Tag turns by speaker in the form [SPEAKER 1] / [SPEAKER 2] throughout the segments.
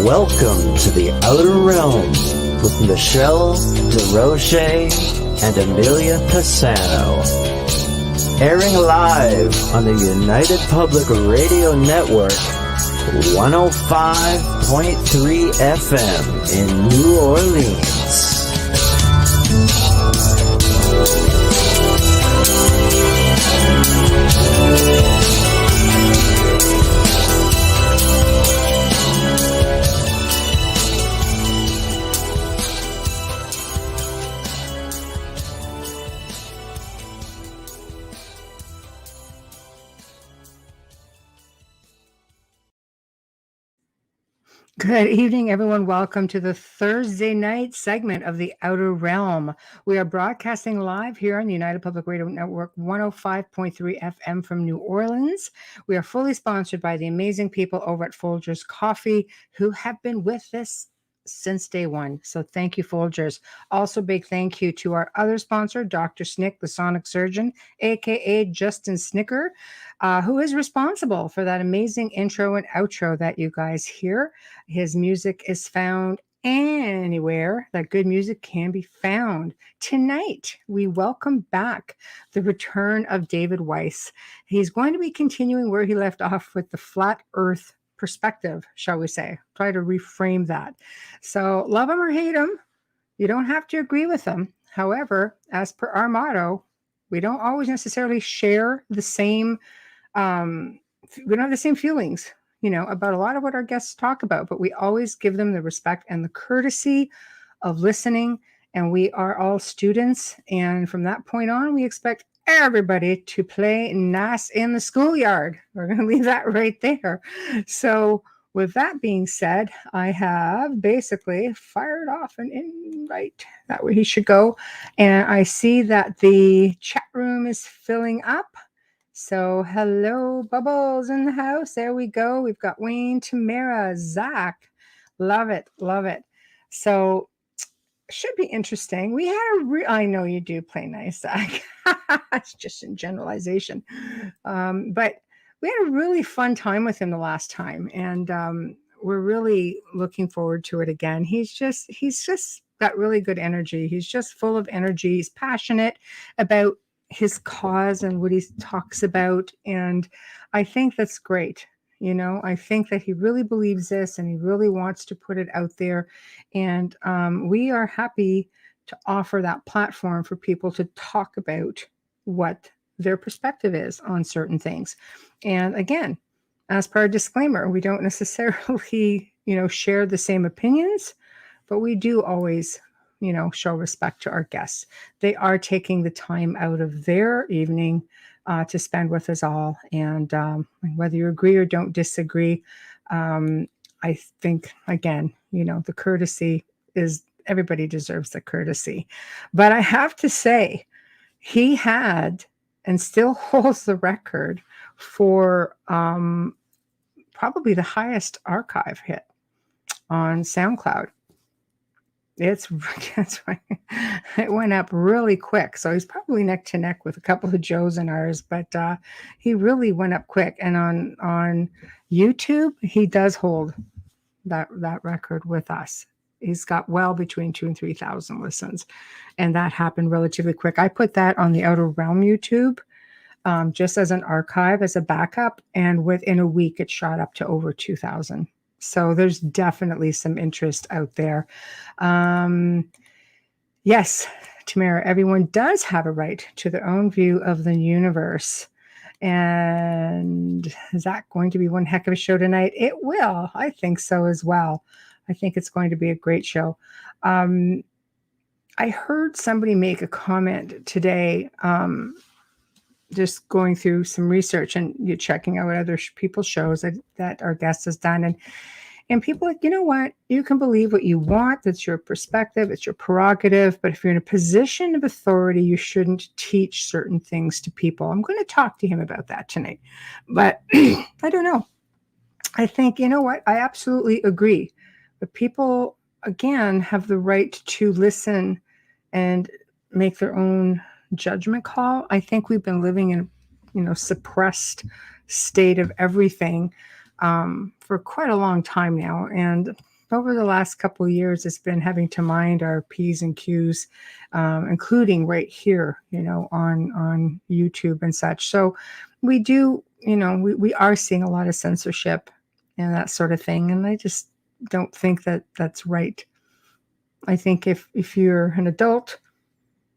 [SPEAKER 1] Welcome to the Outer Realm with Michelle DeRoche and Amelia Pisano. Airing live on the United Public Radio Network, 105.3 FM in New Orleans.
[SPEAKER 2] Good evening, everyone. Welcome to the Thursday night segment of the Outer Realm. We are broadcasting live here on the United Public Radio Network, 105.3 FM from New Orleans. We are fully sponsored by the amazing people over at Folgers Coffee who have been with us since day one. So thank you, Folgers. Also, big thank you to our other sponsor, Dr. Snick, the Sonic Surgeon, aka Justin Snicker, who is responsible for that amazing intro and outro that you guys hear. His music is found anywhere that good music can be found. Tonight, we welcome back the return of David Weiss. He's going to be continuing where he left off with the flat earth perspective, shall we say. Try to reframe that. So love him or hate him, you don't have to agree with him. However, as per our motto, we don't always necessarily share the same, we don't have the same feelings, about a lot of what our guests talk about, but we always give them the respect and the courtesy of listening. And we are all students. And from that point on, we expect everybody to play nice in the schoolyard. We're going to leave that right there. So with that being said, I have basically fired off an invite that way he should go. And I see that the chat room is filling up. So hello, Bubbles in the house. There we go. We've got Wayne, Tamara, Zach. Love it. Love it. So should be interesting. We had I know you do play nice, Zach. It's just in generalization. But we had a really fun time with him the last time. And we're really looking forward to it again. He's just got really good energy. He's just full of energy. He's passionate about his cause and what he talks about. And I think that's great. I think that he really believes this and he really wants to put it out there. And we are happy to offer that platform for people to talk about what their perspective is on certain things. And again, as per our disclaimer, we don't necessarily, share the same opinions, but we do always, show respect to our guests. They are taking the time out of their evening to spend with us all. And whether you agree or don't disagree, I think, again, the courtesy is, everybody deserves the courtesy. But I have to say, he had and still holds the record for probably the highest archive hit on SoundCloud. It went up really quick. So he's probably neck to neck with a couple of Joes and ours, but he really went up quick. And on YouTube, he does hold that record with us. He's got well between 2,000 and 3,000 listens. And that happened relatively quick. I put that on the Outer Realm YouTube just as an archive, as a backup. And within a week, it shot up to over 2,000. So there's definitely some interest out there. Yes, Tamara, everyone does have a right to their own view of the universe. And is that going to be one heck of a show tonight? It will. I think so as well. I think it's going to be a great show. I heard somebody make a comment today, just going through some research and you're checking out what other people's shows that our guest has done. And people are like, you know what? You can believe what you want. That's your perspective. It's your prerogative. But if you're in a position of authority, you shouldn't teach certain things to people. I'm going to talk to him about that tonight. But I don't know. I think, you know what? I absolutely agree. But people, again, have the right to listen and make their own judgment call. I think we've been living in, suppressed state of everything for quite a long time now. And over the last couple of years, it's been having to mind our P's and Q's, including right here, on YouTube and such. So we do, we are seeing a lot of censorship and that sort of thing. And I just don't think that that's right. I think if you're an adult,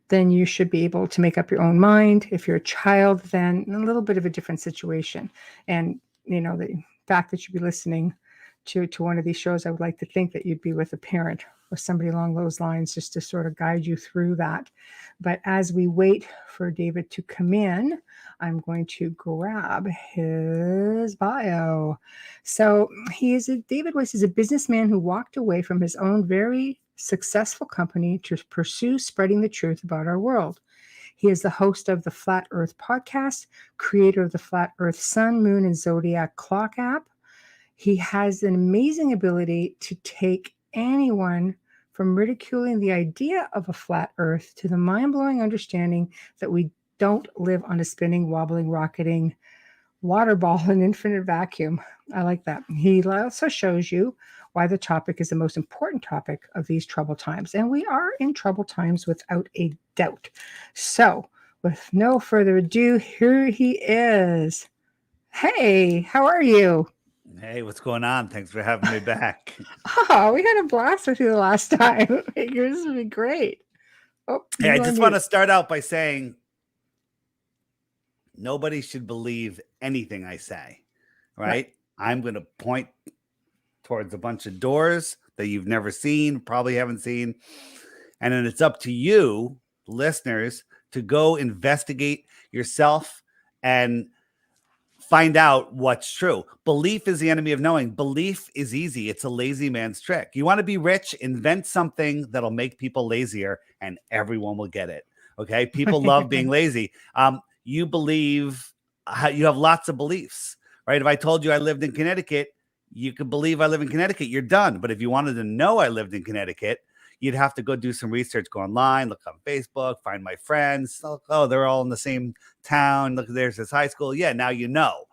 [SPEAKER 2] then you should be able to make up your own mind. If you're a child, then a little bit of a different situation. And, the fact that you'd be listening to one of these shows, I would like to think that you'd be with a parent or somebody along those lines just to sort of guide you through that. But as we wait for David to come in, I'm going to grab his bio. So David Weiss is a businessman who walked away from his own very successful company to pursue spreading the truth about our world. He is the host of the Flat Earth podcast, creator of the Flat Earth Sun, Moon, and Zodiac Clock app. He has an amazing ability to take anyone from ridiculing the idea of a flat Earth to the mind-blowing understanding that we don't live on a spinning, wobbling, rocketing water ball in infinite vacuum. I like that. He also shows you why the topic is the most important topic of these troubled times. And we are in troubled times without a doubt. So, with no further ado, here he is. Hey, how are you?
[SPEAKER 3] Hey, what's going on? Thanks for having me back.
[SPEAKER 2] Oh, we had a blast with you the last time. Yours would be great. Oh,
[SPEAKER 3] hey, I just want to start out by saying nobody should believe anything I say, right? I'm going to point towards a bunch of doors that you've never seen, probably haven't seen. And then it's up to you, listeners, to go investigate yourself and find out what's true. Belief is the enemy of knowing. Belief is easy. It's a lazy man's trick. You want to be rich? Invent something that'll make people lazier and everyone will get it. Okay. People love being lazy. You believe, you have lots of beliefs, right? If I told you I lived in Connecticut, you could believe I live in Connecticut. You're done. But if you wanted to know I lived in Connecticut, you'd have to go do some research, go online, look on Facebook, find my friends. Oh, they're all in the same town. Look, there's this high school. Yeah, now you know.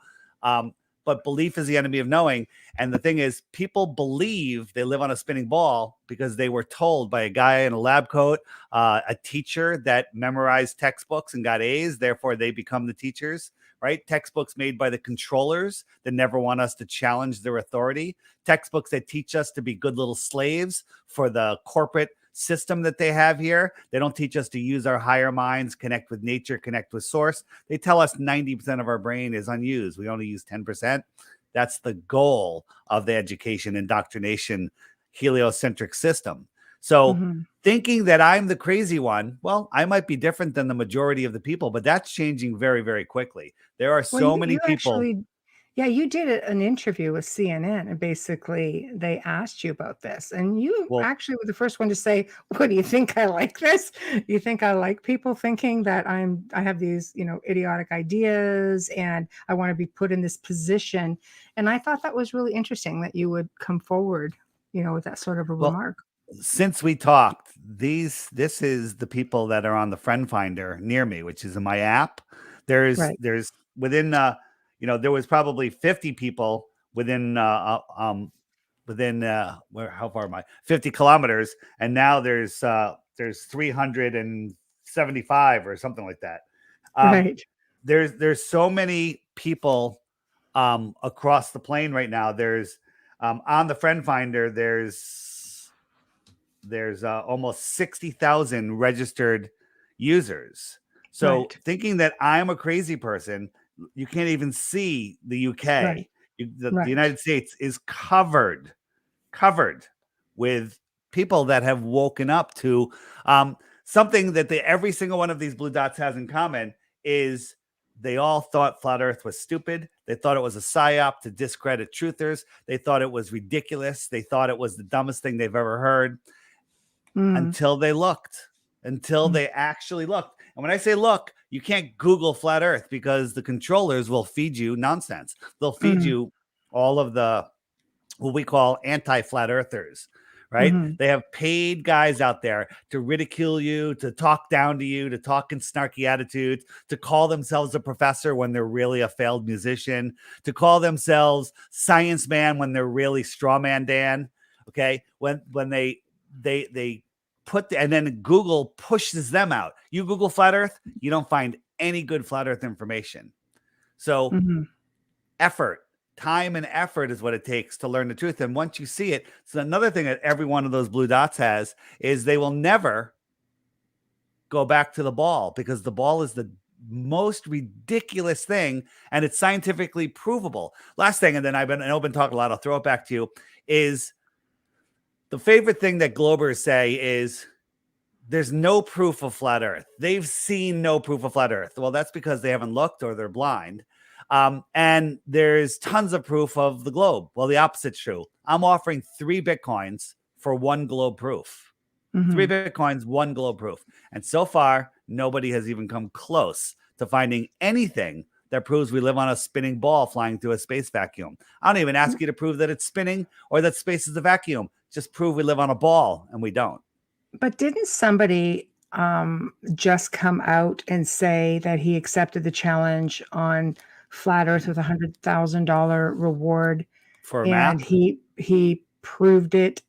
[SPEAKER 3] But belief is the enemy of knowing. And the thing is, people believe they live on a spinning ball because they were told by a guy in a lab coat, a teacher that memorized textbooks and got A's. Therefore, they become the teachers, right? Textbooks made by the controllers that never want us to challenge their authority. Textbooks that teach us to be good little slaves for the corporate system that they have here. They don't teach us to use our higher minds, connect with nature, connect with source. They tell us 90% of our brain is unused. We only use 10%. That's the goal of the education, indoctrination, heliocentric system. So thinking that I'm the crazy one, well, I might be different than the majority of the people, but that's changing very, very quickly. There are so many people.
[SPEAKER 2] You did an interview with CNN, and basically they asked you about this, and you actually were the first one to say, "What do you think? I like this? You think I like people thinking that I have these, idiotic ideas, and I want to be put in this position?" And I thought that was really interesting that you would come forward, with that sort of a remark.
[SPEAKER 3] Since we talked, this is the people that are on the friend finder near me, which is in my app. There's within there was probably 50 people within how far am I? 50 kilometers, and now there's 375 or something like that. There's so many people across the plane right now. There's on the friend finder, there's almost 60,000 registered users. So thinking that I'm a crazy person, you can't even see the UK. The United States is covered with people that have woken up to something that every single one of these blue dots has in common is they all thought flat Earth was stupid. They thought it was a psyop to discredit truthers. They thought it was ridiculous. They thought it was the dumbest thing they've ever heard until they looked, until they actually looked. And when I say look, you can't Google flat Earth because the controllers will feed you nonsense. They'll feed you all of the what we call anti-flat earthers, right? They have paid guys out there to ridicule you, to talk down to you, to talk in snarky attitudes, to call themselves a professor when they're really a failed musician, to call themselves science man when they're really straw man Dan, Okay, when they put and then Google pushes them out. You Google flat Earth, you don't find any good flat Earth information. So effort, time and effort is what it takes to learn the truth. And once you see it, so another thing that every one of those blue dots has is they will never go back to the ball, because the ball is the most ridiculous thing and it's scientifically provable. Last thing, and then I've been talking a lot, I'll throw it back to you, is the favorite thing that Globers say is there's no proof of flat Earth. They've seen no proof of flat Earth. Well, that's because they haven't looked or they're blind. And there's tons of proof of the globe. Well, the opposite's true. I'm offering 3 Bitcoins for 1 globe proof. 3 Bitcoins, 1 globe proof. And so far, nobody has even come close to finding anything that proves we live on a spinning ball flying through a space vacuum. I don't even ask you to prove that it's spinning or that space is a vacuum. Just prove we live on a ball, and we don't.
[SPEAKER 2] But didn't somebody just come out and say that he accepted the challenge on Flat Earth with $100,000 reward
[SPEAKER 3] For a
[SPEAKER 2] and
[SPEAKER 3] map?
[SPEAKER 2] he proved it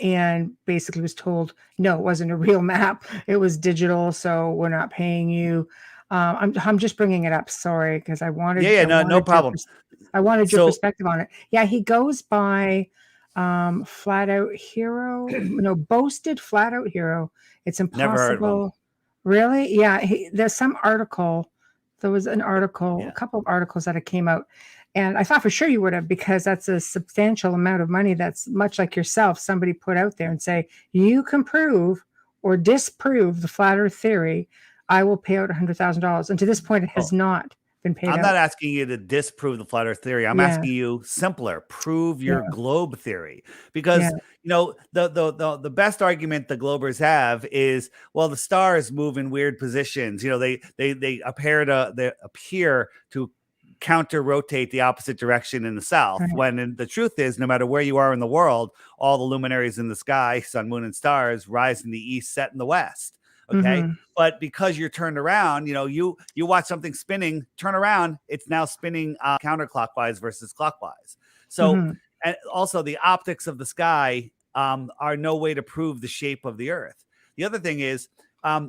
[SPEAKER 2] and basically was told, no, it wasn't a real map. It was digital, so we're not paying you. I'm just bringing it up. Sorry, because I wanted.
[SPEAKER 3] No problem.
[SPEAKER 2] I wanted your perspective on it. Yeah, he goes by Flat Out Hero. No, boasted Flat Out Hero. It's impossible.
[SPEAKER 3] Never heard of him.
[SPEAKER 2] Really? Yeah. There's some article. There was an article, a couple of articles that came out. And I thought for sure you would have, because that's a substantial amount of money that's much like yourself, somebody put out there and say, you can prove or disprove the flat Earth theory, I will pay out $100,000. And to this point, it has not been paid out.
[SPEAKER 3] I'm not asking you to disprove the flat Earth theory. I'm asking you simpler, prove your globe theory. Because, the best argument the Globers have is, well, the stars move in weird positions. They appear to counter rotate the opposite direction in the south, when the truth is, no matter where you are in the world, all the luminaries in the sky, sun, moon, and stars, rise in the east, set in the west. Okay. But because you're turned around, you watch something spinning, turn around, it's now spinning counterclockwise versus clockwise. So, and also the optics of the sky are no way to prove the shape of the Earth. The other thing is,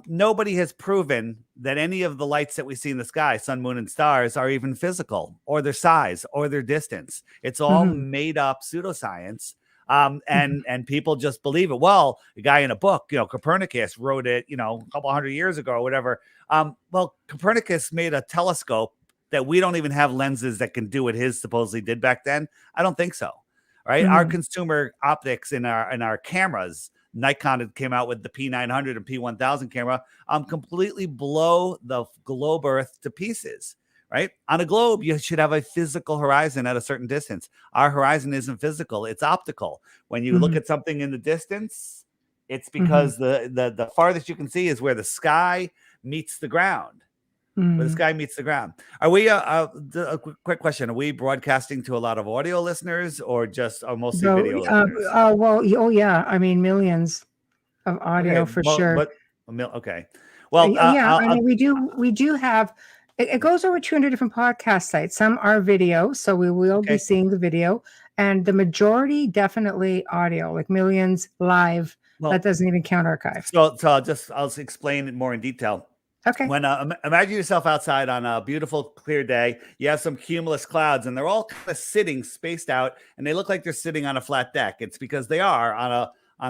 [SPEAKER 3] nobody has proven that any of the lights that we see in the sky, sun, moon, and stars, are even physical, or their size, or their distance. It's all made up pseudoscience. And people just believe it. Well, a guy in a book, Copernicus wrote it, a couple hundred years ago or whatever. Well, Copernicus made a telescope that we don't even have lenses that can do what his supposedly did back then. I don't think so. Right. Our consumer optics in our cameras, Nikon came out with the P900 and P1000 camera, completely blow the globe Earth to pieces. Right? On a globe, you should have a physical horizon at a certain distance. Our horizon isn't physical, it's optical. When you look at something in the distance, it's because the farthest you can see is where the sky meets the ground. Where the sky meets the ground. Are we a quick question? Are we broadcasting to a lot of audio listeners or just mostly video listeners?
[SPEAKER 2] Yeah. I mean, millions of audio for sure.
[SPEAKER 3] Okay. Well,
[SPEAKER 2] we do have. It goes over 200 different podcast sites. Some are video, so we will be seeing the video, and the majority definitely audio, like millions live. Well, that doesn't even count archive.
[SPEAKER 3] So I'll explain it more in detail.
[SPEAKER 2] Okay.
[SPEAKER 3] When imagine yourself outside on a beautiful, clear day. You have some cumulus clouds, and they're all kind of sitting spaced out, and they look like they're sitting on a flat deck. It's because they are on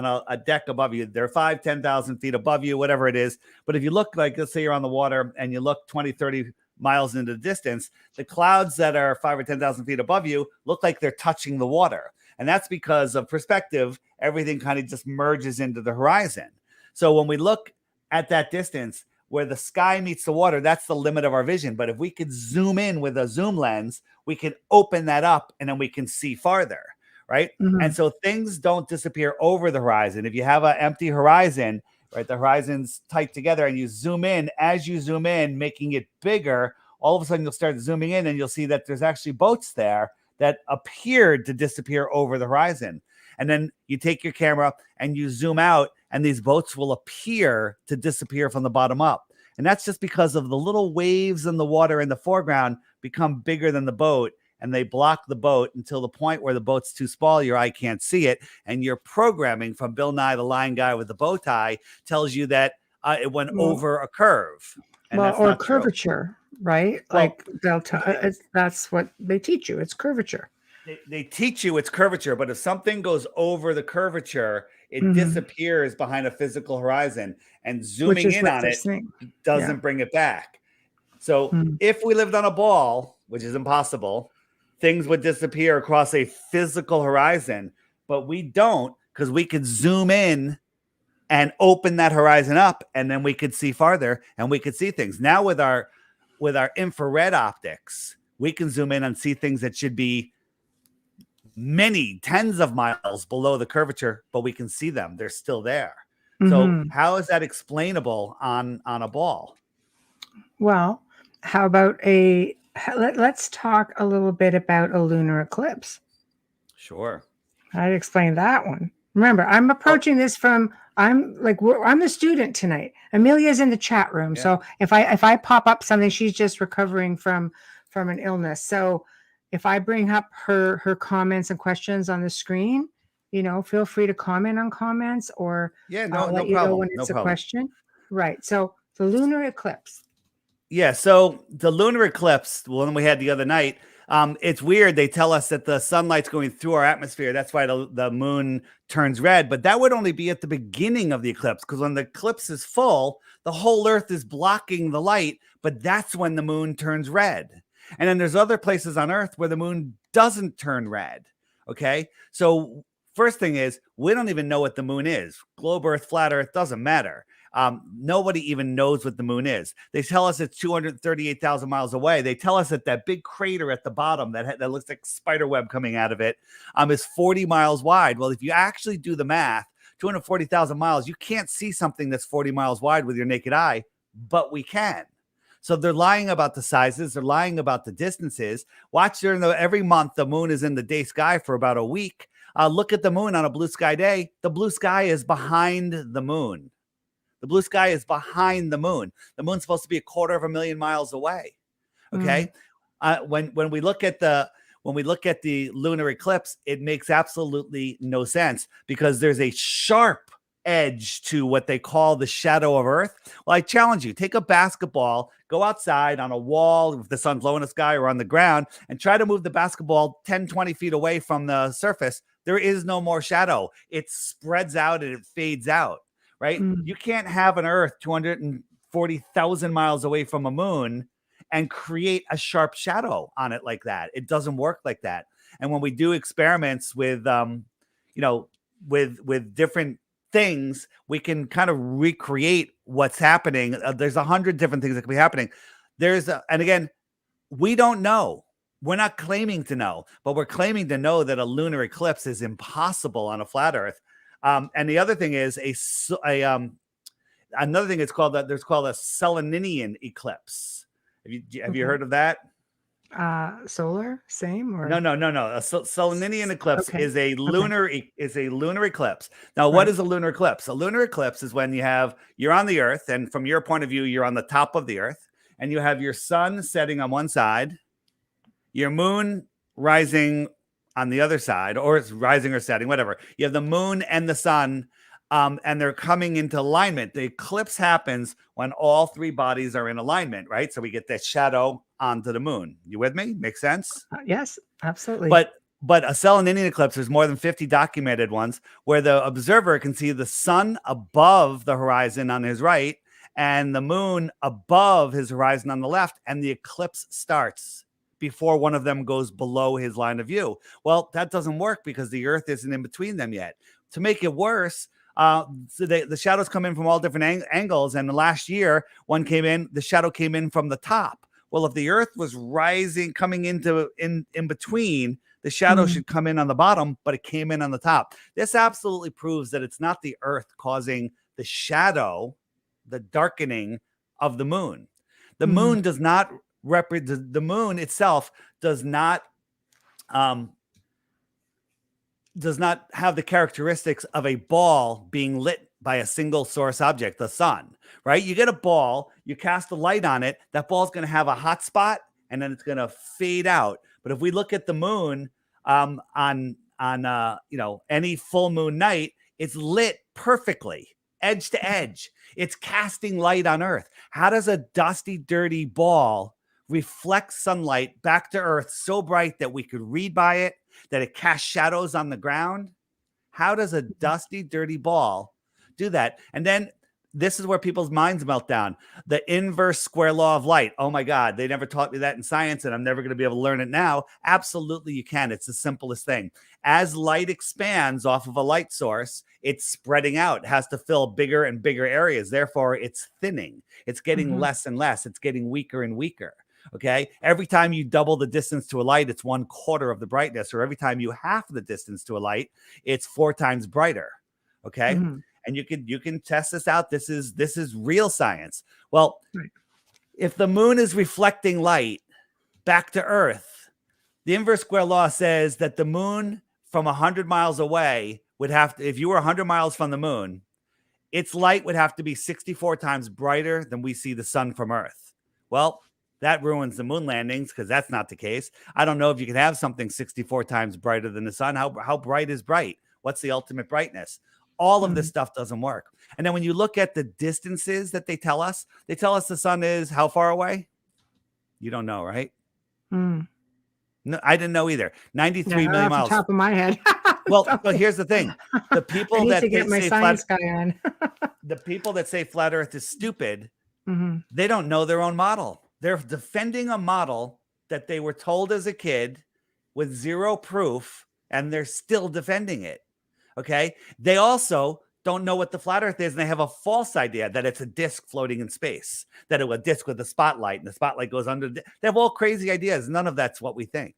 [SPEAKER 3] a deck above you. They're 5,000, 10,000 feet above you, whatever it is. But if you look, like, let's say you're on the water and you look 20, 30 miles into the distance, the clouds that are 5,000 or 10,000 feet above you look like they're touching the water. And that's because of perspective. Everything kind of just merges into the horizon. So when we look at that distance where the sky meets the water, that's the limit of our vision. But if we could zoom in with a zoom lens, we can open that up and then we can see farther. Right. And so things don't disappear over the horizon. If you have an empty horizon, right, the horizon's tight together, and you zoom in, as you zoom in, making it bigger, all of a sudden you'll start zooming in and you'll see that there's actually boats there that appeared to disappear over the horizon. And then you take your camera and you zoom out, and these boats will appear to disappear from the bottom up. And that's just because of the little waves in the water in the foreground become bigger than the boat. and they block the boat until the point where the boat's too small, your eye can't see it. And your programming from Bill Nye, the Lying Guy with the bow tie, tells you that it went over a curve. And that's
[SPEAKER 2] or
[SPEAKER 3] not
[SPEAKER 2] curvature, right?
[SPEAKER 3] Well,
[SPEAKER 2] like that's what they teach you. It's curvature.
[SPEAKER 3] They teach you it's curvature, but if something goes over the curvature, it disappears behind a physical horizon, and zooming in on it doesn't bring it back. So if we lived on a ball, which is impossible, things would disappear across a physical horizon, but we don't, because we could zoom in and open that horizon up, and then we could see farther and we could see things. Now with our infrared optics, we can zoom in and see things that should be many tens of miles below the curvature, but we can see them. They're still there. So how is that explainable on a ball?
[SPEAKER 2] Well, how about let's talk a little bit about a lunar eclipse.
[SPEAKER 3] Sure.
[SPEAKER 2] I'd explain that one. Remember, I'm approaching this from, I'm the student tonight. Amelia's in the chat room. Yeah. So if I pop up something, she's just recovering from an illness. So if I bring up her comments and questions on the screen, feel free to comment on comments, or I'll let you know when it's a question. Right. So the lunar eclipse.
[SPEAKER 3] Yeah. So the lunar eclipse, the one we had the other night, it's weird. They tell us that the sunlight's going through our atmosphere. That's why the moon turns red. But that would only be at the beginning of the eclipse, because when the eclipse is full, the whole Earth is blocking the light. But that's when the moon turns red. And then there's other places on Earth where the moon doesn't turn red. Okay. So first thing is, we don't even know what the moon is. Globe Earth, flat Earth, doesn't matter. Nobody even knows what the moon is. They tell us it's 238,000 miles away. They tell us that big crater at the bottom that looks like spider web coming out of it is 40 miles wide. Well, if you actually do the math, 240,000 miles, you can't see something that's 40 miles wide with your naked eye, but we can. So they're lying about the sizes. They're lying about the distances. Watch every month, the moon is in the day sky for about a week. Look at the moon on a blue sky day. The blue sky is behind the moon. The blue sky is behind the moon. The moon's supposed to be 250,000 miles away. Okay. When we look at the lunar eclipse, it makes absolutely no sense, because there's a sharp edge to what they call the shadow of Earth. Well, I challenge you, take a basketball, go outside on a wall if the sun's low in the sky, or on the ground, and try to move the basketball 10, 20 feet away from the surface. There is no more shadow. It spreads out and it fades out. Right? You can't have an Earth 240,000 miles away from a moon and create a sharp shadow on it like that. It doesn't work like that. And when we do experiments with, with different things, we can kind of recreate what's happening. There's 100 different things that can be happening. And again, we don't know. We're not claiming to know, but we're claiming to know that a lunar eclipse is impossible on a flat Earth. And the other thing is another thing is called a Seleninian eclipse. Have you heard of that?
[SPEAKER 2] Solar, same or
[SPEAKER 3] no. A Seleninian eclipse is a lunar eclipse. Now, what is a lunar eclipse? A lunar eclipse is when you're on the Earth, and from your point of view, you're on the top of the Earth, and you have your sun setting on one side, your moon rising on the other side, or it's rising or setting, whatever. You have the moon and the sun, and they're coming into alignment. The eclipse happens when all three bodies are in alignment, right? So we get that shadow onto the moon. You with me? Makes sense?
[SPEAKER 2] Yes, absolutely.
[SPEAKER 3] But a Seleninian eclipse, there's more than 50 documented ones, where the observer can see the sun above the horizon on his right and the moon above his horizon on the left, and the eclipse starts before one of them goes below his line of view. Well, that doesn't work because the Earth isn't in between them yet. To make it worse, so the shadows come in from all different angles. And last year, the shadow came in from the top. Well, if the Earth was coming in between, the shadow should come in on the bottom, but it came in on the top. This absolutely proves that it's not the Earth causing the shadow, the darkening of the moon. The moon does not the moon itself does not have the characteristics of a ball being lit by a single source object, the sun, right? You get a ball, you cast a light on it, that ball's going to have a hot spot, and then it's going to fade out. But if we look at the moon on any full moon night, it's lit perfectly, edge to edge. It's casting light on Earth. How does a dusty, dirty ball reflect sunlight back to Earth so bright that we could read by it, that it casts shadows on the ground? How does a dusty, dirty ball do that? And then this is where people's minds melt down. The inverse square law of light. Oh my God, they never taught me that in science, and I'm never going to be able to learn it now. Absolutely, you can. It's the simplest thing. As light expands off of a light source, it's spreading out. It has to fill bigger and bigger areas. Therefore, it's thinning. It's getting less and less. It's getting weaker and weaker. Okay. Every time you double the distance to a light, it's 1/4 of the brightness. Or every time you half the distance to a light, it's 4 times brighter. Okay. And you can test this out. This is real science. Well, if the moon is reflecting light back to Earth, the inverse square law says that the moon from 100 miles away would have to, if you were 100 miles from the moon, its light would have to be 64 times brighter than we see the sun from Earth. Well, that ruins the moon landings because that's not the case. I don't know if you can have something 64 times brighter than the sun. How bright is bright? What's the ultimate brightness? All of this stuff doesn't work. And then when you look at the distances that they tell us the sun is how far away? You don't know, right? No, I didn't know either. 93 million miles.
[SPEAKER 2] Off the top of my head.
[SPEAKER 3] Well, but here's the thing. The people that
[SPEAKER 2] get my science guy on.
[SPEAKER 3] The people that say flat Earth is stupid, they don't know their own model. They're defending a model that they were told as a kid with zero proof, and they're still defending it. Okay. They also don't know what the flat Earth is, and they have a false idea that it's a disc floating in space, that it's a disc with a spotlight, and the spotlight goes under. They have all crazy ideas. None of that's what we think.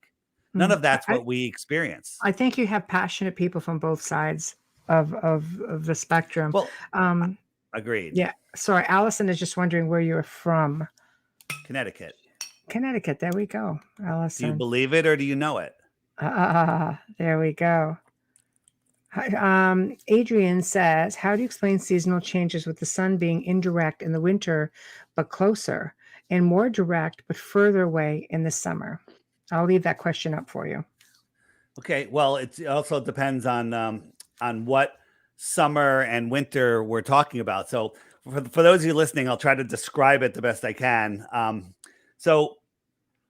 [SPEAKER 3] None of that's what we experience.
[SPEAKER 2] I think you have passionate people from both sides of the spectrum.
[SPEAKER 3] Well, agreed.
[SPEAKER 2] Yeah. Sorry, Allison is just wondering where you're from.
[SPEAKER 3] Connecticut.
[SPEAKER 2] Connecticut. There we go, Allison.
[SPEAKER 3] Do you believe it or do you know it?
[SPEAKER 2] There we go. Adrian says, how do you explain seasonal changes with the sun being indirect in the winter but closer, and more direct but further away in the summer? I'll leave that question up for you.
[SPEAKER 3] Okay. Well, it also depends on what summer and winter we're talking about. So for those of you listening, I'll try to describe it the best I can. So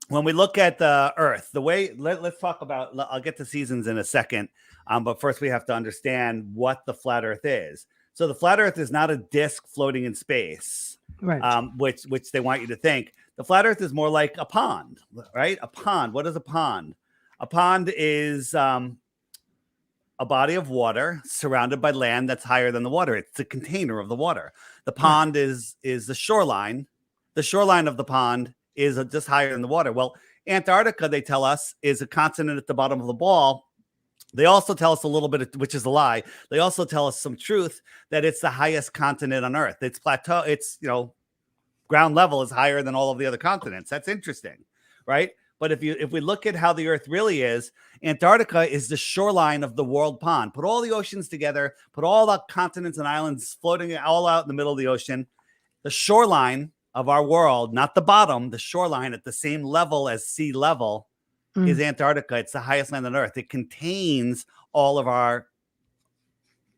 [SPEAKER 3] when we look at the Earth, the way let's talk about, I'll get to seasons in a second. But first we have to understand what the flat Earth is. So the flat Earth is not a disc floating in space,
[SPEAKER 2] right?
[SPEAKER 3] Which they want you to think. The flat Earth is more like a pond, right? A pond. What is a pond? A pond is a body of water surrounded by land that's higher than the water. It's the container of the water. The pond is the shoreline. The shoreline of the pond is just higher than the water. Well, Antarctica, they tell us, is a continent at the bottom of the ball. They also tell us a little bit, which is a lie. They also tell us some truth that it's the highest continent on Earth. It's plateau. It's, ground level is higher than all of the other continents. That's interesting, right? But if we look at how the Earth really is, Antarctica is the shoreline of the world pond. Put all the oceans together, put all the continents and islands floating all out in the middle of the ocean. The shoreline of our world, not the bottom, the shoreline at the same level as sea level is Antarctica. It's the highest land on Earth. It contains all of our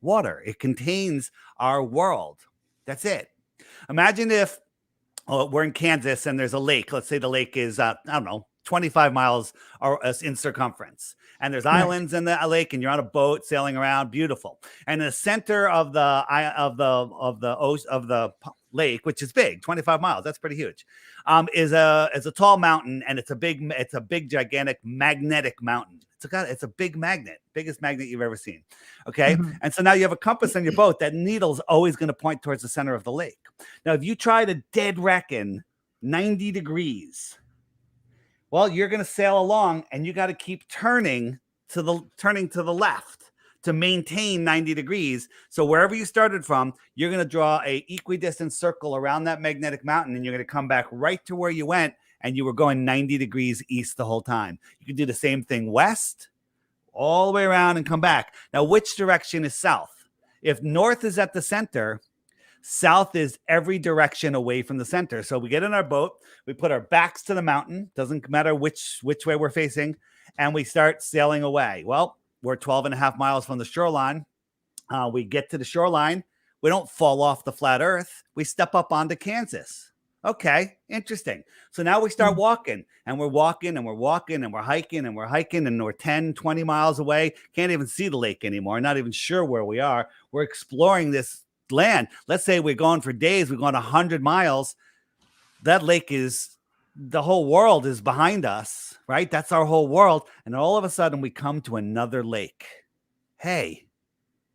[SPEAKER 3] water. It contains our world. That's it. Imagine if we're in Kansas and there's a lake. Let's say the lake is, 25 miles in circumference. And there's islands in the lake, and you're on a boat sailing around. Beautiful. And in the center of the lake, which is big, 25 miles. That's pretty huge. Is a tall mountain, and it's a big, gigantic magnetic mountain. It's a big magnet, biggest magnet you've ever seen. Okay. And so now you have a compass on your boat. That needle's always going to point towards the center of the lake. Now, if you try to dead reckon 90 degrees, well, you're going to sail along, and you got to keep turning to the left to maintain 90 degrees. So wherever you started from, you're going to draw a equidistant circle around that magnetic mountain, and you're going to come back right to where you went, and you were going 90 degrees east the whole time. You can do the same thing west, all the way around and come back. Now, which direction is south? If north is at the center, South is every direction away from the center. So we get in our boat, we put our backs to the mountain, doesn't matter which way we're facing, and we start sailing away. Well, we're 12 and a half miles from the shoreline. We get to the shoreline. We don't fall off the flat earth. We step up onto Kansas. Okay, interesting. So now we start walking, and we're walking, and we're walking, and we're hiking, and we're hiking, and we're 10, 20 miles away. Can't even see the lake anymore. Not even sure where we are. We're exploring this land. Let's say we're going for days. We're going 100 miles. That lake is, the whole world is behind us, right? That's our whole world. And all of a sudden we come to another lake. Hey,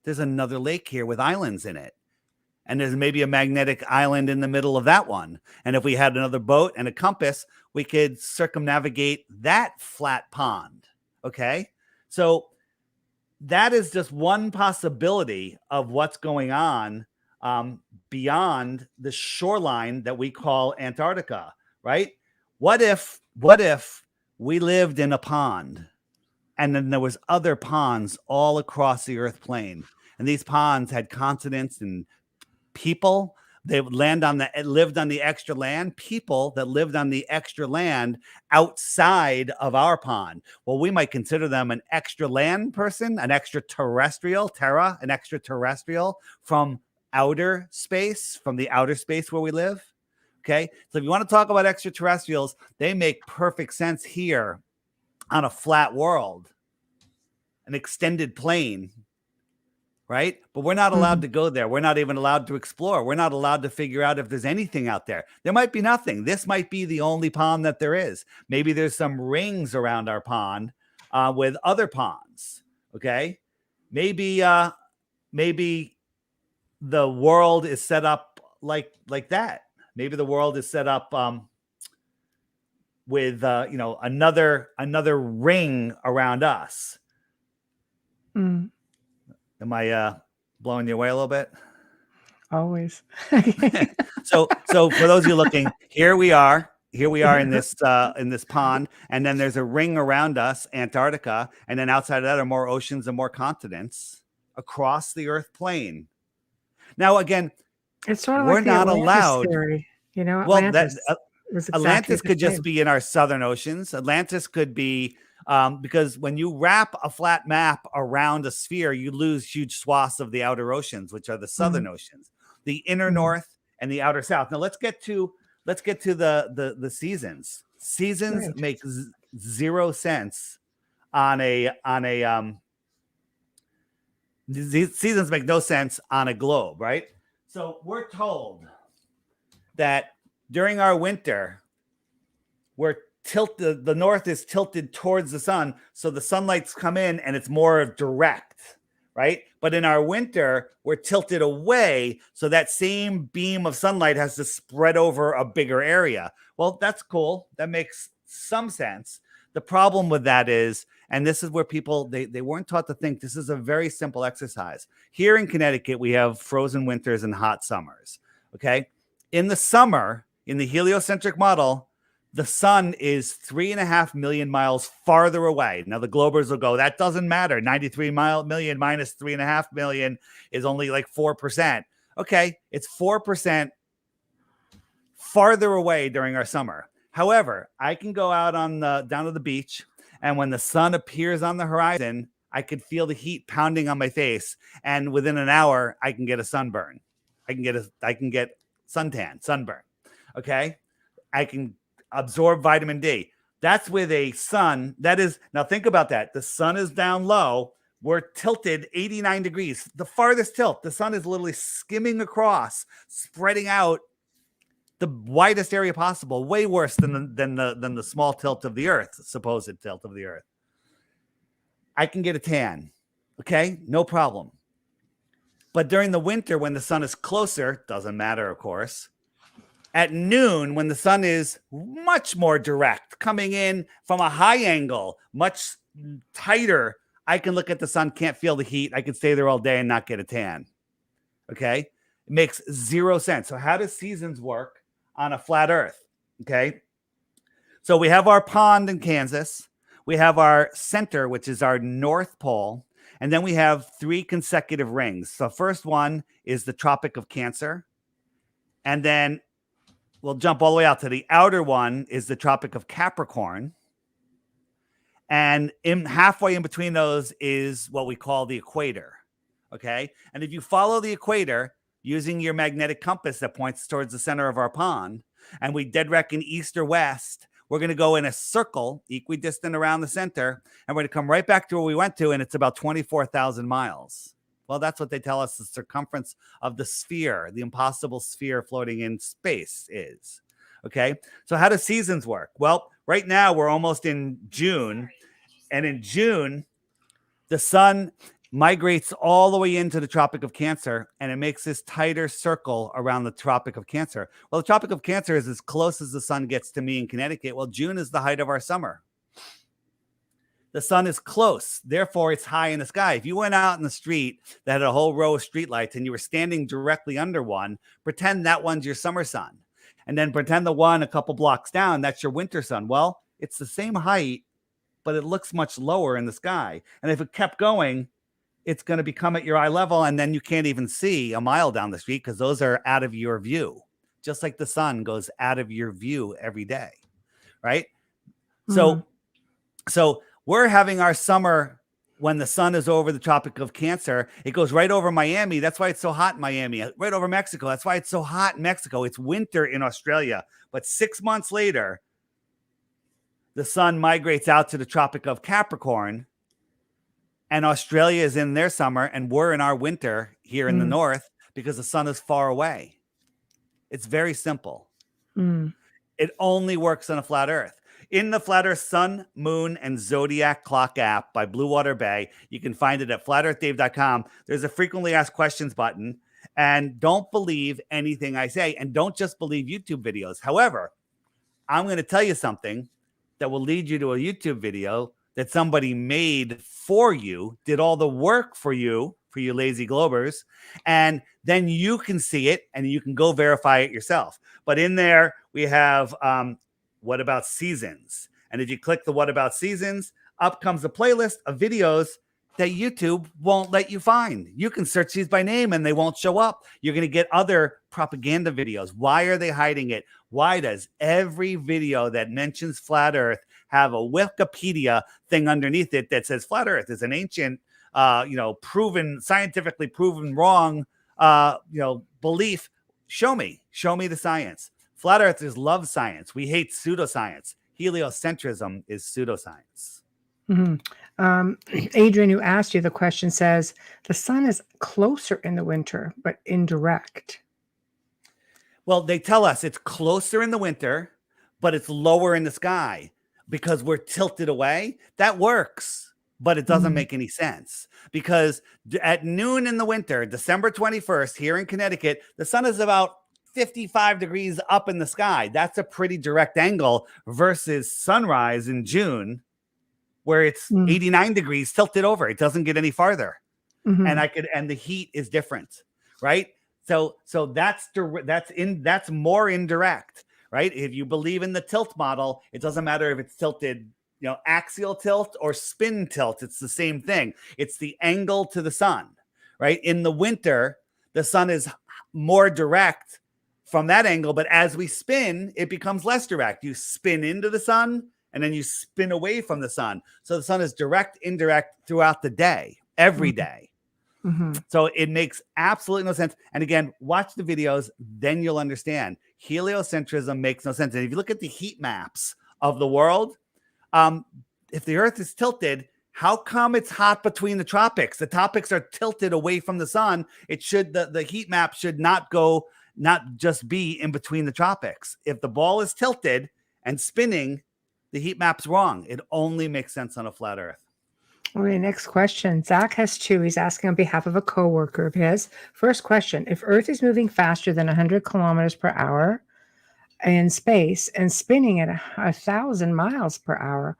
[SPEAKER 3] there's another lake here with islands in it. And there's maybe a magnetic island in the middle of that one. And if we had another boat and a compass, we could circumnavigate that flat pond. Okay. So that is just one possibility of what's going on beyond the shoreline that we call Antarctica, right? What if we lived in a pond and then there was other ponds all across the earth plane, and these ponds had continents and people? They would lived on the extra land, people that lived on the extra land outside of our pond. Well, we might consider them an extra land person, an extraterrestrial, an extraterrestrial from outer space, from the outer space where we live. Okay. So if you want to talk about extraterrestrials, they make perfect sense here on a flat world, an extended plane. Right? But we're not allowed to go there. We're not even allowed to explore. We're not allowed to figure out if there's anything out there. There might be nothing. This might be the only pond that there is. Maybe there's some rings around our pond with other ponds. Okay. Maybe the world is set up like that. Maybe the world is set up with another ring around us. Am I blowing you away a little bit?
[SPEAKER 2] Always.
[SPEAKER 3] So for those of you looking, here we are in this pond, and then there's a ring around us, Antarctica, and then outside of that are more oceans and more continents across the Earth plane. Now, again,
[SPEAKER 2] it's sort of
[SPEAKER 3] we're
[SPEAKER 2] like the
[SPEAKER 3] not
[SPEAKER 2] Atlantis
[SPEAKER 3] allowed.
[SPEAKER 2] theory,
[SPEAKER 3] Well,
[SPEAKER 2] Atlantis
[SPEAKER 3] could just be in our southern oceans. Atlantis could be. Because when you wrap a flat map around a sphere, you lose huge swaths of the outer oceans, which are the southern oceans, the inner north and the outer south. Now let's get to the seasons. Seasons make zero sense seasons make no sense on a globe, right? So we're told that during our winter, the north is tilted towards the sun, so the sunlight's come in and it's more direct, right? But in our winter, we're tilted away, so that same beam of sunlight has to spread over a bigger area. Well, that's cool. That makes some sense. The problem with that is, and this is where people, they weren't taught to think, this is a very simple exercise. Here in Connecticut, we have frozen winters and hot summers, okay? In the summer, in the heliocentric model, the sun is 3.5 million miles farther away. Now, the Globers will go, that doesn't matter. 93 million minus 3.5 million is only like 4%. Okay, it's 4% farther away during our summer. However, I can go out down to the beach, and when the sun appears on the horizon, I could feel the heat pounding on my face, and within an hour, I can get a sunburn. I can get sunburn. Okay, I can absorb vitamin D. That's with a sun that is, now think about that. The sun is down low. We're tilted 89 degrees. The farthest tilt, the sun is literally skimming across, spreading out the widest area possible, way worse than the small tilt of the earth, supposed tilt of the earth. I can get a tan. Okay, no problem. But during the winter, when the sun is closer, doesn't matter, of course. At noon, when the sun is much more direct, coming in from a high angle, much tighter, I can look at the sun, can't feel the heat. I can stay there all day and not get a tan. Okay? It makes zero sense. So how does seasons work on a flat earth? Okay? So we have our pond in Kansas. We have our center, which is our North Pole. And then we have 3 consecutive rings. So first one is the Tropic of Cancer. And then we'll jump all the way out to the outer one is the Tropic of Capricorn. And halfway in between those is what we call the equator. Okay. And if you follow the equator using your magnetic compass that points towards the center of our pond, and we dead reckon east or west, we're going to go in a circle equidistant around the center, and we're going to come right back to where we went to, and it's about 24,000 miles. Well, that's what they tell us the circumference of the sphere, the impossible sphere floating in space is. Okay. So how do seasons work? Well, right now we're almost in June, and in June, the sun migrates all the way into the Tropic of Cancer, and it makes this tighter circle around the Tropic of Cancer. Well, the Tropic of Cancer is as close as the sun gets to me in Connecticut. Well, June is the height of our summer. The sun is close, therefore it's high in the sky. If you went out in the street that had a whole row of streetlights and you were standing directly under one, pretend that one's your summer sun. And then pretend the one a couple blocks down, that's your winter sun. Well, it's the same height, but it looks much lower in the sky. And if it kept going, it's going to become at your eye level, and then you can't even see a mile down the street because those are out of your view, just like the sun goes out of your view every day, right? Mm-hmm. So we're having our summer when the sun is over the Tropic of Cancer. It goes right over Miami. That's why it's so hot in Miami. Right over Mexico. That's why it's so hot in Mexico. It's winter in Australia. But 6 months later, the sun migrates out to the Tropic of Capricorn, and Australia is in their summer, and we're in our winter here in the north because the sun is far away. It's very simple. It only works on a flat earth. In the Flat Earth Sun, Moon, and Zodiac Clock app by Blue Water Bay, you can find it at flatearthdave.com. There's a frequently asked questions button, and don't believe anything I say, and don't just believe YouTube videos. However, I'm going to tell you something that will lead you to a YouTube video that somebody made for you, did all the work for you lazy globers, and then you can see it and you can go verify it yourself. But in there, we have What About Seasons. And if you click the What About Seasons, up comes a playlist of videos that YouTube won't let you find. You can search these by name and they won't show up. You're going to get other propaganda videos. Why are they hiding it? Why does every video that mentions flat earth have a Wikipedia thing underneath it that says flat earth is an ancient, scientifically proven wrong, belief? Show me the science. Flat earthers love science. We hate pseudoscience. Heliocentrism is pseudoscience.
[SPEAKER 2] Adrian, who asked you the question, says the sun is closer in the winter, but indirect.
[SPEAKER 3] Well, they tell us it's closer in the winter, but it's lower in the sky because we're tilted away. That works, but it doesn't make any sense because at noon in the winter, December 21st, here in Connecticut, the sun is about 55 degrees up in the sky. That's a pretty direct angle versus sunrise in June, where it's 89 degrees tilted over. It doesn't get any farther. And the heat is different, right? So that's more indirect, right? If you believe in the tilt model, it doesn't matter if it's tilted, axial tilt or spin tilt. It's the same thing. It's the angle to the sun, right? In the winter, the sun is more direct from that angle, but as we spin, it becomes less direct. You spin into the sun and then you spin away from the sun. So the sun is direct, indirect throughout the day, every day. So it makes absolutely no sense. And again, watch the videos, then you'll understand. Heliocentrism makes no sense. And if you look at the heat maps of the world, if the earth is tilted, how come it's hot between the tropics? The tropics are tilted away from the sun. It should, the heat map should not just be in between the tropics. If the ball is tilted and spinning, the heat map's wrong. It only makes sense on a flat earth.
[SPEAKER 2] Okay, next question. Zach has two. He's asking on behalf of a coworker of his. First question: if Earth is moving faster than 100 kilometers per hour in space and spinning at 1,000 miles per hour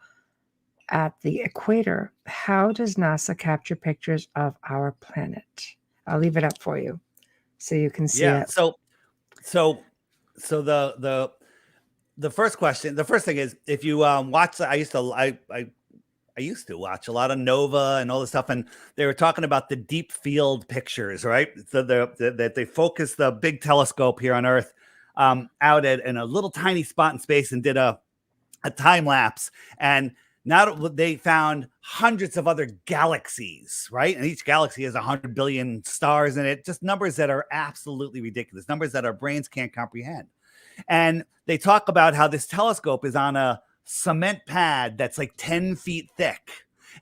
[SPEAKER 2] at the equator, how does NASA capture pictures of our planet? I'll leave it up for you so you can see it.
[SPEAKER 3] So the first question, the first thing is, if you watch, I I used to watch a lot of Nova and all this stuff, and they were talking about the deep field pictures, right? So that they focused the big telescope here on Earth out in a little tiny spot in space and did a time lapse, and now they found hundreds of other galaxies, right? And each galaxy has 100 billion stars in it, just numbers that are absolutely ridiculous, numbers that our brains can't comprehend. And they talk about how this telescope is on a cement pad that's like 10 feet thick.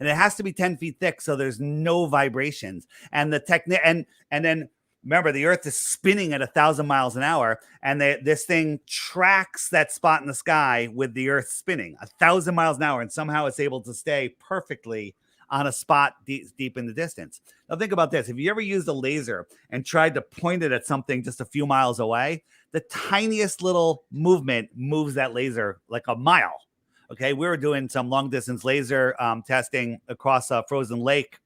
[SPEAKER 3] And it has to be 10 feet thick so there's no vibrations. And the technique, and then remember, the Earth is spinning at 1,000 miles an hour, and this thing tracks that spot in the sky with the Earth spinning 1,000 miles an hour, and somehow it's able to stay perfectly on a spot deep in the distance. Now think about this. Have you ever used a laser and tried to point it at something just a few miles away? The tiniest little movement moves that laser like a mile. Okay, we were doing some long distance laser testing across a frozen lake,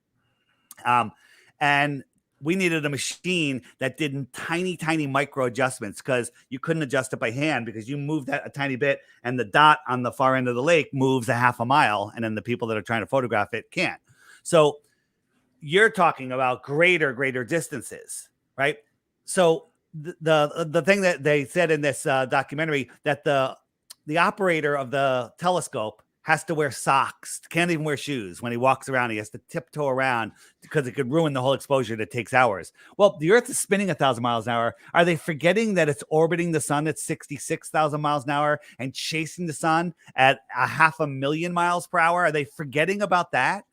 [SPEAKER 3] and we needed a machine that did tiny micro adjustments because you couldn't adjust it by hand because you move that a tiny bit and the dot on the far end of the lake moves a half a mile, and then the people that are trying to photograph it can't. So you're talking about greater distances, right? So the thing that they said in this documentary, that the operator of the telescope has to wear socks, can't even wear shoes. When he walks around, he has to tiptoe around because it could ruin the whole exposure that takes hours. Well, the Earth is spinning 1,000 miles an hour. Are they forgetting that it's orbiting the sun at 66,000 miles an hour and chasing the sun at 500,000 miles per hour? Are they forgetting about that?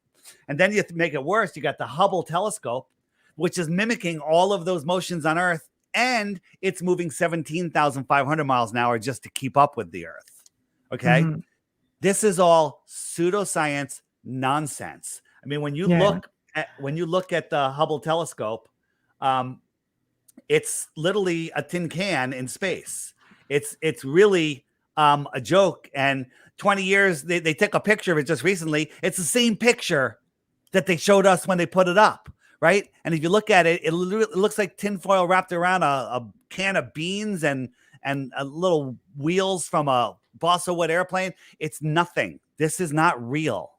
[SPEAKER 3] And then you have to make it worse. You got the Hubble telescope, which is mimicking all of those motions on Earth, and it's moving 17,500 miles an hour just to keep up with the Earth. Okay. Mm-hmm. This is all pseudoscience nonsense. I mean, when you look at the Hubble telescope, it's literally a tin can in space. It's really a joke. And 20 years, they took a picture of it just recently. It's the same picture that they showed us when they put it up, right? And if you look at it, it looks like tinfoil wrapped around a can of beans and a little wheels from a balsa wood airplane. It's nothing. This is not real.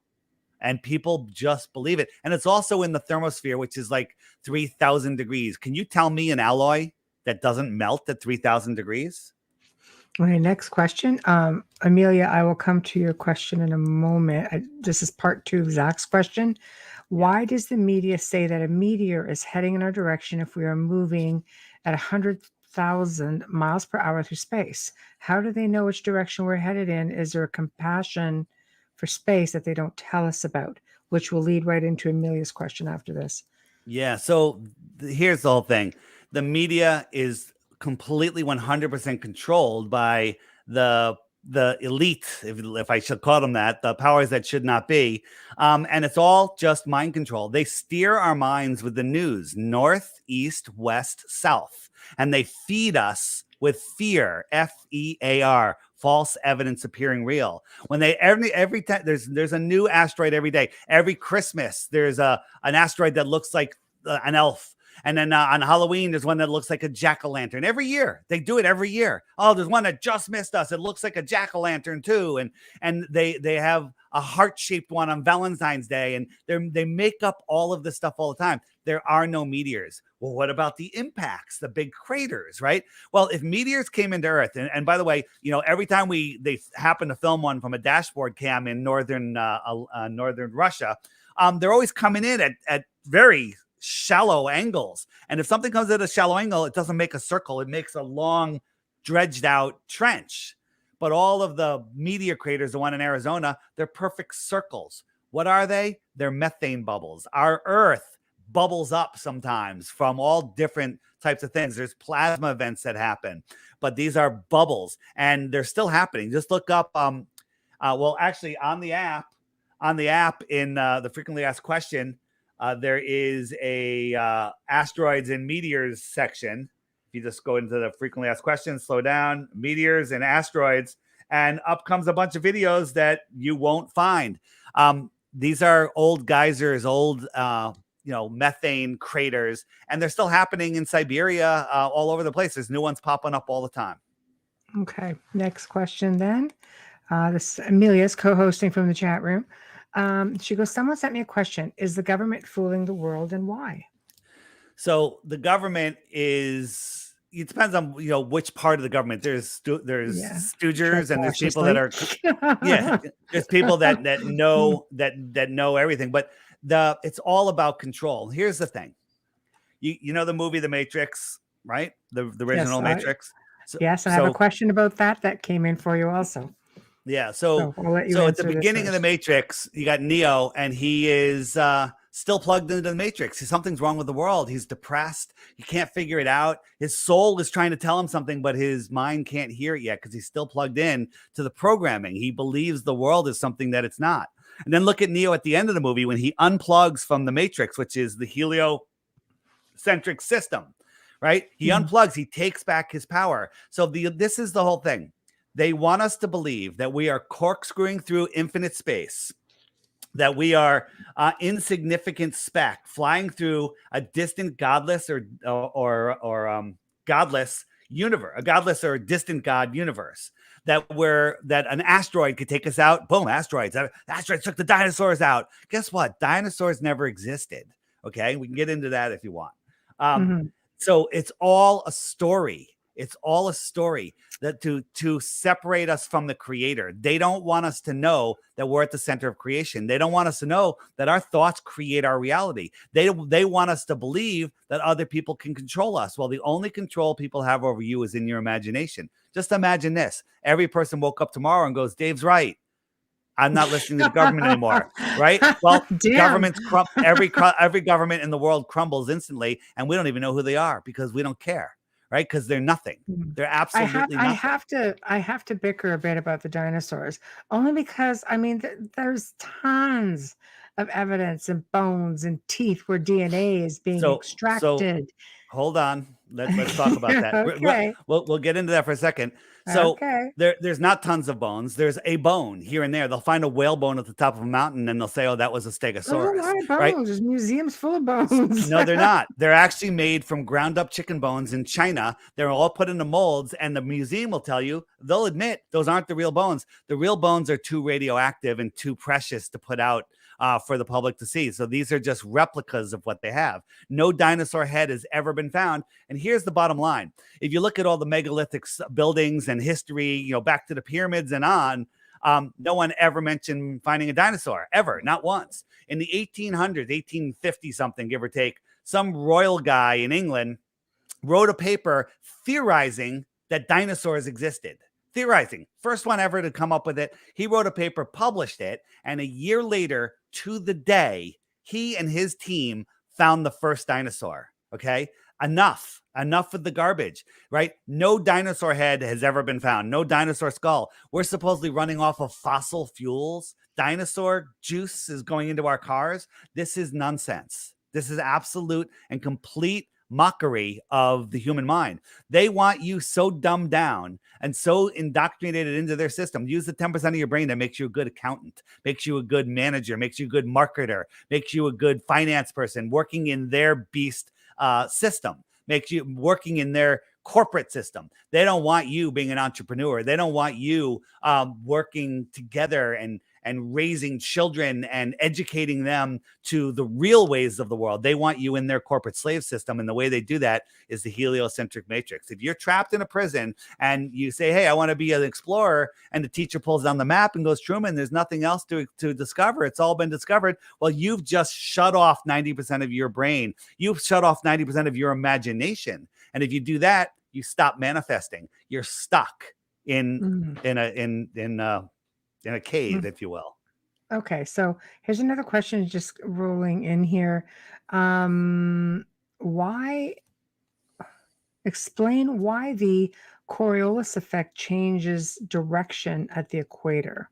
[SPEAKER 3] And people just believe it. And it's also in the thermosphere, which is like 3,000 degrees. Can you tell me an alloy that doesn't melt at 3,000 degrees?
[SPEAKER 2] Okay, next question. Amelia, I will come to your question in a moment. This is part 2 of Zach's question. Why does the media say that a meteor is heading in our direction if we are moving at 100,000 miles per hour through space? How do they know which direction we're headed in? Is there a compassion for space that they don't tell us about? Which will lead right into Amelia's question after this.
[SPEAKER 3] Yeah, so here's the whole thing. The media is completely 100% controlled by the elite, if I should call them that, the powers that should not be. And it's all just mind control. They steer our minds with the news, north, east, west, south. And they feed us with fear, FEAR, false evidence appearing real. When they every time there's a new asteroid every day. Every Christmas there's an asteroid that looks like an elf. And then on Halloween, there's one that looks like a jack-o'-lantern. Every year, they do it every year. Oh, there's one that just missed us. It looks like a jack-o'-lantern too. And they have a heart-shaped one on Valentine's Day. And they make up all of this stuff all the time. There are no meteors. Well, what about the impacts, the big craters, right? Well, if meteors came into Earth, and by the way, every time they happen to film one from a dashboard cam in northern Russia, they're always coming in at very shallow angles. And if something comes at a shallow angle, it doesn't make a circle. It makes a long, dredged out trench. But all of the meteor craters, the one in Arizona, they're perfect circles. What are they? They're methane bubbles. Our Earth bubbles up sometimes from all different types of things. There's plasma events that happen, but these are bubbles and they're still happening. Just look up, actually on the app in the frequently asked question, there is a asteroids and meteors section. If you just go into the frequently asked questions, slow down, meteors and asteroids, and up comes a bunch of videos that you won't find. These are old geysers, old methane craters, and they're still happening in Siberia, all over the place. There's new ones popping up all the time.
[SPEAKER 2] Okay, next question then. This Amelia's co-hosting from the chat room. She goes, someone sent me a question. Is the government fooling the world and why?
[SPEAKER 3] So the government is, it depends on, which part of the government. There's
[SPEAKER 2] Yeah. Tread
[SPEAKER 3] stoogers and there's people that
[SPEAKER 2] cautiously.
[SPEAKER 3] are, yeah, there's people that know everything, but it's all about control. Here's the thing. You know the movie The Matrix, right? The
[SPEAKER 2] Yes,
[SPEAKER 3] original Matrix.
[SPEAKER 2] yes, and I have a question about that came in for you also.
[SPEAKER 3] Yeah.
[SPEAKER 2] So I'll let you
[SPEAKER 3] So at the
[SPEAKER 2] answer this
[SPEAKER 3] beginning of the
[SPEAKER 2] first.
[SPEAKER 3] Matrix, you got Neo, and he is still plugged into the Matrix. Something's wrong with the world. He's depressed. He can't figure it out. His soul is trying to tell him something, but his mind can't hear it yet because he's still plugged in to the programming. He believes the world is something that it's not. And then look at Neo at the end of the movie when he unplugs from the Matrix, which is the heliocentric system, right? He unplugs. He takes back his power. So this is the whole thing. They want us to believe that we are corkscrewing through infinite space, that we are insignificant speck flying through a distant godless or godless universe, a godless or distant god universe, that an asteroid could take us out. Boom, asteroids. Asteroids took the dinosaurs out. Guess what? Dinosaurs never existed. Okay, we can get into that if you want. So it's all a story. It's all a story that to separate us from the creator. They don't want us to know that we're at the center of creation. They don't want us to know that our thoughts create our reality. They want us to believe that other people can control us. Well, the only control people have over you is in your imagination. Just imagine this. Every person woke up tomorrow and goes, Dave's right. I'm not listening to the government anymore, right? Well, governments every government in the world crumbles instantly, and we don't even know who they are because we don't care. Right, because they're nothing. They're absolutely nothing.
[SPEAKER 2] I have to bicker a bit about the dinosaurs, only because I mean there's tons of evidence and bones and teeth where DNA is being extracted.
[SPEAKER 3] So hold on, let's talk about that.
[SPEAKER 2] Okay.
[SPEAKER 3] We'll get into that for a second. So there's not tons of bones. There's a bone here and there. They'll find a whale bone at the top of a mountain, and they'll say, "Oh, that was a stegosaurus."
[SPEAKER 2] There's a lot of bones.
[SPEAKER 3] Right?
[SPEAKER 2] There's museums full of bones.
[SPEAKER 3] No, they're not. They're actually made from ground up chicken bones in China. They're all put into molds, and the museum will tell you, they'll admit those aren't the real bones. The real bones are too radioactive and too precious to put out for the public to see. So these are just replicas of what they have. No dinosaur head has ever been found. And here's the bottom line. If you look at all the megalithic buildings and history, back to the pyramids and on, no one ever mentioned finding a dinosaur, ever, not once. In the 1800s, 1850 something, give or take, some royal guy in England wrote a paper theorizing that dinosaurs existed. Theorizing. First one ever to come up with it. He wrote a paper, published it, and a year later, to the day, he and his team found the first dinosaur. Okay? Enough with the garbage, right? No dinosaur head has ever been found. No dinosaur skull. We're supposedly running off of fossil fuels. Dinosaur juice is going into our cars. This is nonsense. This is absolute and complete mockery of the human mind. They want you so dumbed down and so indoctrinated into their system. Use the 10% of your brain that makes you a good accountant, makes you a good manager, makes you a good marketer, makes you a good finance person working in their beast system, makes you working in their corporate system. They don't want you being an entrepreneur. They don't want you working together and raising children and educating them to the real ways of the world. They want you in their corporate slave system. And the way they do that is the heliocentric matrix. If you're trapped in a prison and you say, hey, I want to be an explorer, and the teacher pulls down the map and goes, Truman, there's nothing else to discover. It's all been discovered. Well, you've just shut off 90% of your brain. You've shut off 90% of your imagination. And if you do that, you stop manifesting. You're stuck in a cave, if you will.
[SPEAKER 2] Okay, so here's another question just rolling in here. Explain why the Coriolis effect changes direction at the equator?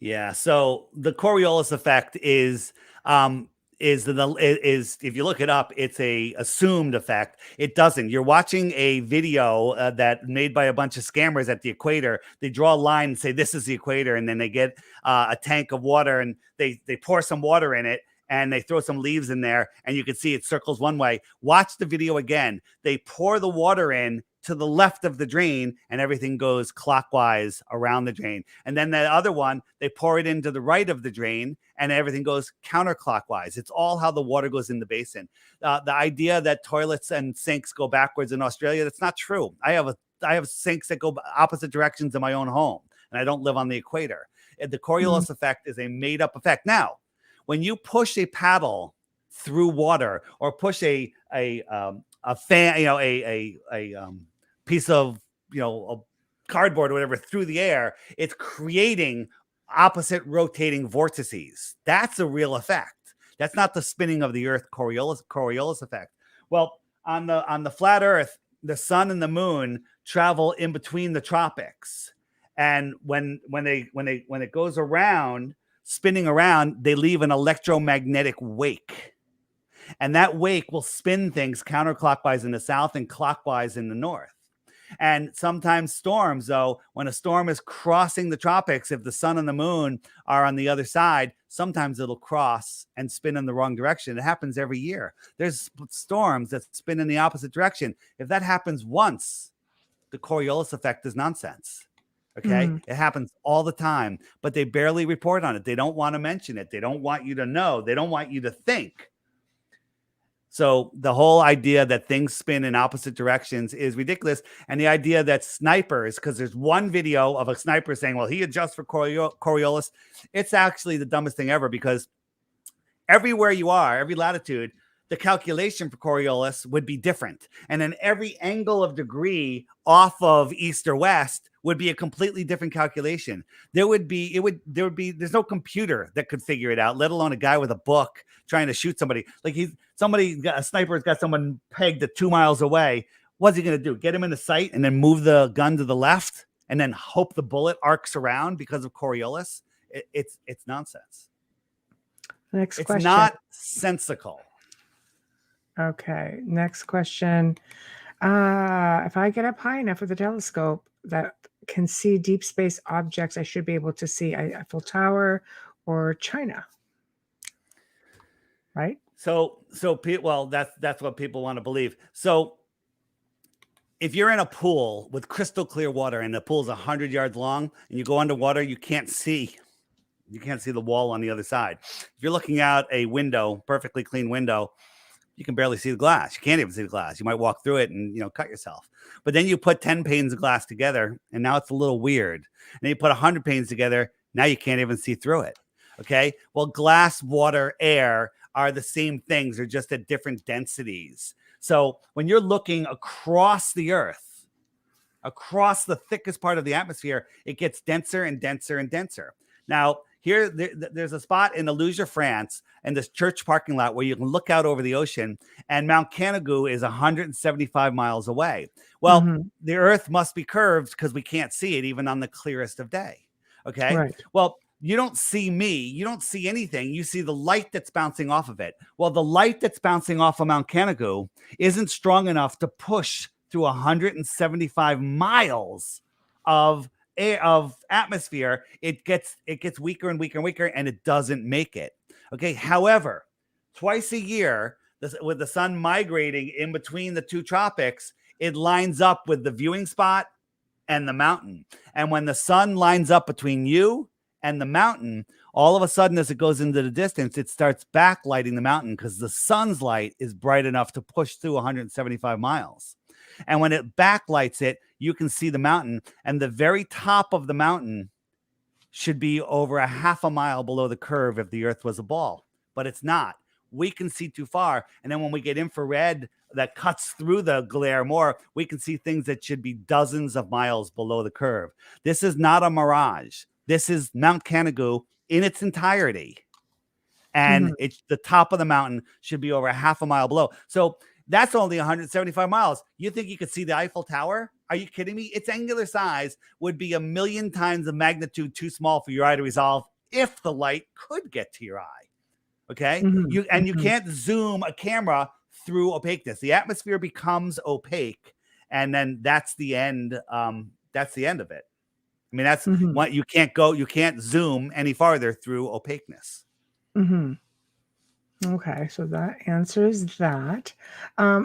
[SPEAKER 3] Yeah, so the Coriolis effect is if you look it up, it's a assumed effect. It doesn't. You're watching a video that made by a bunch of scammers at the equator. They draw a line and say this is the equator, and then they get a tank of water and they pour some water in it and they throw some leaves in there, and you can see it circles one way. Watch the video again. They pour the water in to the left of the drain, and everything goes clockwise around the drain. And then the other one, they pour it into the right of the drain, and everything goes counterclockwise. It's all how the water goes in the basin. The idea that toilets and sinks go backwards in Australia, that's not true. I have sinks that go opposite directions in my own home, and I don't live on the equator. The Coriolis effect is a made-up effect. Now, when you push a paddle through water, or push a fan, a piece of, a cardboard or whatever through the air, it's creating opposite rotating vortices. That's a real effect. That's not the spinning of the Earth Coriolis effect. Well, on the flat Earth, the sun and the moon travel in between the tropics, and when it goes around, spinning around, they leave an electromagnetic wake. And that wake will spin things counterclockwise in the south and clockwise in the north. And sometimes storms, though, when a storm is crossing the tropics, if the sun and the moon are on the other side, sometimes it'll cross and spin in the wrong direction. It happens every year. There's storms that spin in the opposite direction. If that happens once, the Coriolis effect is nonsense. Okay. It happens all the time, but they barely report on it. They don't want to mention it. They don't want you to know. They don't want you to think. So the whole idea that things spin in opposite directions is ridiculous. And the idea that snipers, because there's one video of a sniper saying, well, he adjusts for Coriolis. It's actually the dumbest thing ever, because everywhere you are, every latitude, the calculation for Coriolis would be different. And then every angle of degree off of east or west would be a completely different calculation. There's no computer that could figure it out, let alone a guy with a book trying to shoot somebody. Like a sniper's got someone pegged at 2 miles away. What's he going to do? Get him in the sight and then move the gun to the left and then hope the bullet arcs around because of Coriolis? It's nonsense.
[SPEAKER 2] Next question.
[SPEAKER 3] It's not sensical.
[SPEAKER 2] Okay, next question. If I get up high enough with a telescope that can see deep space objects, I should be able to see Eiffel Tower or China, right?
[SPEAKER 3] Well, that's what people want to believe. So if you're in a pool with crystal clear water and the pool's 100 yards long and you go underwater, you can't see the wall on the other side. If you're looking out a window, perfectly clean window, you can barely see the glass. You can't even see the glass. You might walk through it and, cut yourself. But then you put 10 panes of glass together, and now it's a little weird. And then you put 100 panes together, now you can't even see through it. Okay? Well, glass, water, air are the same things. They're just at different densities. So when you're looking across the Earth, across the thickest part of the atmosphere, it gets denser and denser and denser. Now, there's a spot in Aluja, France, and this church parking lot where you can look out over the ocean, and Mount Canigou is 175 miles away. Well, the Earth must be curved because we can't see it even on the clearest of day. Okay. Right. Well, you don't see me. You don't see anything. You see the light that's bouncing off of it. Well, the light that's bouncing off of Mount Canigou isn't strong enough to push through 175 miles of atmosphere. It gets weaker and weaker and weaker, and it doesn't make it. Okay. However, twice a year, with the sun migrating in between the two tropics, it lines up with the viewing spot and the mountain. And when the sun lines up between you and the mountain, all of a sudden, as it goes into the distance, it starts backlighting the mountain because the sun's light is bright enough to push through 175 miles. And when it backlights it, you can see the mountain, and the very top of the mountain should be over a half a mile below the curve if the Earth was a ball, but it's not. We can see too far. And then when we get infrared that cuts through the glare more, we can see things that should be dozens of miles below the curve. This is not a mirage. This is Mount Canigou in its entirety. And it's the top of the mountain should be over a half a mile below. So that's only 175 miles. You think you could see the Eiffel Tower? Are you kidding me? Its angular size would be 1,000,000 times the magnitude too small for your eye to resolve if the light could get to your eye. Okay? You can't zoom a camera through opaqueness. The atmosphere becomes opaque, and then that's the end. That's the end of it. I mean, that's what you can't zoom any farther through opaqueness.
[SPEAKER 2] Okay, so that answers that.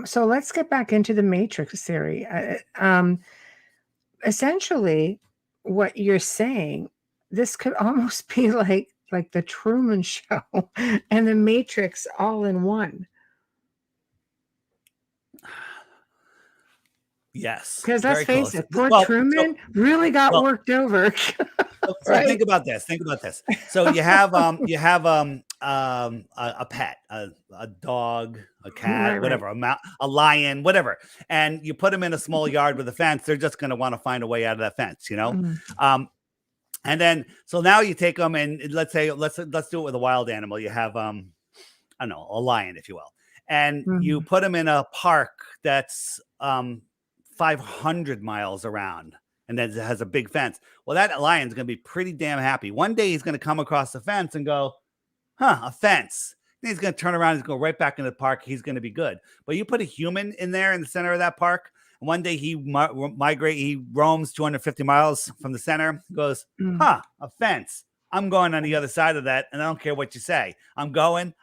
[SPEAKER 2] So let's get back into the Matrix theory. Essentially, what you're saying, this could almost be like the Truman Show and the Matrix all in one.
[SPEAKER 3] Yes,
[SPEAKER 2] Because let's
[SPEAKER 3] very
[SPEAKER 2] face
[SPEAKER 3] close.
[SPEAKER 2] it, poor
[SPEAKER 3] Well,
[SPEAKER 2] Truman really got
[SPEAKER 3] well,
[SPEAKER 2] worked over,
[SPEAKER 3] so
[SPEAKER 2] right?
[SPEAKER 3] think about this. Think about this. So you have a pet, a dog, a
[SPEAKER 2] Right,
[SPEAKER 3] cat,
[SPEAKER 2] right.
[SPEAKER 3] whatever, a lion, whatever, and you put them in a small yard with a fence. They're just going to want to find a way out of that fence, you know.
[SPEAKER 2] Mm,
[SPEAKER 3] Um, and then so now you take them and let's do it with a wild animal. You have I don't know, a lion, if you will, and you
[SPEAKER 2] mm,
[SPEAKER 3] put them in a park that's 500 miles around and then it has a big fence. Well, that lion's going to be pretty damn happy. One day he's going to come across the fence and go, huh, a fence. Then he's going to turn around and go right back into the park. He's going to be good. But you put a human in there in the center of that park. And one day he roams 250 miles from the center, goes,
[SPEAKER 2] mm,
[SPEAKER 3] huh, a fence. I'm going on the other side of that, and I don't care what you say. I'm going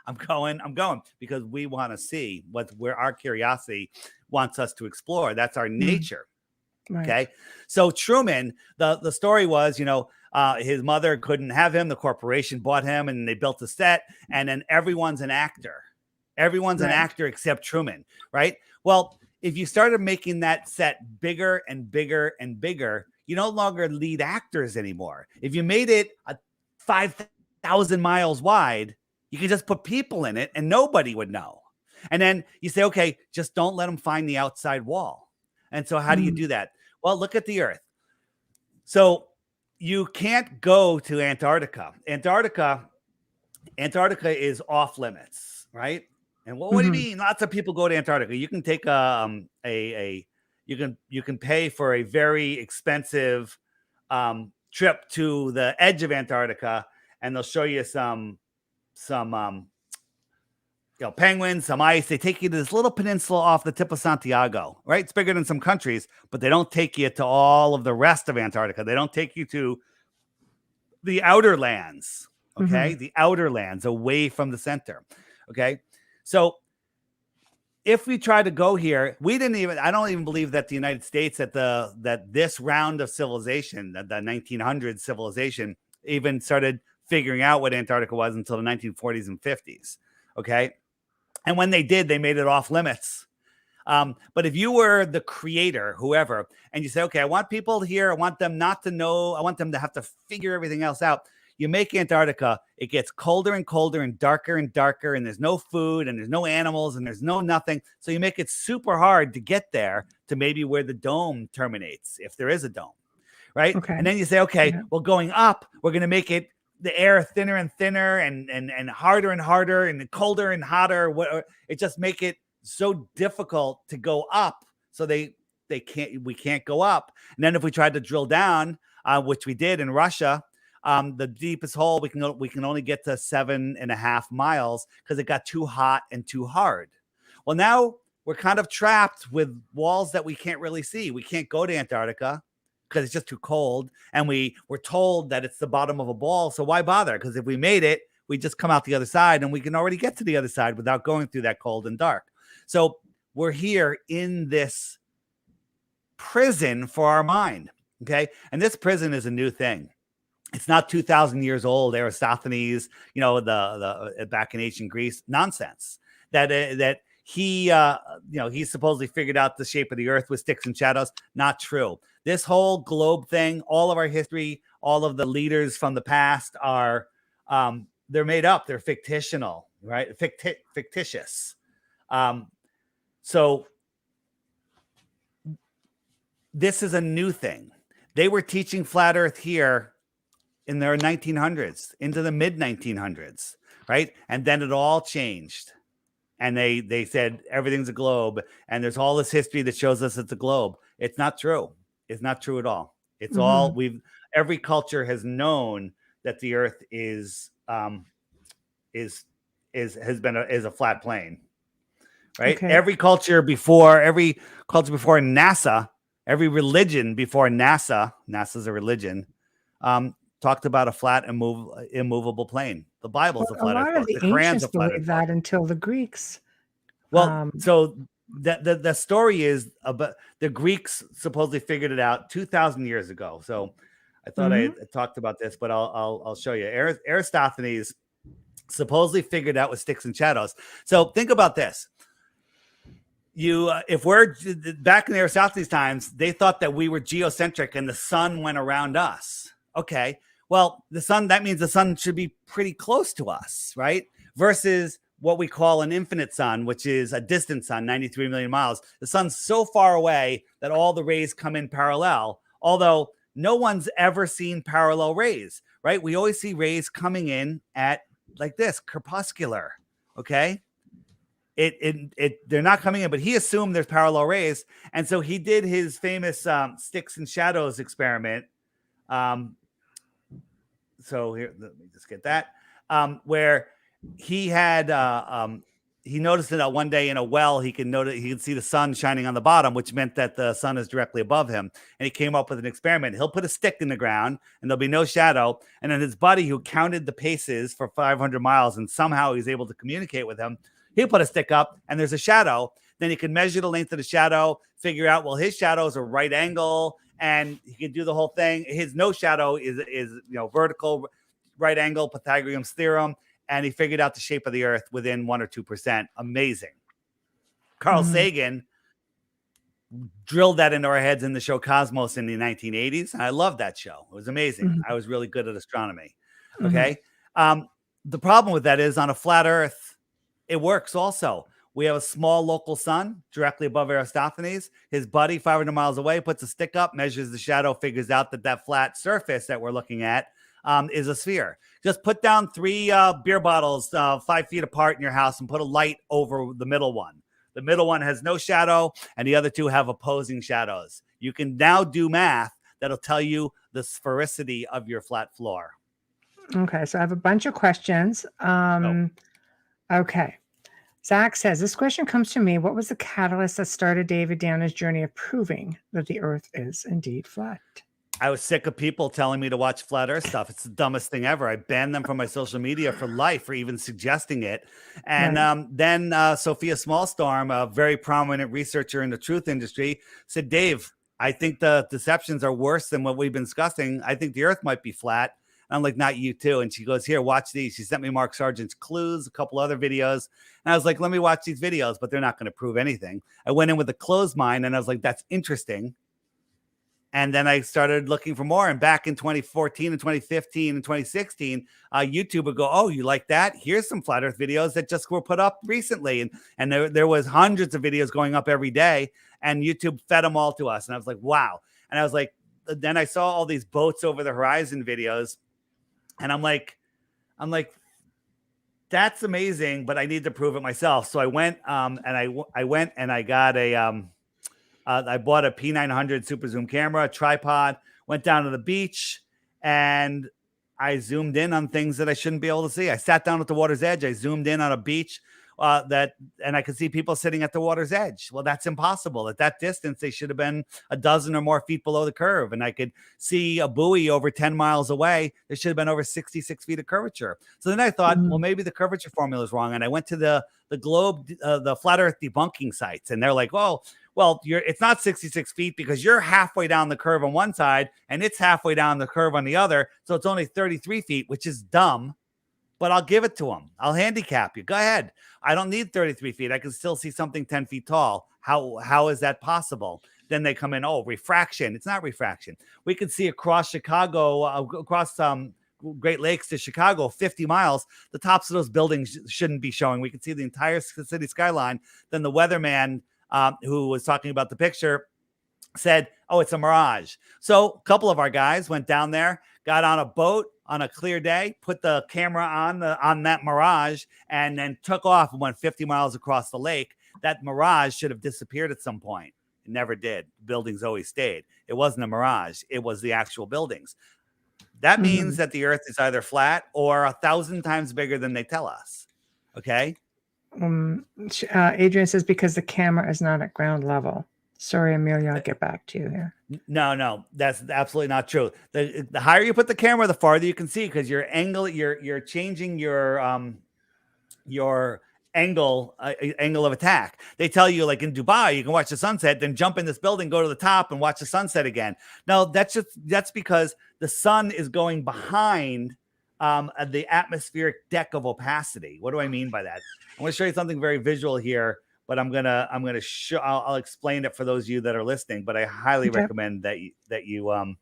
[SPEAKER 3] because we want to see where our curiosity wants us to explore. That's our
[SPEAKER 2] mm,
[SPEAKER 3] nature.
[SPEAKER 2] right.
[SPEAKER 3] Okay. So Truman, the story was, his mother couldn't have him. The corporation bought him and they built a set, and then everyone's an actor. Everyone's an
[SPEAKER 2] Right.
[SPEAKER 3] actor except Truman, right? Well, if you started making that set bigger and bigger and bigger, you no longer lead actors anymore. If you made it 5,000 miles wide, you could just put people in it and nobody would know. And then you say, okay, just don't let them find the outside wall. And so how do you
[SPEAKER 2] Mm,
[SPEAKER 3] do that? Well, look at the Earth. So you can't go to Antarctica. Antarctica is off limits, right? And what do you
[SPEAKER 2] mhm,
[SPEAKER 3] mean? Lots of people go to Antarctica. You can take you can pay for a very expensive trip to the edge of Antarctica, and they'll show you some penguins, some ice. They take you to this little peninsula off the tip of Santiago, right? It's bigger than some countries, but they don't take you to all of the rest of Antarctica. They don't take you to the outer lands, okay?
[SPEAKER 2] mhm.
[SPEAKER 3] The outer lands away from the center, okay? So if we try to go here, I don't even believe that the United States, that this round of civilization, the 1900s civilization, even started figuring out what Antarctica was until the 1940s and 50s, okay? And when they did, they made it off limits. But if you were the creator, whoever, and you say, okay, I want people here, I want them not to know, I want them to have to figure everything else out. You make Antarctica, it gets colder and colder and darker, and there's no food and there's no animals and there's no nothing. So you make it super hard to get there to maybe where the dome terminates, if there is a dome, right?
[SPEAKER 2] Okay.
[SPEAKER 3] And then you say, okay,
[SPEAKER 2] Yeah.
[SPEAKER 3] well, going up, we're going to make it the air thinner and thinner and harder and harder and colder and hotter. It just make it so difficult to go up. So we can't go up. And then if we tried to drill down, which we did in Russia, the deepest hole we can only get to 7.5 miles because it got too hot and too hard. Well, now we're kind of trapped with walls that we can't really see. We can't go to Antarctica because it's just too cold. And we're told that it's the bottom of a ball. So why bother? Because if we made it, we just come out the other side and we can already get to the other side without going through that cold and dark. So we're here in this prison for our mind. Okay. And this prison is a new thing. It's not 2,000 years old. Aristophanes, the back in ancient Greece, nonsense. That he supposedly figured out the shape of the earth with sticks and shadows. Not true. This whole globe thing, all of our history, all of the leaders from the past are, they're made up. They're fictional, right? Fictitious. So this is a new thing. They were teaching flat earth here in their 1900s into the mid 1900s, right? And then it all changed. And they said everything's a globe. And there's all this history that shows us it's a globe. It's not true. It's not true at all. It's all every culture has known that the earth is a flat plane, right?
[SPEAKER 2] Okay.
[SPEAKER 3] Every culture before NASA, every religion before NASA's a religion, talked about a flat, immovable plane. The Bible's a
[SPEAKER 2] A
[SPEAKER 3] flat earth
[SPEAKER 2] lot of
[SPEAKER 3] book.
[SPEAKER 2] the
[SPEAKER 3] The Quran's
[SPEAKER 2] ancients
[SPEAKER 3] a flat earth
[SPEAKER 2] believed
[SPEAKER 3] book.
[SPEAKER 2] that until the Greeks.
[SPEAKER 3] Well, so the story is about the Greeks supposedly figured it out 2,000 years ago. So I thought I talked about this, but I'll show you. Aristophanes supposedly figured out with sticks and shadows. So think about this. If we're back in Aristophanes times, they thought that we were geocentric and the sun went around us. Okay. Well, that means the sun should be pretty close to us, right? Versus what we call an infinite sun, which is a distant sun, 93 million miles. The sun's so far away that all the rays come in parallel, although no one's ever seen parallel rays, right? We always see rays coming in at like this, crepuscular, okay? They're not coming in, but he assumed there's parallel rays. And so he did his famous sticks and shadows experiment. So here, let me just get that, where he had he noticed that one day in a well he could see the sun shining on the bottom, which meant that the sun is directly above him. And he came up with an experiment. He'll put a stick in the ground and there'll be no shadow. And then his buddy, who counted the paces for 500 miles and somehow he's able to communicate with him, he'll put a stick up and there's a shadow. Then he can measure the length of the shadow, figure out, well, his shadow is a right angle, and he could do the whole thing. His no shadow is vertical, right angle, Pythagorean's theorem. And he figured out the shape of the earth within 1 or 2%. Amazing. Carl Sagan drilled that into our heads in the show Cosmos in the 1980s. And I loved that show. It was amazing. I was really good at astronomy. Okay. The problem with that is on a flat earth, it works also. We have a small local sun directly above Aristophanes. His buddy, 500 miles away, puts a stick up, measures the shadow, figures out that flat surface that we're looking at is a sphere. Just put down 3 beer bottles 5 feet apart in your house and put a light over the middle one. The middle one has no shadow and the other 2 have opposing shadows. You can now do math that'll tell you the sphericity of your flat floor.
[SPEAKER 2] Okay, so I have a bunch of questions. Okay. Zach says, this question comes to me. What was the catalyst that started David down his journey of proving that the earth is indeed flat?
[SPEAKER 3] I was sick of people telling me to watch flat earth stuff. It's the dumbest thing ever. I banned them from my social media for life for even suggesting it. And then Sophia Smallstorm, a very prominent researcher in the truth industry, said, Dave, I think the deceptions are worse than what we've been discussing. I think the earth might be flat. And I'm like, not you too. And she goes, here, watch these. She sent me Mark Sargent's Clues, a couple other videos. And I was like, let me watch these videos, but they're not going to prove anything. I went in with a closed mind and I was like, that's interesting. And then I started looking for more. And back in 2014 and 2015 and 2016, YouTube would go, oh, you like that? Here's some flat earth videos that just were put up recently. And there was hundreds of videos going up every day. And YouTube fed them all to us. And I was like, wow. And I was like, then I saw all these boats over the horizon videos. And I'm like, that's amazing, but I need to prove it myself. So I went and I got I bought a P900 super zoom camera, a tripod, went down to the beach, and I zoomed in on things that I shouldn't be able to see. I sat down at the water's edge. I zoomed in on a beach and I could see people sitting at the water's edge. Well, that's impossible. At that distance, they should have been a dozen or more feet below the curve. And I could see a buoy over 10 miles away. There should have been over 66 feet of curvature. So then I thought, well, maybe the curvature formula is wrong. And I went to the globe, the flat earth debunking sites. And they're like, oh, well, it's not 66 feet because you're halfway down the curve on one side and it's halfway down the curve on the other. So it's only 33 feet, which is dumb. But I'll give it to them. I'll handicap you. Go ahead. I don't need 33 feet. I can still see something 10 feet tall. How is that possible? Then they come in, oh, refraction. It's not refraction. We can see across Chicago, across Great Lakes to Chicago, 50 miles. The tops of those buildings shouldn't be showing. We can see the entire city skyline. Then the weatherman who was talking about the picture said, oh, it's a mirage. So a couple of our guys went down there, got on a boat on a clear day, put the camera on that mirage, and then took off and went 50 miles across the lake. That mirage should have disappeared at some point. It never did. Buildings always stayed. It wasn't a mirage. It was the actual buildings. That means that the earth is either flat or 1,000 times bigger than they tell us. Okay?
[SPEAKER 2] Adrian says because the camera is not at ground level. Sorry, Amelia, I'll get back to you here.
[SPEAKER 3] No, that's absolutely not true. The higher you put the camera, the farther you can see, because your angle, you're changing your angle angle of attack. They tell you, like in Dubai, you can watch the sunset, then jump in this building, go to the top, and watch the sunset again. No, that's because the sun is going behind the atmospheric deck of opacity. What do I mean by that? I'm going to show you something very visual here, but I'm gonna show. I'll explain it for those of you that are listening. But I highly recommend that you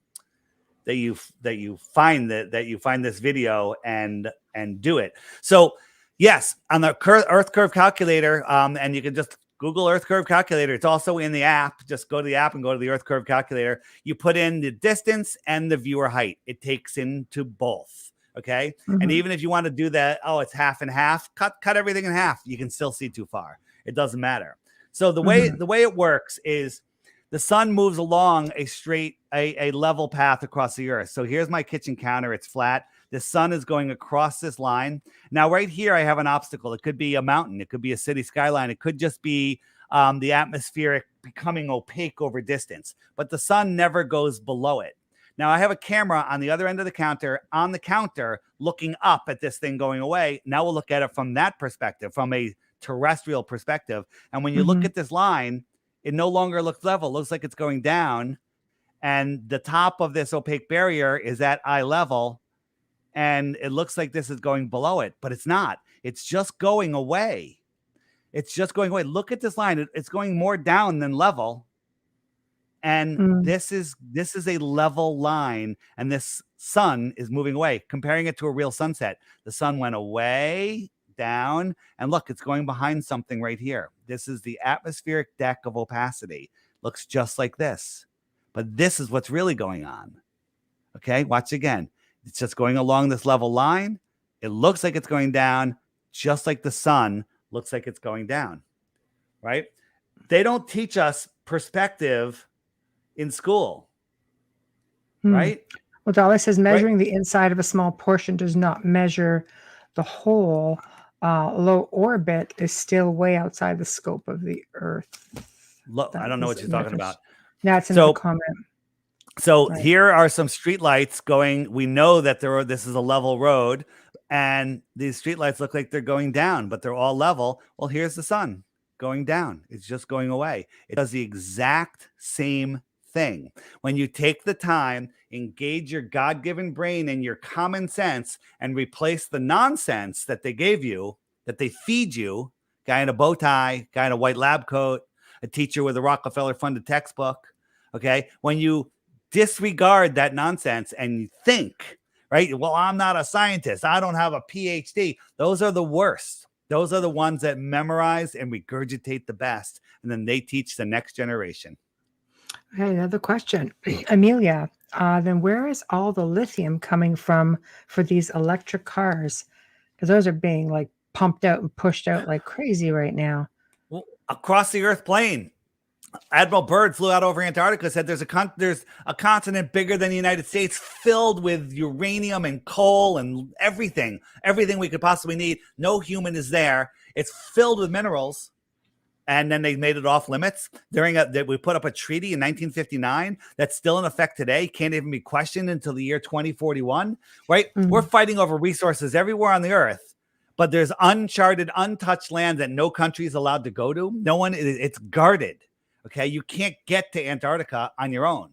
[SPEAKER 3] find this video and do it. So yes, on the Earth curve calculator, and you can just Google Earth curve calculator. It's also in the app. Just go to the app and go to the Earth curve calculator. You put in the distance and the viewer height. It takes into both. Okay. Mm-hmm. And even if you want to do that, it's half and half, cut everything in half. You can still see too far. It doesn't matter. So the way it works is the sun moves along a level path across the earth. So here's my kitchen counter. It's flat. The sun is going across this line. Now, right here, I have an obstacle. It could be a mountain. It could be a city skyline. It could just be the atmospheric becoming opaque over distance. But the sun never goes below it. Now, I have a camera on the other end of the counter, looking up at this thing going away. Now we'll look at it from that perspective, from a terrestrial perspective. And when you look at this line, it no longer looks level. It looks like it's going down. And the top of this opaque barrier is at eye level. And it looks like this is going below it, but it's not. It's just going away. It's just going away. Look at this line. It's going more down than level. And this is a level line, and this sun is moving away. Comparing it to a real sunset, the sun went away, down, and look, it's going behind something right here. This is the atmospheric deck of opacity. Looks just like this, but this is what's really going on. Okay, watch again. It's just going along this level line. It looks like it's going down, just like the sun looks like it's going down, right? They don't teach us perspective in school, right?
[SPEAKER 2] Well, Dolly says measuring the inside of a small portion does not measure the whole. Low orbit is still way outside the scope of the Earth.
[SPEAKER 3] I don't know what you're talking about.
[SPEAKER 2] That's in the comment.
[SPEAKER 3] So here are some street lights going. We know that this is a level road, and these street lights look like they're going down, but they're all level. Well, here's the sun going down. It's just going away. It does the exact same thing. When you take the time, engage your God-given brain and your common sense, and replace the nonsense that they gave you, that they feed you, guy in a bow tie, guy in a white lab coat, a teacher with a Rockefeller-funded textbook, okay? When you disregard that nonsense and you think, right? Well, I'm not a scientist. I don't have a PhD. Those are the worst. Those are the ones that memorize and regurgitate the best, and then they teach the next generation.
[SPEAKER 2] Okay, another question. Amelia, then where is all the lithium coming from for these electric cars? Because those are being like pumped out and pushed out like crazy right now.
[SPEAKER 3] Well, across the Earth plane. Admiral Byrd flew out over Antarctica, said there's a continent bigger than the United States filled with uranium and coal and everything we could possibly need. No human is there. It's filled with minerals. And then they made it off limits. We put up a treaty in 1959 that's still in effect today, can't even be questioned until the year 2041, right? We're fighting over resources everywhere on the earth, but there's uncharted, untouched land that no country is allowed to go to. It's guarded, okay? You can't get to Antarctica on your own.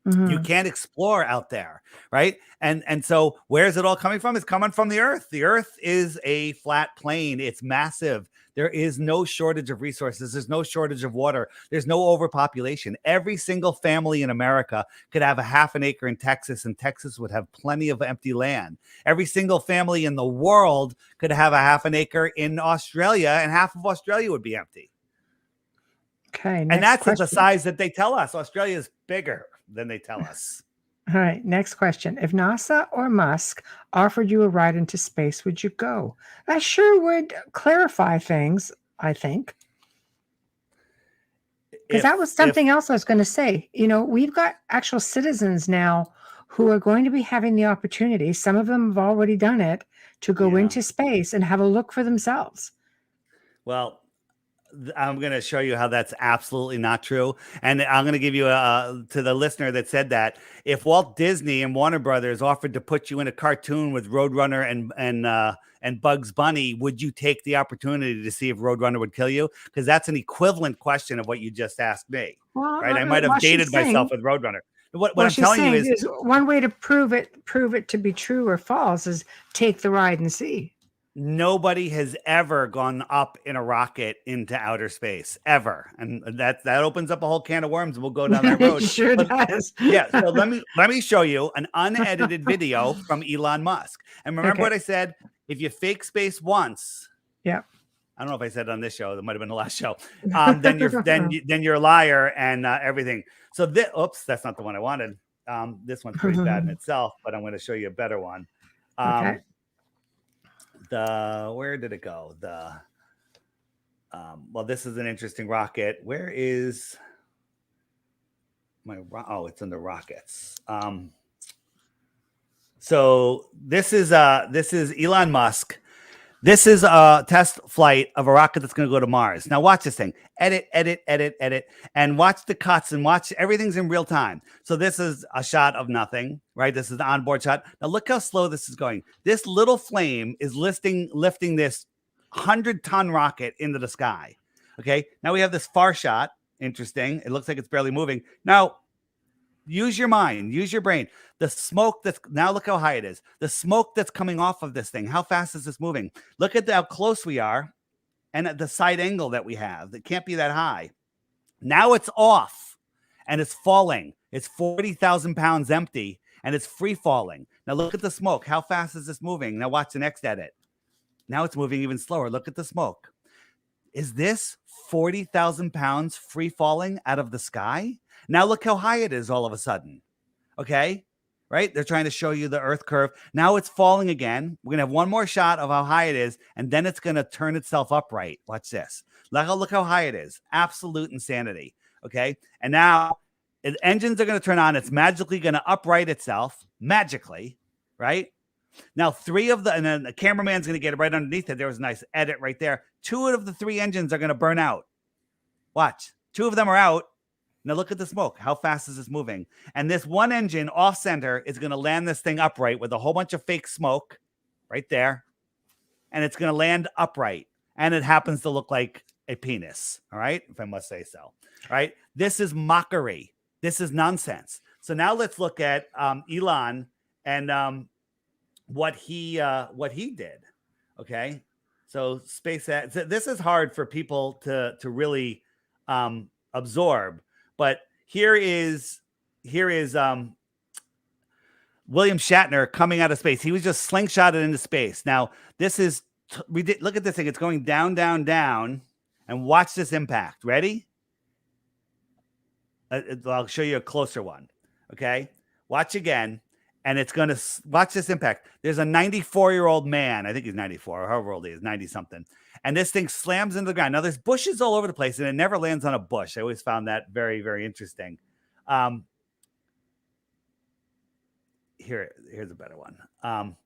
[SPEAKER 3] You can't explore out there, right? And so where's it all coming from? It's coming from the earth. The earth is a flat plane. It's massive. There is no shortage of resources. There's no shortage of water. There's no overpopulation. Every single family in America could have a half an acre in Texas, and Texas would have plenty of empty land. Every single family in the world could have a half an acre in Australia, and half of Australia would be empty.
[SPEAKER 2] Okay.
[SPEAKER 3] And that's at the size that they tell us. Australia is bigger than they tell us.
[SPEAKER 2] All right, next question. If NASA or Musk offered you a ride into space, would you go? That sure would clarify things, I think. Because that was something else I was going to say. You know, we've got actual citizens now who are going to be having the opportunity, some of them have already done it, to go into space and have a look for themselves.
[SPEAKER 3] Well, I'm going to show you how that's absolutely not true. And I'm going to give you to the listener that said that, if Walt Disney and Warner Brothers offered to put you in a cartoon with Roadrunner and Bugs Bunny, would you take the opportunity to see if Roadrunner would kill you? Because that's an equivalent question of what you just asked me.
[SPEAKER 2] Well,
[SPEAKER 3] right? I might have dated myself with Roadrunner. What I'm telling you is
[SPEAKER 2] one way to prove it to be true or false is take the ride and see.
[SPEAKER 3] Nobody has ever gone up in a rocket into outer space, ever. And that opens up a whole can of worms. We'll go down that road.
[SPEAKER 2] It sure does.
[SPEAKER 3] Yeah. So let me show you an unedited video from Elon Musk. And remember what I said? If you fake space once,
[SPEAKER 2] yeah.
[SPEAKER 3] I don't know if I said it on this show. That might have been the last show. Then you're a liar and everything. So oops, that's not the one I wanted. This one's pretty bad in itself, but I'm going to show you a better one.
[SPEAKER 2] Okay.
[SPEAKER 3] Where did it go? Well, this is an interesting rocket. Where is my it's in the rockets. So this is Elon Musk. This is a test flight of a rocket that's going to go to Mars. Now watch this thing. Edit, and watch the cuts and watch everything's in real time. So this is a shot of nothing, right? This is the onboard shot. Now look how slow this is going. This little flame is lifting this 100-ton rocket into the sky. Okay. Now we have this far shot. Interesting. It looks like it's barely moving. Now use your mind, use your brain. The smoke now look how high it is. The smoke that's coming off of this thing. How fast is this moving? Look at how close we are and at the side angle that we have. It can't be that high. Now it's off and it's falling. It's 40,000 pounds empty and it's free falling. Now look at the smoke. How fast is this moving? Now watch the next edit. Now it's moving even slower. Look at the smoke. Is this 40,000 pounds free falling out of the sky? Now look how high it is all of a sudden. Okay. Right. They're trying to show you the earth curve. Now it's falling again. We're going to have one more shot of how high it is. And then it's going to turn itself upright. Watch this. Look how high it is. Absolute insanity. Okay. And now the engines are going to turn on. It's magically going to upright itself magically. Right. Now, and then the cameraman's going to get it right underneath it. There was a nice edit right there. 2 of the 3 engines are going to burn out. Watch. 2 of them are out. Now look at the smoke. How fast is this moving? And this one engine off center is going to land this thing upright with a whole bunch of fake smoke right there. And it's going to land upright. And it happens to look like a penis. All right. If I must say so. All right. This is mockery. This is nonsense. So now let's look at Elon and what he did. Okay. So SpaceX, this is hard for people to really absorb. But here is William Shatner coming out of space. He was just slingshotted into space. Now, this is look at this thing. It's going down, down, down. And watch this impact. Ready? I'll show you a closer one. Okay. Watch again. And it's going to watch this impact. There's a 94-year-old man. I think he's 94, or however old he is, 90 something. And this thing slams into the ground. Now there's bushes all over the place and it never lands on a bush. I always found that very, very interesting. Here's a better one.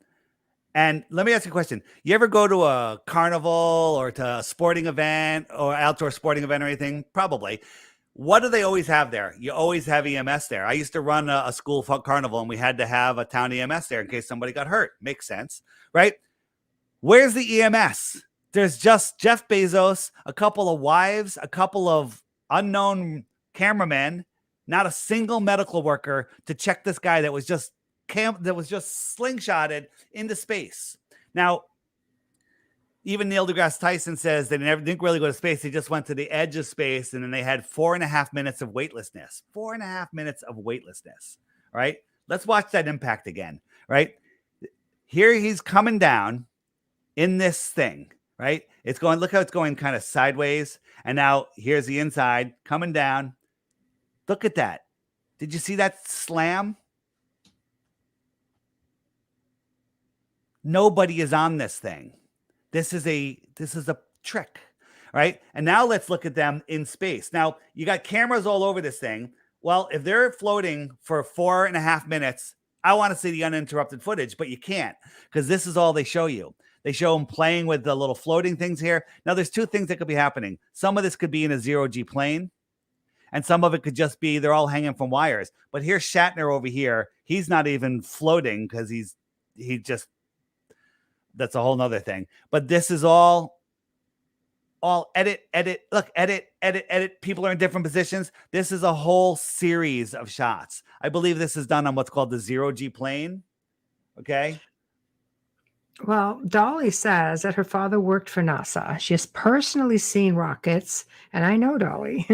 [SPEAKER 3] And let me ask you a question. You ever go to a carnival or to a sporting event or outdoor sporting event or anything? Probably. What do they always have there? You always have EMS there. I used to run a school carnival and we had to have a town EMS there in case somebody got hurt. Makes sense, right? Where's the EMS? There's just Jeff Bezos, a couple of wives, a couple of unknown cameramen, not a single medical worker to check this guy that was just slingshotted into space. Now, even Neil deGrasse Tyson says they didn't really go to space. They just went to the edge of space, and then they had 4.5 minutes of weightlessness. 4.5 minutes of weightlessness. Right? Let's watch that impact again. Right? Here he's coming down in this thing. Right? It's going. Look how it's going kind of sideways. And now here's the inside coming down. Look at that. Did you see that slam? Nobody is on this thing. This is a trick, right? And now let's look at them in space. Now you got cameras all over this thing. Well, if they're floating for 4.5 minutes, I want to see the uninterrupted footage, but you can't because this is all they show you. They show him playing with the little floating things here. Now, there's two things that could be happening. Some of this could be in a zero-G plane, and some of it could just be they're all hanging from wires. But here's Shatner over here. He's not even floating because that's a whole nother thing. But this is all edit, look, edit. People are in different positions. This is a whole series of shots. I believe this is done on what's called the zero-G plane. Okay.
[SPEAKER 2] Well, Dolly says that her father worked for NASA. She has personally seen rockets, and I know Dolly,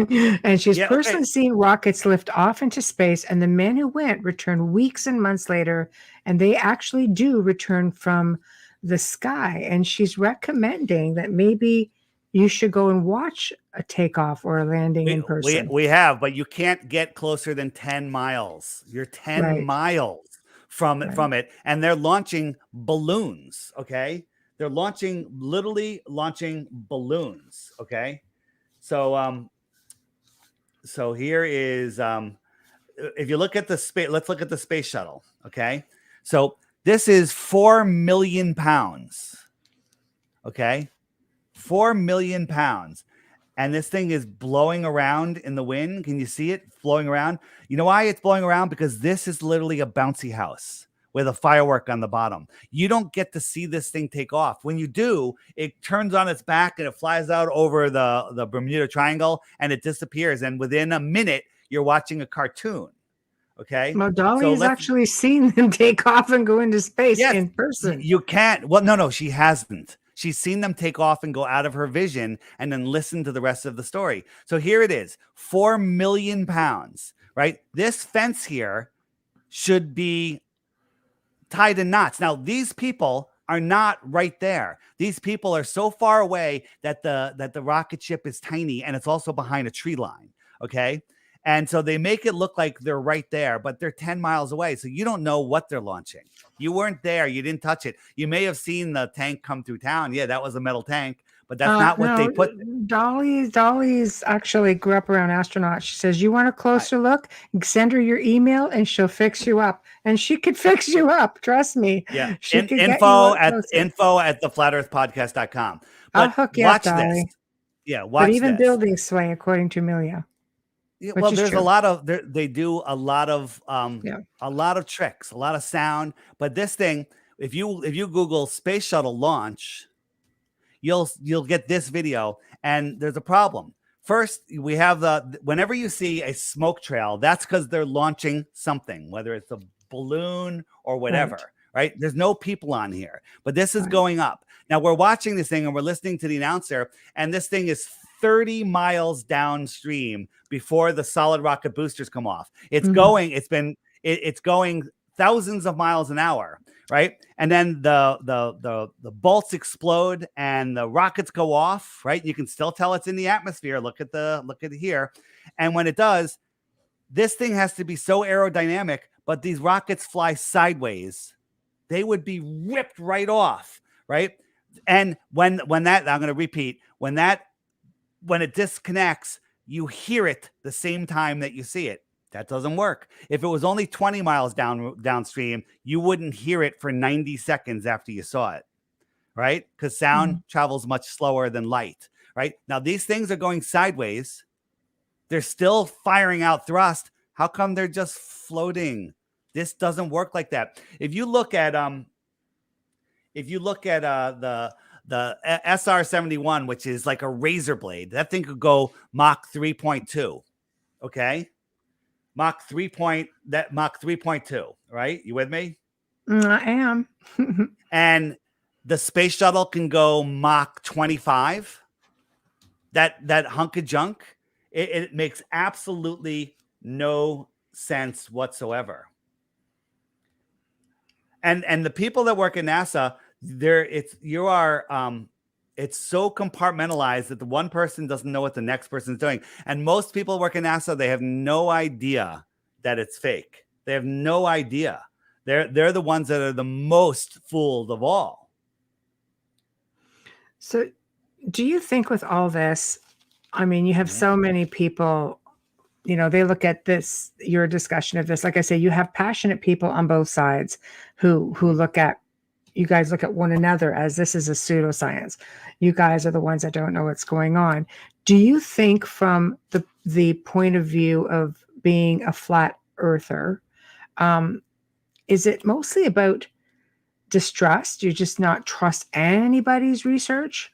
[SPEAKER 2] and she's personally seen rockets lift off into space, and the men who went returned weeks and months later, and they actually do return from the sky. And she's recommending that maybe you should go and watch a takeoff or a landing in person.
[SPEAKER 3] We have, but you can't get closer than 10 miles. You're 10 miles from it, and they're launching balloons. Okay, they're literally launching balloons. Okay, so so here is if you look at the space, let's look at the space shuttle. Okay, so this is 4 million pounds. Okay, 4 million pounds. And this thing is blowing around in the wind. Can you see it blowing around? You know why it's blowing around? Because this is literally a bouncy house with a firework on the bottom. You don't get to see this thing take off. When you do, it turns on its back and it flies out over the Bermuda Triangle and it disappears. And within a minute, you're watching a cartoon. Okay.
[SPEAKER 2] Well, Dolly has actually seen them take off and go into space in person.
[SPEAKER 3] You can't. Well, no, she hasn't. She's seen them take off and go out of her vision and then listen to the rest of the story. So here it is, 4 million pounds, right? This fence here should be tied in knots. Now, these people are not right there. These people are so far away that the rocket ship is tiny and it's also behind a tree line, okay? And so they make it look like they're right there, but they're 10 miles away. So you don't know what they're launching. You weren't there. You didn't touch it. You may have seen the tank come through town. Yeah, that was a metal tank, but that's not what they put.
[SPEAKER 2] Dolly's actually grew up around astronauts. She says, you want a closer look? Send her your email and she'll fix you up. And she could fix you up. Trust me.
[SPEAKER 3] Yeah. Info at theflatearthpodcast.com.
[SPEAKER 2] I'll hook you up, Dolly.
[SPEAKER 3] This. Yeah. Watch
[SPEAKER 2] but even
[SPEAKER 3] this.
[SPEAKER 2] buildings sway, according to Amelia.
[SPEAKER 3] Yeah, well, there's true. They do a lot of tricks, a lot of sound. But this thing, if you Google space shuttle launch, you'll get this video, and there's a problem. First, we have whenever you see a smoke trail, that's because they're launching something, whether it's a balloon or whatever. Right? There's no people on here, but this is going up. Now we're watching this thing and we're listening to the announcer, and this thing is 30 miles downstream before the solid rocket boosters come off. It's it's going thousands of miles an hour, right? And then the bolts explode and the rockets go off, right? You can still tell it's in the atmosphere. Look at here. And when it does, this thing has to be so aerodynamic, but these rockets fly sideways. They would be ripped right off, right? And when that, I'm going to repeat, when it disconnects, you hear it the same time that you see it. That doesn't work. If it was only 20 miles downstream, you wouldn't hear it for 90 seconds after you saw it, right? Because sound travels much slower than light, right? Now, these things are going sideways. They're still firing out thrust. How come they're just floating? This doesn't work like that. If you look at the SR-71, which is like a razor blade, that thing could go Mach 3.2. Okay, Mach 3.2. Right? You with me?
[SPEAKER 2] I am.
[SPEAKER 3] And the space shuttle can go Mach 25. That hunk of junk. It makes absolutely no sense whatsoever. And the people that work at NASA, it's so compartmentalized that the one person doesn't know what the next person's doing. And most people work at NASA, they have no idea that it's fake. They have no idea. They're the ones that are the most fooled of all.
[SPEAKER 2] So do you think with all this, I mean, you have so many people, they look at this, your discussion of this, like I say, you have passionate people on both sides who look at you guys look at one another as this is a pseudoscience. You guys are the ones that don't know what's going on. Do you think from the point of view of being a flat earther, is it mostly about distrust? You just not trust anybody's research?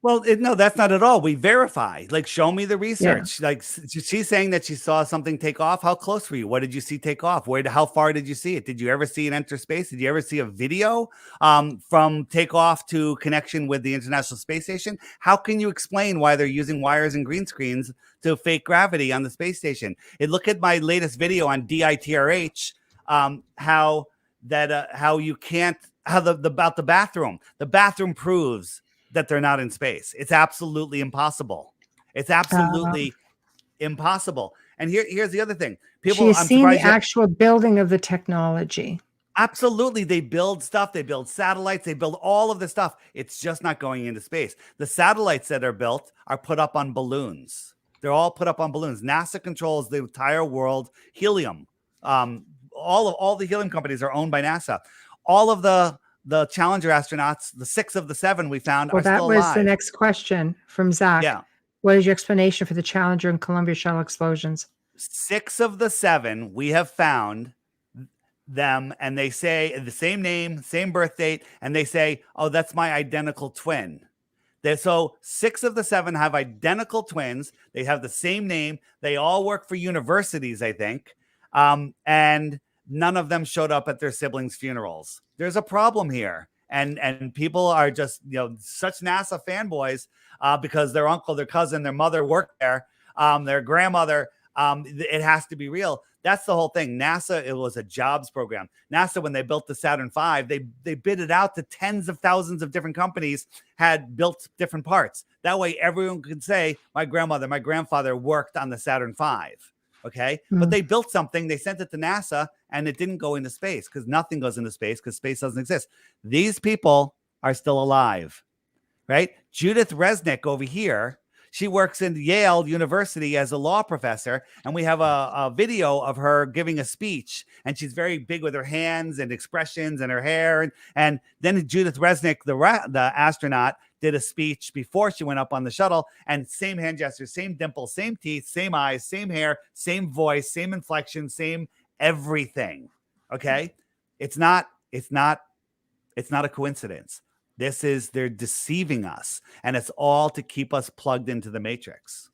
[SPEAKER 3] Well, no, that's not at all. We verify. Like, show me the
[SPEAKER 2] Yeah.
[SPEAKER 3] research. Like, she's saying that she saw something take off. How close were you? What did you see take off? How far did you see it? Did you ever see it enter space? Did you ever see a video from takeoff to connection with the International Space Station? How can you explain why they're using wires and green screens to fake gravity on the space station? And look at my latest video on DITRH, how you can't, about the bathroom. The bathroom proves that they're not in space. It's absolutely impossible. It's absolutely impossible. And here's the other thing.
[SPEAKER 2] She's seen the actual building of the technology.
[SPEAKER 3] Absolutely. They build stuff. They build satellites. They build all of the stuff. It's just not going into space. The satellites that are built are put up on balloons. They're all put up on balloons. NASA controls the entire world. Helium. All the helium companies are owned by NASA. All of the Challenger astronauts, the 6 of the 7 we found are still alive.
[SPEAKER 2] That was the next question from Zach.
[SPEAKER 3] Yeah.
[SPEAKER 2] What is your explanation for the Challenger and Columbia shuttle explosions?
[SPEAKER 3] 6 of the 7 we have found them, and they say the same name, same birth date, and they say, oh, that's my identical twin. So 6 of the 7 have identical twins. They have the same name. They all work for universities, I think. And none of them showed up at their siblings' funerals. There's a problem here. And people are just, such NASA fanboys because their uncle, their cousin, their mother worked there, their grandmother. It has to be real. That's the whole thing. NASA, it was a jobs program. NASA, when they built the Saturn V, they bid it out to tens of thousands of different companies had built different parts. That way everyone could say, my grandmother, my grandfather worked on the Saturn V. Okay. But they built something, they sent it to NASA, and it didn't go into space because nothing goes into space because space doesn't exist. These people are still alive, right? Judith Resnick over here, she works in Yale University as a law professor, and we have a video of her giving a speech, and she's very big with her hands and expressions and her hair. And then Judith Resnick, the astronaut, did a speech before she went up on the shuttle, and same hand gestures, same dimples, same teeth, same eyes, same hair, same voice, same inflection, same everything. Okay. It's not a coincidence. They're deceiving us, and it's all to keep us plugged into the matrix.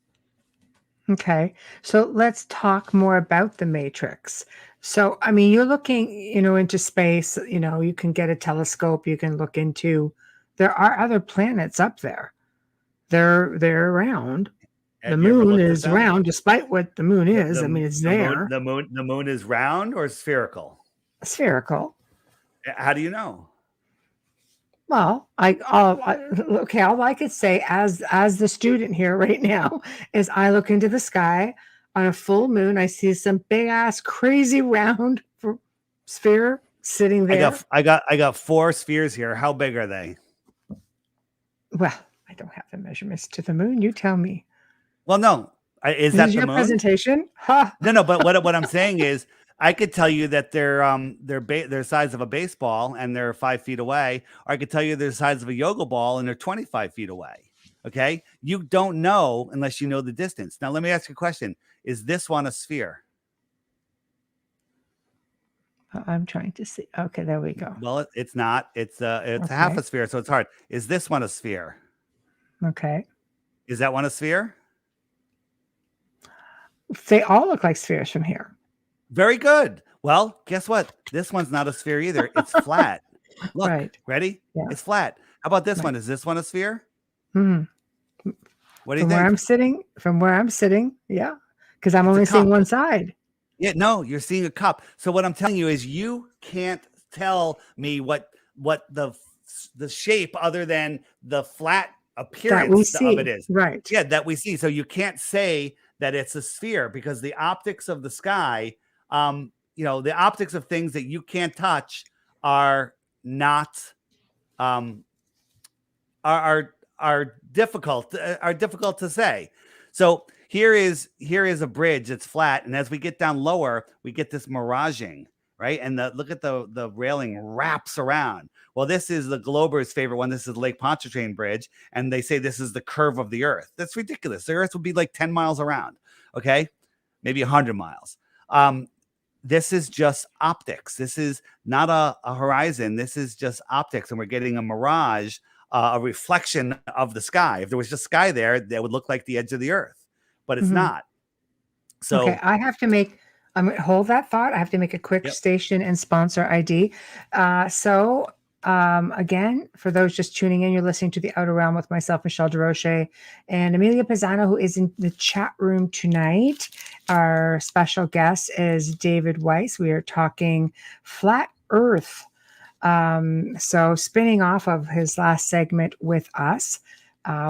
[SPEAKER 2] Okay. So let's talk more about the matrix. So, I mean, you're looking, into space, you can get a telescope, you can look into, there are other planets up there. They're around. The moon is round, despite what the moon is. It's there.
[SPEAKER 3] The moon is round or spherical?
[SPEAKER 2] Spherical.
[SPEAKER 3] How do you know?
[SPEAKER 2] Well, all I could say as the student here right now is I look into the sky on a full moon. I see some big ass crazy round sphere sitting there.
[SPEAKER 3] I got 4 spheres here. How big are they?
[SPEAKER 2] Well, I don't have the measurements to the moon. You tell me.
[SPEAKER 3] Well, no. Is that
[SPEAKER 2] your
[SPEAKER 3] the moon?
[SPEAKER 2] Presentation? Huh.
[SPEAKER 3] No. But what I'm saying is, I could tell you that they're size of a baseball and they're 5 feet away, or I could tell you they're the size of a yoga ball and they're 25 feet away. Okay, you don't know unless you know the distance. Now, let me ask you a question: is this one a sphere?
[SPEAKER 2] I'm trying to see. Okay, there we go.
[SPEAKER 3] Well, it's not. It's half a sphere, so it's hard. Is this one a sphere?
[SPEAKER 2] Okay.
[SPEAKER 3] Is that one a sphere?
[SPEAKER 2] They all look like spheres from here.
[SPEAKER 3] Very good. Well, guess what? This one's not a sphere either. It's flat. Look,
[SPEAKER 2] right.
[SPEAKER 3] Ready?
[SPEAKER 2] Yeah.
[SPEAKER 3] It's flat. How about this one? Is this one a sphere?
[SPEAKER 2] What
[SPEAKER 3] do you think?
[SPEAKER 2] From where I'm sitting, yeah, because I'm only seeing one side.
[SPEAKER 3] Yeah, no, you're seeing a cup. So what I'm telling you is you can't tell me what the shape other than the flat appearance of it is.
[SPEAKER 2] Right.
[SPEAKER 3] Yeah, that we see. So you can't say that it's a sphere because the optics of the sky, the optics of things that you can't touch are not are difficult to say. So here is a bridge that's flat, and as we get down lower, we get this miraging, right? And look at the railing wraps around. Well, this is the Glober's favorite one. This is Lake Pontchartrain Bridge, and they say this is the curve of the Earth. That's ridiculous. The Earth would be like 10 miles around, okay? Maybe 100 miles. This is just optics. This is not a horizon. This is just optics, and we're getting a mirage, a reflection of the sky. If there was just sky there, that would look like the edge of the Earth, but it's not. So
[SPEAKER 2] okay, I have to make. Hold that thought. I have to make a quick station and sponsor ID. Again, for those just tuning in, you're listening to The Outer Realm with myself, Michelle DeRoche, and Amelia Pisano, who is in the chat room tonight. Our special guest is David Weiss. We are talking flat Earth. So spinning off of his last segment with us,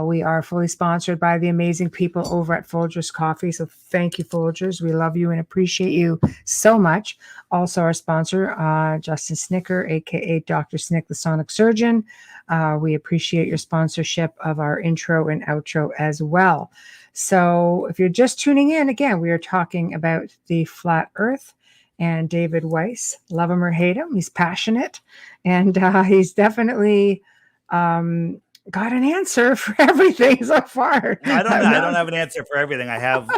[SPEAKER 2] we are fully sponsored by the amazing people over at Folgers Coffee. So thank you, Folgers. We love you and appreciate you so much. Also our sponsor, Justin Snicker, aka Dr. Snick, the Sonic Surgeon. We appreciate your sponsorship of our intro and outro as well. So if you're just tuning in, again, we are talking about the flat Earth and David Weiss. Love him or hate him, he's passionate, and he's definitely got an answer for everything so far.
[SPEAKER 3] I don't have an answer for everything. I have,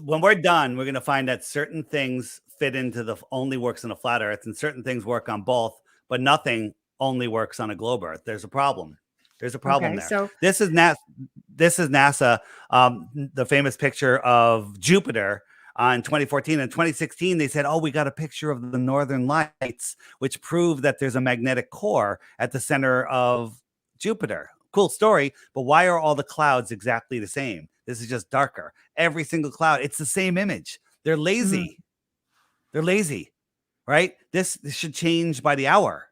[SPEAKER 3] when we're done, we're going to find that certain things fit into only works on a flat Earth, and certain things work on both, but nothing only works on a globe Earth. There's a problem. There's a problem there. So this is NASA. The famous picture of Jupiter in 2014 and 2016, they said, we got a picture of the northern lights, which prove that there's a magnetic core at the center of Jupiter. Cool story, but why are all the clouds exactly the same? This is just darker. Every single cloud, it's the same image. They're lazy. They're lazy, right? This should change by the hour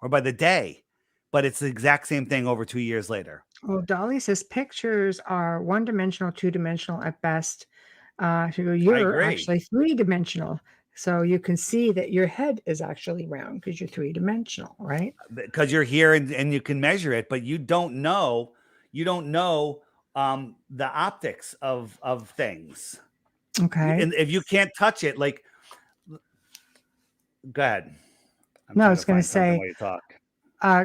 [SPEAKER 3] or by the day, but it's the exact same thing over 2 years later.
[SPEAKER 2] Well, Dolly says pictures are one-dimensional, two-dimensional at best. You're actually three-dimensional, so you can see that your head is actually round because you're three-dimensional, right?
[SPEAKER 3] Because you're here and you can measure it, but you don't know the optics of things.
[SPEAKER 2] Okay.
[SPEAKER 3] And if you can't touch it, like, go ahead.
[SPEAKER 2] I was going to say,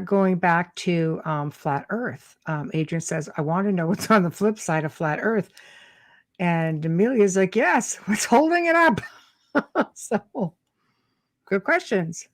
[SPEAKER 2] going back to flat Earth, Adrian says, I want to know what's on the flip side of flat Earth. And Amelia's like, yes, what's holding it up? So, good questions.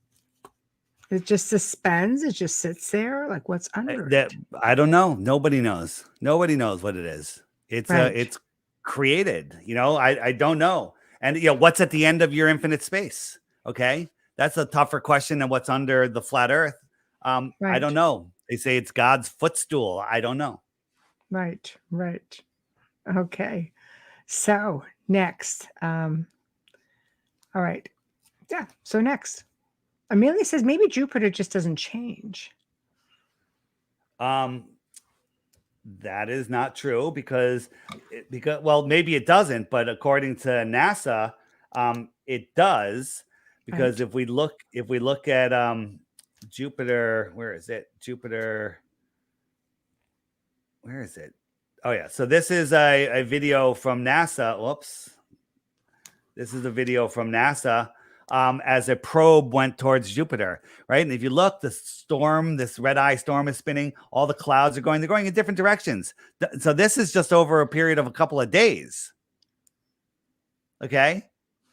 [SPEAKER 2] It just suspends. It just sits there. Like, what's under it?
[SPEAKER 3] I don't know. Nobody knows. Nobody knows what it is. It's it's created. I don't know. And what's at the end of your infinite space? Okay, that's a tougher question than what's under the flat Earth. I don't know. They say it's God's footstool. I don't know.
[SPEAKER 2] Right. Okay. So next, all right. Yeah. So next, Amelia says maybe Jupiter just doesn't change.
[SPEAKER 3] That is not true because maybe it doesn't, but according to NASA, it does, because if we look at Jupiter, where is it? Jupiter, where is it? Oh yeah. So this is a video from NASA. Whoops. This is a video from NASA as a probe went towards Jupiter, right? And if you look, the storm, this red eye storm is spinning. All the clouds are they're going in different directions. So this is just over a period of a couple of days. Okay.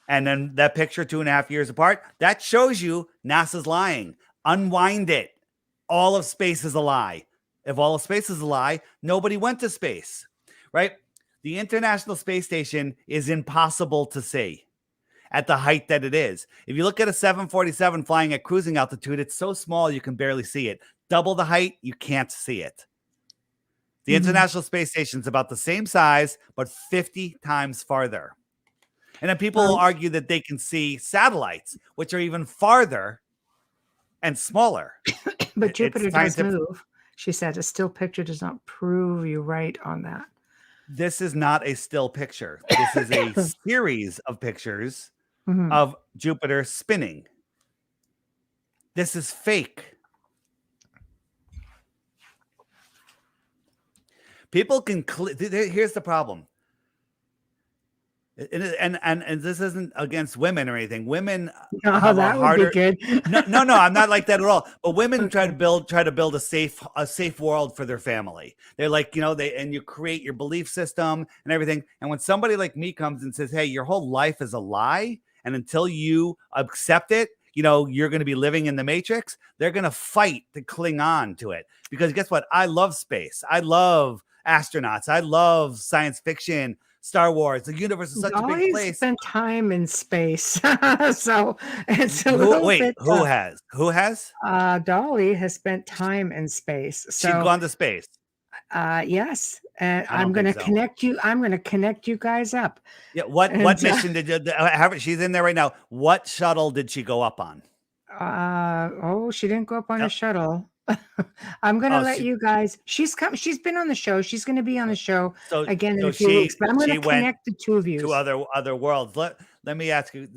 [SPEAKER 3] And then that picture 2.5 years apart, that shows you NASA's lying. Unwind it. All of space is a lie. If all of space is a lie, nobody went to space, right? The International Space Station is impossible to see at the height that it is. If you look at a 747 flying at cruising altitude, it's so small you can barely see it. Double the height, you can't see it. The International Space Station is about the same size, but 50 times farther. And then people will argue that they can see satellites, which are even farther and smaller.
[SPEAKER 2] But Jupiter does move. She said a still picture does not prove you right on that.
[SPEAKER 3] This is not a still picture. This is a series of pictures of Jupiter spinning. This is fake. People can here's the problem. And this isn't against women or anything. Women
[SPEAKER 2] Oh,
[SPEAKER 3] have a
[SPEAKER 2] that would be
[SPEAKER 3] harder.
[SPEAKER 2] good.
[SPEAKER 3] No, I'm not like that at all. But women try
[SPEAKER 2] Okay.
[SPEAKER 3] to build a safe world for their family. They're like, and you create your belief system and everything. And when somebody like me comes and says, "Hey, your whole life is a lie, and until you accept it, you're going to be living in the matrix," they're going to fight to cling on to it. Because guess what? I love space. I love astronauts. I love science fiction. Star Wars. The universe is such a big
[SPEAKER 2] Dolly
[SPEAKER 3] place.
[SPEAKER 2] spent time in space, so it's a little
[SPEAKER 3] Wait,
[SPEAKER 2] bit
[SPEAKER 3] who
[SPEAKER 2] tough.
[SPEAKER 3] has? Who has?
[SPEAKER 2] Dolly has spent time in space,
[SPEAKER 3] She's
[SPEAKER 2] so
[SPEAKER 3] gone to space.
[SPEAKER 2] Yes, and
[SPEAKER 3] I don't think so.
[SPEAKER 2] I'm going to connect you guys up.
[SPEAKER 3] Yeah. What
[SPEAKER 2] And
[SPEAKER 3] mission did you have? She's in there right now. What shuttle did she go up on?
[SPEAKER 2] oh, she didn't go up on a
[SPEAKER 3] Yep.
[SPEAKER 2] shuttle. I'm going to
[SPEAKER 3] Oh,
[SPEAKER 2] let you guys. She's been on the show. She's going to be on the show
[SPEAKER 3] so
[SPEAKER 2] again in
[SPEAKER 3] so
[SPEAKER 2] a few weeks.
[SPEAKER 3] she
[SPEAKER 2] But I'm going
[SPEAKER 3] she
[SPEAKER 2] to
[SPEAKER 3] went
[SPEAKER 2] connect the two of you.
[SPEAKER 3] to other worlds. Let me ask you.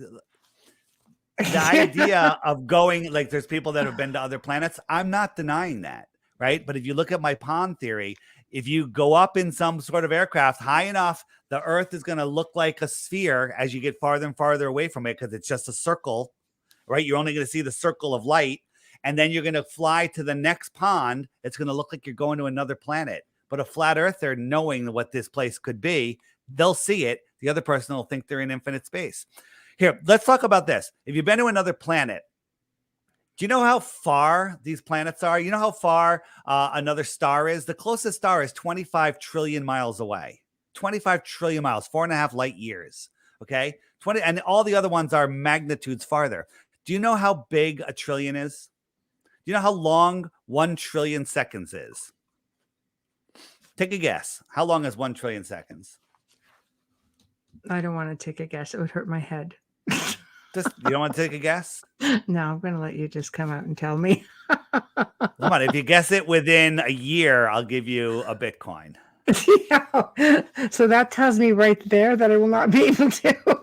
[SPEAKER 3] The idea of going, like, there's people that have been to other planets. I'm not denying that, right? But if you look at my pond theory, if you go up in some sort of aircraft high enough, the Earth is going to look like a sphere as you get farther and farther away from it, because it's just a circle, right? You're only going to see the circle of light, and then you're going to fly to the next pond. It's going to look like you're going to another planet. But a flat earther, knowing what this place could be, they'll see it. The other person will think they're in infinite space. Here, let's talk about this. If you've been to another planet, do you know how far these planets are? You know how far another star is? The closest star is 25 trillion miles away. 25 trillion miles, 4.5 light years. Okay. And all the other ones are magnitudes farther. Do you know how big a trillion is? Do you know how long 1 trillion seconds is? Take a guess. How long is 1 trillion seconds?
[SPEAKER 2] I don't want to take a guess. It would hurt my head.
[SPEAKER 3] You don't want to take a guess?
[SPEAKER 2] No, I'm going to let you just come out and tell me.
[SPEAKER 3] Come on. If you guess it within a year, I'll give you a Bitcoin.
[SPEAKER 2] Yeah. So that tells me right there that I will not be able to.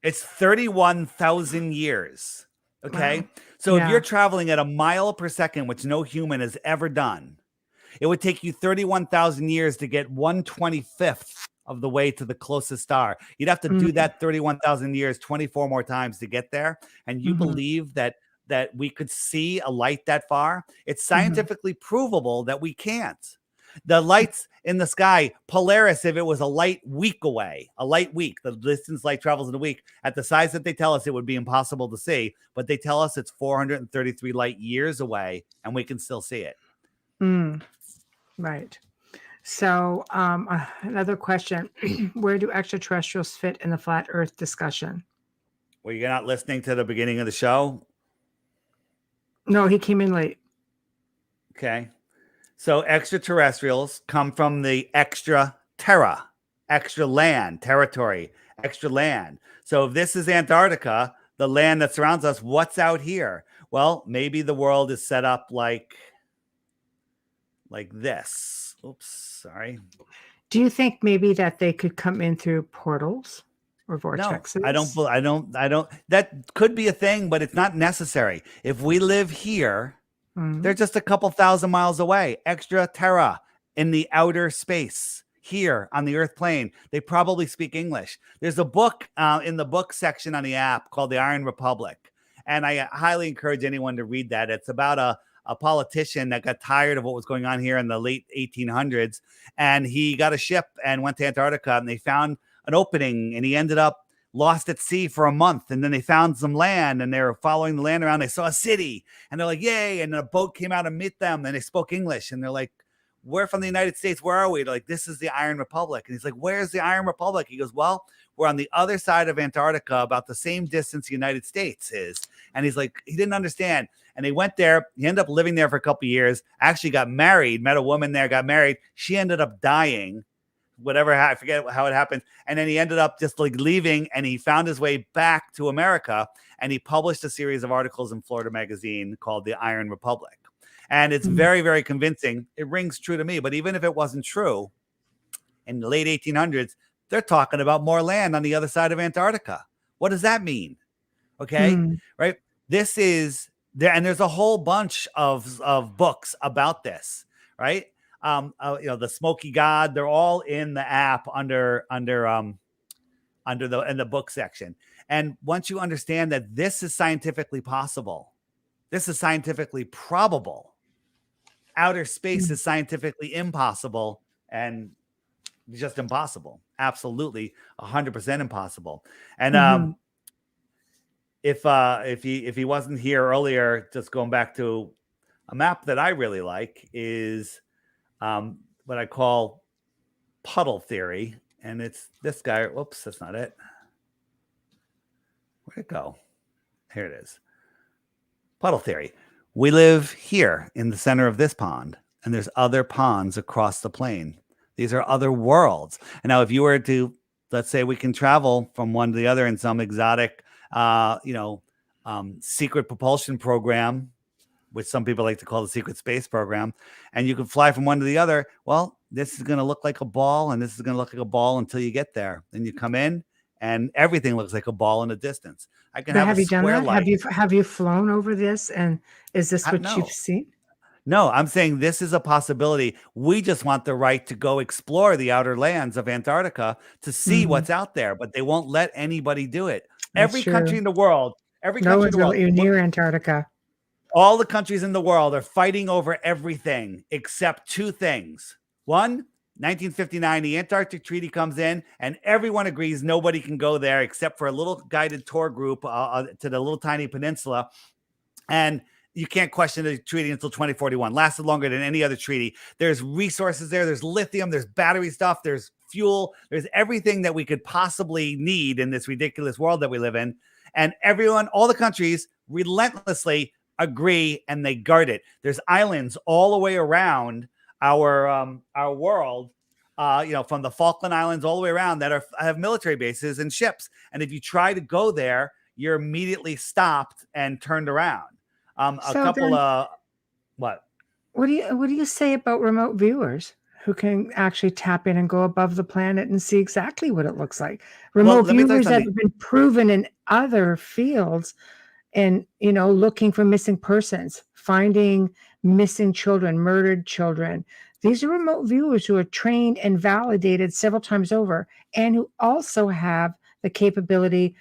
[SPEAKER 3] It's 31,000 years. Okay.
[SPEAKER 2] Wow.
[SPEAKER 3] So
[SPEAKER 2] Yeah.
[SPEAKER 3] if you're traveling at a mile per second, which no human has ever done, it would take you 31,000 years to get 1/25th of the way to the closest star. You'd have to do that 31,000 years, 24 more times to get there. And you believe that we could see a light that far? It's scientifically provable that we can't. The lights in the sky, Polaris, if it was a light week away, the distance light travels in a week, at the size that they tell us, it would be impossible to see. But they tell us it's 433 light years away, and we can still see it.
[SPEAKER 2] Right. So another question. Where do extraterrestrials fit in the flat earth discussion?
[SPEAKER 3] Well, you're not listening to the beginning of the show?
[SPEAKER 2] No, he came in late.
[SPEAKER 3] Okay. So extraterrestrials come from the extra terra, extra land, territory, extra land. So if this is Antarctica, the land that surrounds us, what's out here? Well, maybe the world is set up like this. Oops, sorry.
[SPEAKER 2] Do you think maybe that they could come in through portals or vortexes?
[SPEAKER 3] No, I don't. That could be a thing, but it's not necessary. If we live here, they're just a couple thousand miles away. Extra terra, in the outer space, here on the Earth plane. They probably speak English. There's a book in the book section on the app called The Iron Republic. And I highly encourage anyone to read that. It's about a politician that got tired of what was going on here in the late 1800s. And he got a ship and went to Antarctica, and they found an opening, and he ended up lost at sea for a month. And then they found some land, and they were following the land around. They saw a city, and they're like, yay. And a boat came out to meet them, and they spoke English. And they're like, we're from the United States. Where are we? They're like, this is the Iron Republic. And he's like, where's the Iron Republic? He goes, well, we're on the other side of Antarctica, about the same distance the United States is. And he's like, he didn't understand. And they went there. He ended up living there for a couple of years, actually got married, met a woman there, got married. She ended up dying, whatever, I forget how it happened. And then he ended up just like leaving, and he found his way back to America, and he published a series of articles in Florida Magazine called The Iron Republic. And it's very, very convincing. It rings true to me. But even if it wasn't true, in the late 1800s, they're talking about more land on the other side of Antarctica. What does that mean? Okay, right? This is there, and there's a whole bunch of books about this, right? The Smoky God, they're all in the app under in the book section. And once you understand that this is scientifically possible, this is scientifically probable, outer space is scientifically impossible and just impossible. Absolutely 100% impossible. And if he wasn't here earlier, just going back to a map that I really like is what I call puddle theory. And it's this guy. Whoops, that's not it. Where'd it go? Here it is. Puddle theory. We live here in the center of this pond, and there's other ponds across the plane. These are other worlds. And now if you were to, let's say we can travel from one to the other in some exotic, secret propulsion program, which some people like to call the secret space program, and you can fly from one to the other. Well, this is going to look like a ball, and this is going to look like a ball until you get there. Then you come in, and everything looks like a ball in the distance. I can have
[SPEAKER 2] you done that?
[SPEAKER 3] light.
[SPEAKER 2] Have you flown over this? And is this what you've seen?
[SPEAKER 3] No, I'm saying this is a possibility. We just want the right to go explore the outer lands of Antarctica to see what's out there, but they won't let anybody do it. Every country in the world,
[SPEAKER 2] near Antarctica.
[SPEAKER 3] All the countries in the world are fighting over everything except two things. One, 1959, the Antarctic Treaty comes in, and everyone agrees nobody can go there except for a little guided tour group to the little tiny peninsula. And you can't question the treaty until 2041. Lasted longer than any other treaty. There's resources there. There's lithium. There's battery stuff. There's fuel. There's everything that we could possibly need in this ridiculous world that we live in. And everyone, all the countries relentlessly agree, and they guard it. There's islands all the way around our world, from the Falkland Islands all the way around that have military bases and ships. And if you try to go there, you're immediately stopped and turned around. What
[SPEAKER 2] do you say about remote viewers who can actually tap in and go above the planet and see exactly what it looks like? Remote viewers that have been proven in other fields, and looking for missing persons, finding missing children, murdered children. These are remote viewers who are trained and validated several times over, and who also have the capability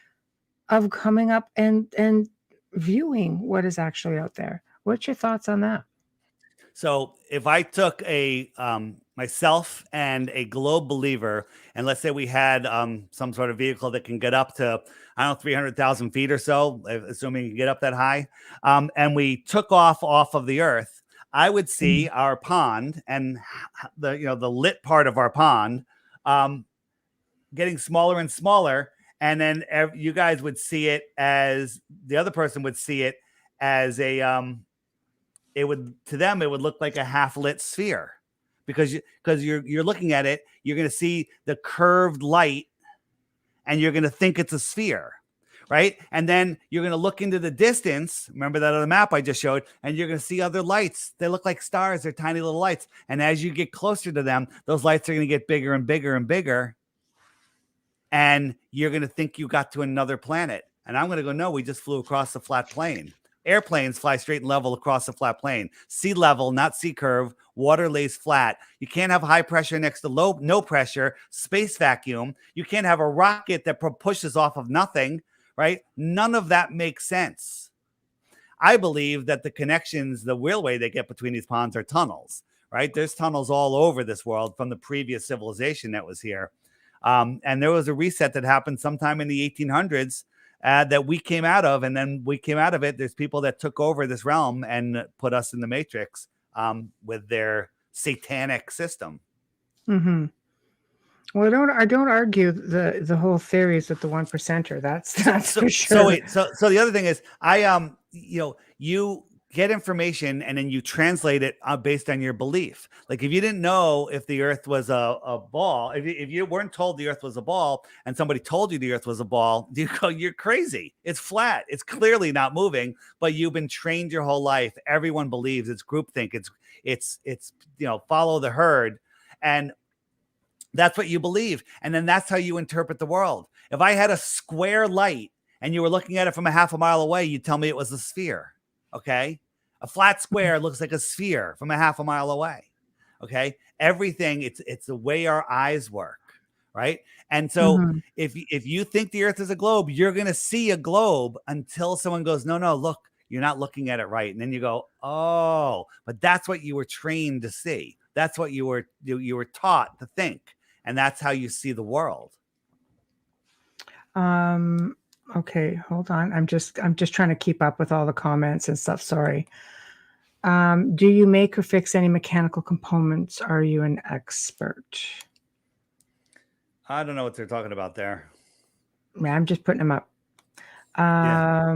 [SPEAKER 2] of coming up and viewing what is actually out there. What's your thoughts on that?
[SPEAKER 3] So if I took myself and a globe believer, and let's say we had some sort of vehicle that can get up to, 300,000 feet or so, assuming you can get up that high, and we took off of the Earth, I would see our pond and the lit part of our pond getting smaller and smaller. And then you guys would see it as the other person would see it as to them, it would look like a half lit sphere because you're looking at it. You're going to see the curved light and you're going to think it's a sphere. Right. And then you're going to look into the distance. Remember that other map I just showed, and you're going to see other lights. They look like stars. They're tiny little lights. And as you get closer to them, those lights are going to get bigger and bigger and bigger. And you're going to think you got to another planet. And I'm going to go, no, we just flew across the flat plane. Airplanes fly straight and level across the flat plane. Sea level, not sea curve. Water lays flat. You can't have high pressure next to no pressure. Space vacuum. You can't have a rocket that pushes off of nothing, right? None of that makes sense. I believe that the connections, the real way they get between these ponds are tunnels, right? There's tunnels all over this world from the previous civilization that was here. And there was a reset that happened sometime in the 1800s that we came out of. And then we came out of it. There's people that took over this realm and put us in the matrix with their satanic system.
[SPEAKER 2] Mm-hmm. Well, I don't argue the whole theories with the 1%er. That's for sure.
[SPEAKER 3] So the other thing is you get information and then you translate it based on your belief. Like if you didn't know if the earth was a ball, if you weren't told the earth was a ball and somebody told you the earth was a ball, you go, you're crazy. It's flat. It's clearly not moving, but you've been trained your whole life. Everyone believes it's groupthink. It's follow the herd. And that's what you believe. And then that's how you interpret the world. If I had a square light and you were looking at it from a half a mile away, you'd tell me it was a sphere. Okay. A flat square looks like a sphere from a half a mile away. Okay. Everything, it's the way our eyes work, right? And so
[SPEAKER 2] Mhm.
[SPEAKER 3] if you think the earth is a globe, you're going to see a globe until someone goes, no, look, you're not looking at it right. And then you go, oh, but that's what you were trained to see. That's what you were taught to think. And that's how you see the world.
[SPEAKER 2] Okay, hold on. I'm just trying to keep up with all the comments and stuff. Sorry. Do you make or fix any mechanical components? Are you an expert?
[SPEAKER 3] I don't know what they're talking about there.
[SPEAKER 2] Yeah, I'm just putting them up.
[SPEAKER 3] Yeah.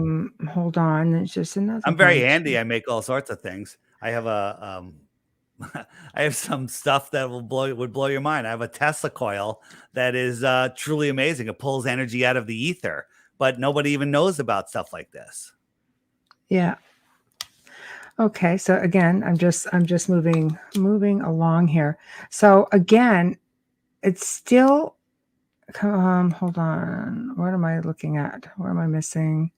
[SPEAKER 2] Hold on. There's just another
[SPEAKER 3] I'm very
[SPEAKER 2] one.
[SPEAKER 3] handy. I make all sorts of things. I have a I have some stuff that would blow your mind. I have a Tesla coil that is truly amazing. It pulls energy out of the ether, but nobody even knows about stuff like this.
[SPEAKER 2] Yeah. Okay. So again, I'm just moving along here. So again, it's still hold on. What am I looking at? Where am I missing?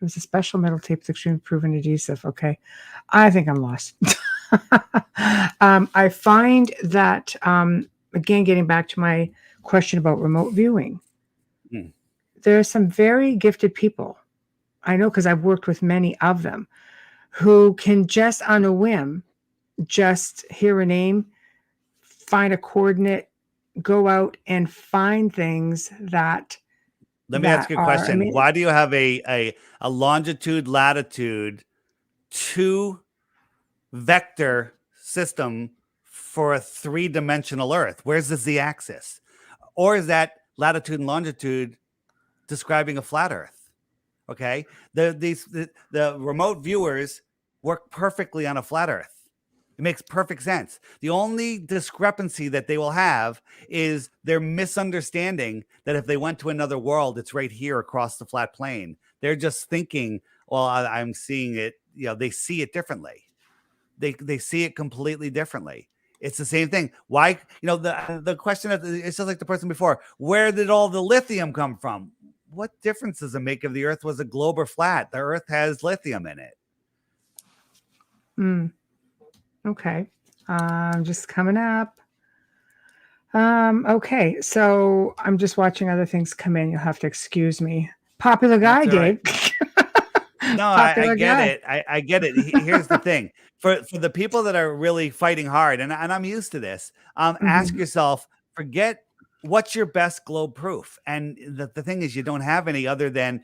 [SPEAKER 2] It was a special metal tape with extremely proven adhesive. Okay. I think I'm lost. I find that again, getting back to my question about remote viewing, there are some very gifted people. I know because I've worked with many of them who can just on a whim, just hear a name, find a coordinate, go out and find things that
[SPEAKER 3] Let me ask you a
[SPEAKER 2] are. I
[SPEAKER 3] question.
[SPEAKER 2] mean,
[SPEAKER 3] Why do you have a longitude, latitude, 2 vector system for a 3-dimensional Earth? Where's the z-axis? Or is that latitude and longitude describing a flat Earth? Okay, the remote viewers work perfectly on a flat Earth. It makes perfect sense. The only discrepancy that they will have is their misunderstanding that if they went to another world, it's right here across the flat plane. They're just thinking, well, I'm seeing it. They see it differently. They see it completely differently. It's the same thing. Why? The question it's just like the person before. Where did all the lithium come from? What difference does it make if the Earth was a globe or flat? The Earth has lithium in it.
[SPEAKER 2] Okay. Just coming up. Okay. So I'm just watching other things come in. You'll have to excuse me. Popular guy,
[SPEAKER 3] That's all right.
[SPEAKER 2] Dave.
[SPEAKER 3] No, I
[SPEAKER 2] Popular
[SPEAKER 3] get
[SPEAKER 2] guy.
[SPEAKER 3] it. I get it. Here's the thing. For the people that are really fighting hard, and I'm used to this, ask
[SPEAKER 2] Mhm.
[SPEAKER 3] yourself, forget what's your best globe proof. And the thing is, you don't have any other than,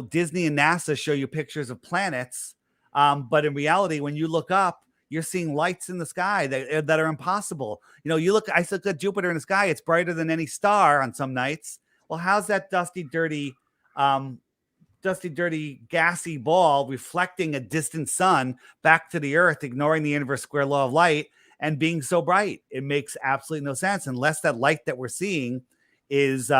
[SPEAKER 3] Disney and NASA show you pictures of planets. But in reality, when you look up, you're seeing lights in the sky that are impossible. I look at Jupiter in the sky. It's brighter than any star on some nights. Well, how's that dirty, gassy ball reflecting a distant sun back to the earth, ignoring the inverse square law of light and being so bright? It makes absolutely no sense unless that light that we're seeing is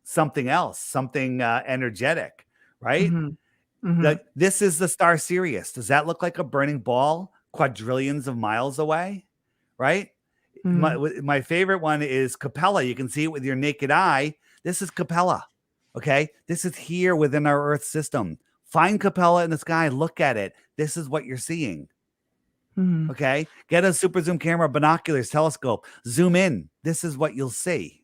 [SPEAKER 3] something else, something energetic, right?
[SPEAKER 2] Mhm. Mhm.
[SPEAKER 3] This is the star Sirius. Does that look like a burning ball quadrillions of miles away? Right?
[SPEAKER 2] Mhm.
[SPEAKER 3] My favorite one is Capella. You can see it with your naked eye. This is Capella. Okay. This is here within our Earth system. Find Capella in the sky. Look at it. This is what you're seeing.
[SPEAKER 2] Mhm.
[SPEAKER 3] Okay. Get a super zoom camera, binoculars, telescope. Zoom in. This is what you'll see.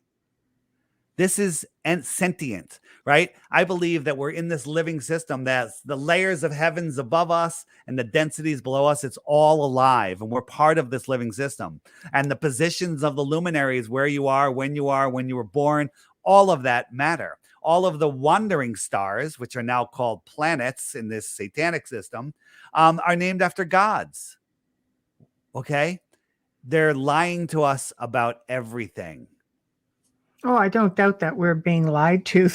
[SPEAKER 3] This is sentient, right? I believe that we're in this living system that's the layers of heavens above us and the densities below us. It's all alive, and we're part of this living system. And the positions of the luminaries, where you are, when you were born, all of that matter. All of the wandering stars, which are now called planets in this satanic system, are named after gods. Okay? They're lying to us about everything.
[SPEAKER 2] Oh, I don't doubt that we're being lied to.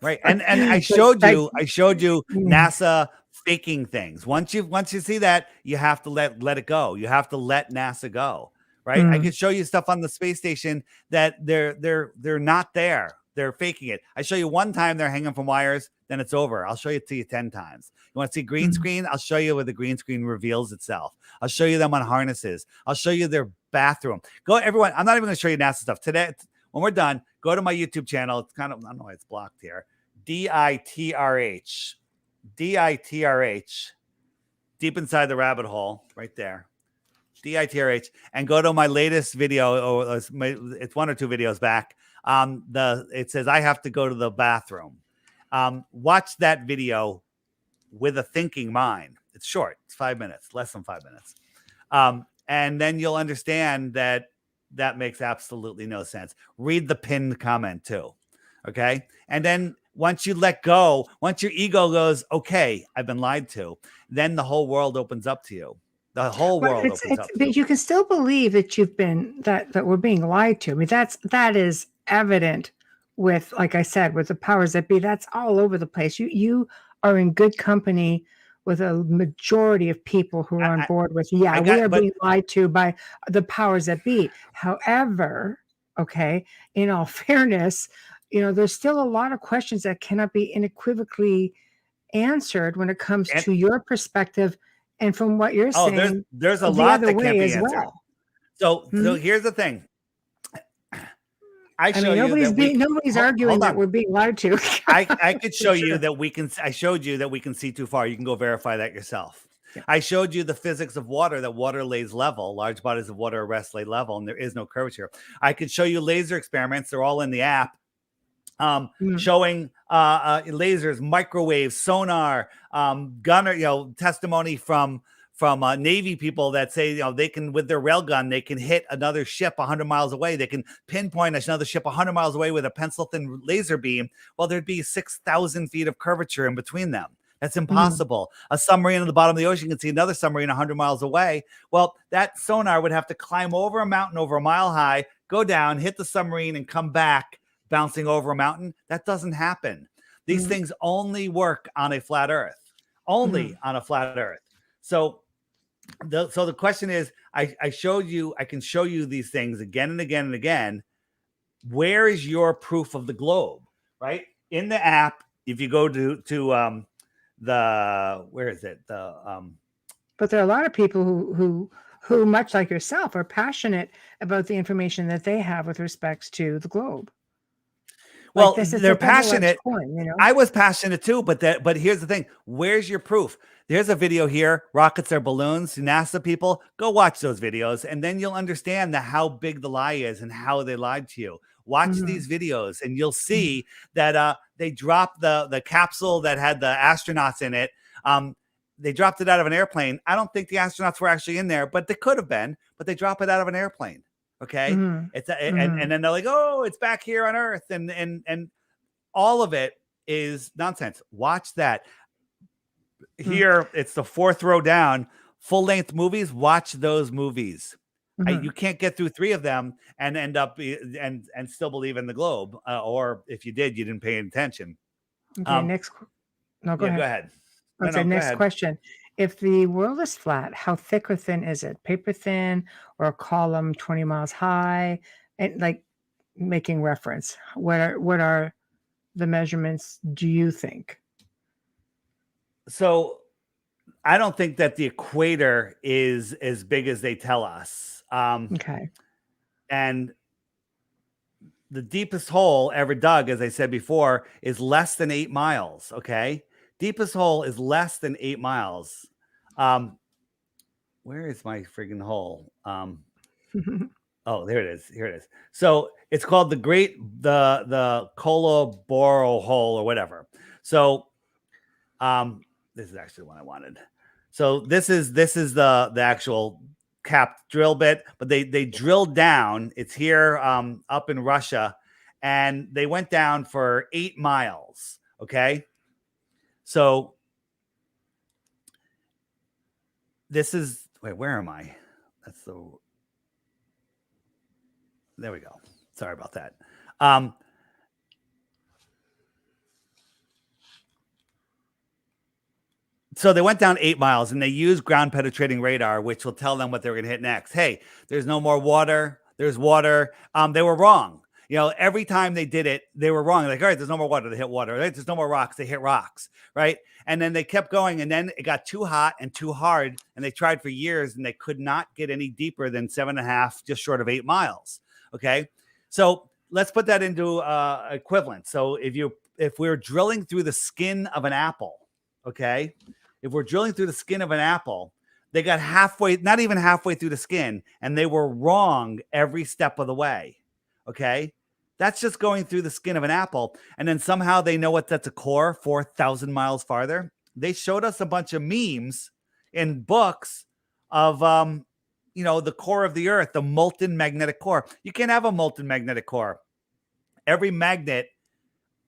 [SPEAKER 3] Right. And I
[SPEAKER 2] But
[SPEAKER 3] showed you
[SPEAKER 2] mm,
[SPEAKER 3] NASA faking things. Once you see that, you have to let it go. You have to let NASA go. Right. I
[SPEAKER 2] mm,
[SPEAKER 3] could show you stuff on the space station that they're not there. They're faking it. I show you one time they're hanging from wires, then it's over. I'll show it to you 10 times. You want to see green
[SPEAKER 2] mm.
[SPEAKER 3] screen? I'll show you where the green screen reveals itself. I'll show you them on harnesses. I'll show you their bathroom. Go, everyone. I'm not even going to show you NASA stuff today. When we're done, go to my YouTube channel. It's kind of, I don't know why it's blocked here. DITRH. DITRH. Deep inside the rabbit hole, right there. DITRH, and go to my latest video, or it's 1 or 2 videos back. It says I have to go to the bathroom. Watch that video with a thinking mind. It's short. It's 5 minutes, less than 5 minutes. And then you'll understand that makes absolutely no sense. Read the pinned comment too. Okay. And then once you let go, once your ego goes, okay, I've been lied to, then the whole world opens up to you. The whole world opens up to you.
[SPEAKER 2] But you can still believe that you've been, that we're being lied to. I mean, that is evident with, like I said, with the powers that be. That's all over the place. You are in good company with a majority of people who are on board with, we are being lied to by the powers that be. However, okay, in all fairness, there's still a lot of questions that cannot be unequivocally answered when it comes to your perspective and from what you're saying.
[SPEAKER 3] There's a lot that can't be answered.
[SPEAKER 2] Well.
[SPEAKER 3] So here's the thing.
[SPEAKER 2] Nobody's arguing that we're being lied to.
[SPEAKER 3] I could show you that we can. I showed you that we can see too far. You can go verify that yourself. Yeah. I showed you the physics of water, that water lays level. Large bodies of water rest lay level, and there is no curvature. I could show you laser experiments. They're all in the app. Showing lasers, microwaves, sonar, gunner, testimony from Navy people that say, they can, with their railgun, they can hit another ship 100 miles away. They can pinpoint another ship 100 miles away with a pencil thin laser beam. Well, there'd be 6,000 feet of curvature in between them. That's impossible. A submarine at the bottom of the ocean can see another submarine 100 miles away. Well, that sonar would have to climb over a mountain over a mile high, go down, hit the submarine, and come back bouncing over a mountain. That doesn't happen. These things only work on a flat earth, on a flat earth. So the question is, I showed you, I can show you these things again and again and again. Where is your proof of the globe? Right? In the app, if you go to where is it?
[SPEAKER 2] But there are a lot of people who much like yourself are passionate about the information that they have with respects to the globe.
[SPEAKER 3] Well, they're passionate. I was passionate too, but here's the thing. Where's your proof? There's a video here. Rockets are balloons. NASA people, go watch those videos, and then you'll understand how big the lie is and how they lied to you. Watch these videos, and you'll see that they dropped the capsule that had the astronauts in it. They dropped it out of an airplane. I don't think the astronauts were actually in there, but they could have been. But they drop it out of an airplane. Okay, and then they're like, oh, it's back here on Earth, and all of it is nonsense. Watch that. Here, it's the 4th row down. Full-length movies. Watch those movies. You can't get through 3 of them and end up and still believe in the globe, or if you did, you didn't pay attention.
[SPEAKER 2] Okay, go ahead. Okay, next question. If the world is flat, how thick or thin is it? Paper thin or a column 20 miles high? And like making reference. What are the measurements, do you think?
[SPEAKER 3] So I don't think that the equator is as big as they tell us.
[SPEAKER 2] Okay.
[SPEAKER 3] And the deepest hole ever dug, as I said before, is less than 8 miles. Okay. Deepest hole is less than 8 miles. Where is my friggin' hole? Oh, there it is. Here it is. So it's called the Colaboro hole or whatever. So this is actually what I wanted. So this is the actual capped drill bit, but they drilled down. It's here up in Russia, and they went down for 8 miles. Okay. So this is, where am I? There we go. Sorry about that. So they went down 8 miles, and they used ground penetrating radar, which will tell them what they're going to hit next. Hey, there's no more water. There's water. They were wrong. Every time they did it, they were wrong. Like, all right, there's no more water. They hit water. Right? There's no more rocks. They hit rocks. Right. And then they kept going, and then it got too hot and too hard. And they tried for years, and they could not get any deeper than 7.5, just short of 8 miles. Okay. So let's put that into equivalent. So if we're drilling through the skin of an apple, okay, if we're drilling through the skin of an apple, They got halfway, not even halfway through the skin, and they were wrong every step of the way. Okay. That's just going through the skin of an apple. And then somehow they know what that's a core 4,000 miles farther. They showed us a bunch of memes in books of, the core of the earth, the molten magnetic core. You can't have a molten magnetic core. Every magnet,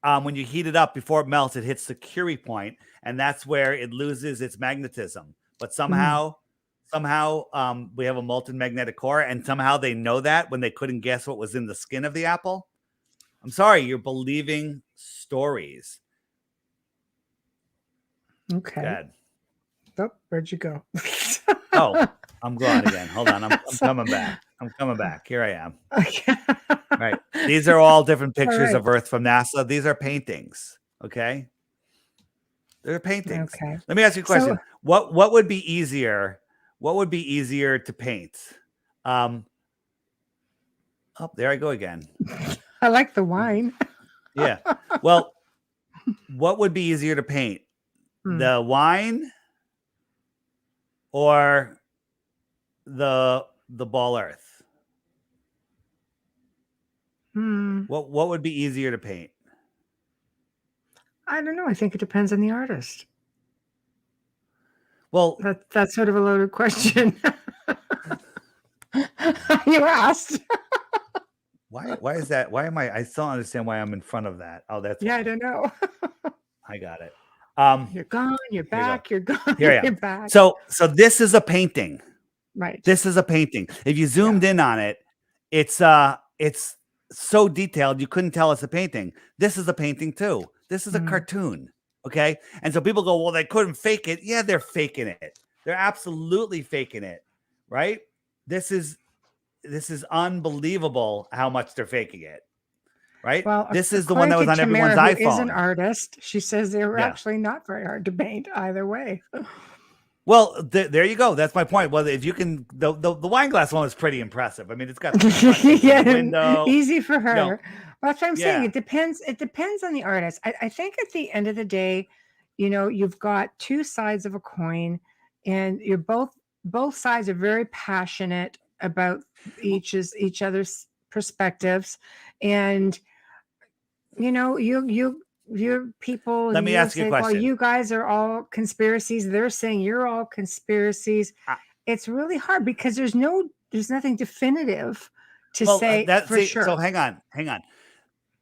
[SPEAKER 3] when you heat it up before it melts, it hits the Curie point, and that's where it loses its magnetism. But somehow, we have a molten magnetic core, and somehow they know that when they couldn't guess what was in the skin of the apple. I'm sorry, you're believing stories.
[SPEAKER 2] Okay.
[SPEAKER 3] Good.
[SPEAKER 2] Oh, where'd you go?
[SPEAKER 3] Oh, I'm gone again. Hold on. I'm coming back. I'm coming back. Here I am.
[SPEAKER 2] Okay.
[SPEAKER 3] Right. These are all different pictures
[SPEAKER 2] right.
[SPEAKER 3] of Earth from NASA. These are paintings. Okay. They're paintings.
[SPEAKER 2] Okay.
[SPEAKER 3] Let me ask you a question.
[SPEAKER 2] So-
[SPEAKER 3] What would be easier? What would be easier to paint? Oh, there I go again.
[SPEAKER 2] I like the wine.
[SPEAKER 3] Yeah. Well, what would be easier to paint? The wine or the ball Earth? What would be easier to paint?
[SPEAKER 2] I don't know. I think it depends on the artist.
[SPEAKER 3] Well,
[SPEAKER 2] that's sort of a loaded question. You asked.
[SPEAKER 3] Why is that? Why am I still don't understand why I'm in front of that. Oh, that's
[SPEAKER 2] Yeah,
[SPEAKER 3] why.
[SPEAKER 2] I don't know.
[SPEAKER 3] I got it.
[SPEAKER 2] You're gone, you're back, you're gone,
[SPEAKER 3] Here I am.
[SPEAKER 2] you're back.
[SPEAKER 3] So this is a painting.
[SPEAKER 2] Right.
[SPEAKER 3] This is a painting. If you zoomed in on it, it's so detailed you couldn't tell it's a painting. This is a painting too. This is a cartoon. Okay. And so people go, well, they couldn't fake it. Yeah, they're faking it. They're absolutely faking it. Right? This is unbelievable how much they're faking it. Right?
[SPEAKER 2] Well,
[SPEAKER 3] this is the one that was on everyone's
[SPEAKER 2] Tamara,
[SPEAKER 3] iPhone.
[SPEAKER 2] who is an artist. She says they were actually not very hard to paint either way.
[SPEAKER 3] Well, there you go. That's my point. Well, if you can, the wine glass one is pretty impressive. I mean, it's got the window.
[SPEAKER 2] Easy for her. Well, that's what I'm saying.
[SPEAKER 3] Yeah.
[SPEAKER 2] It depends on the artist. I think at the end of the day, you've got two sides of a coin, and you're both sides are very passionate about each other's perspectives, and your people.
[SPEAKER 3] Let me ask you a question.
[SPEAKER 2] Well, you guys are all conspiracies. They're saying you're all conspiracies. It's really hard because there's nothing definitive to say for sure.
[SPEAKER 3] So hang on.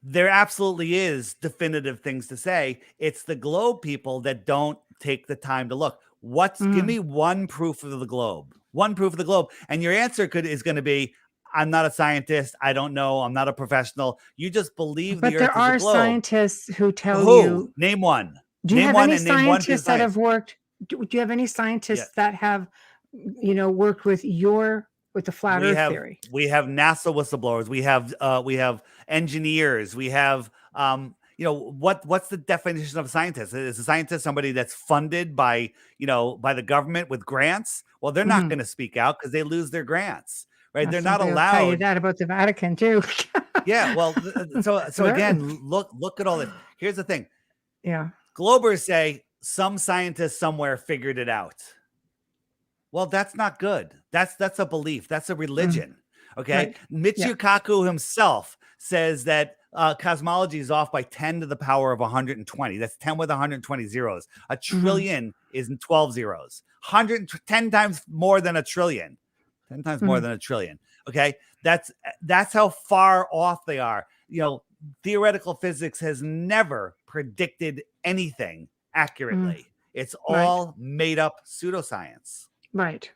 [SPEAKER 3] There absolutely is definitive things to say. It's the globe people that don't take the time to look. Give me one proof of the globe. One proof of the globe. And your answer is going to be, I'm not a scientist. I don't know. I'm not a professional. You just believe the Earth is a globe.
[SPEAKER 2] But there are scientists who tell you.
[SPEAKER 3] Name one.
[SPEAKER 2] Do you have any scientists that have worked? Do you have any scientists that have, worked with the flat Earth theory?
[SPEAKER 3] We have NASA whistleblowers. We have engineers. We have what's the definition of a scientist? Is a scientist somebody that's funded by the government with grants? Well, they're not going to speak out because they lose their grants. Right, they're not allowed.
[SPEAKER 2] Tell you that about the Vatican too.
[SPEAKER 3] Yeah, well, so again, look at all this. Here's the thing.
[SPEAKER 2] Yeah,
[SPEAKER 3] Globers say some scientist somewhere figured it out. Well, that's not good. That's a belief. That's a religion. Okay,
[SPEAKER 2] right.
[SPEAKER 3] Michio Kaku himself says that cosmology is off by 10 to the power of 120. That's 10 with 120 zeros. A trillion is in 12 zeros. 10 times more than a trillion. 10 times more than a trillion. Okay. That's how far off they are. Theoretical physics has never predicted anything accurately. It's all made up pseudoscience.
[SPEAKER 2] Right.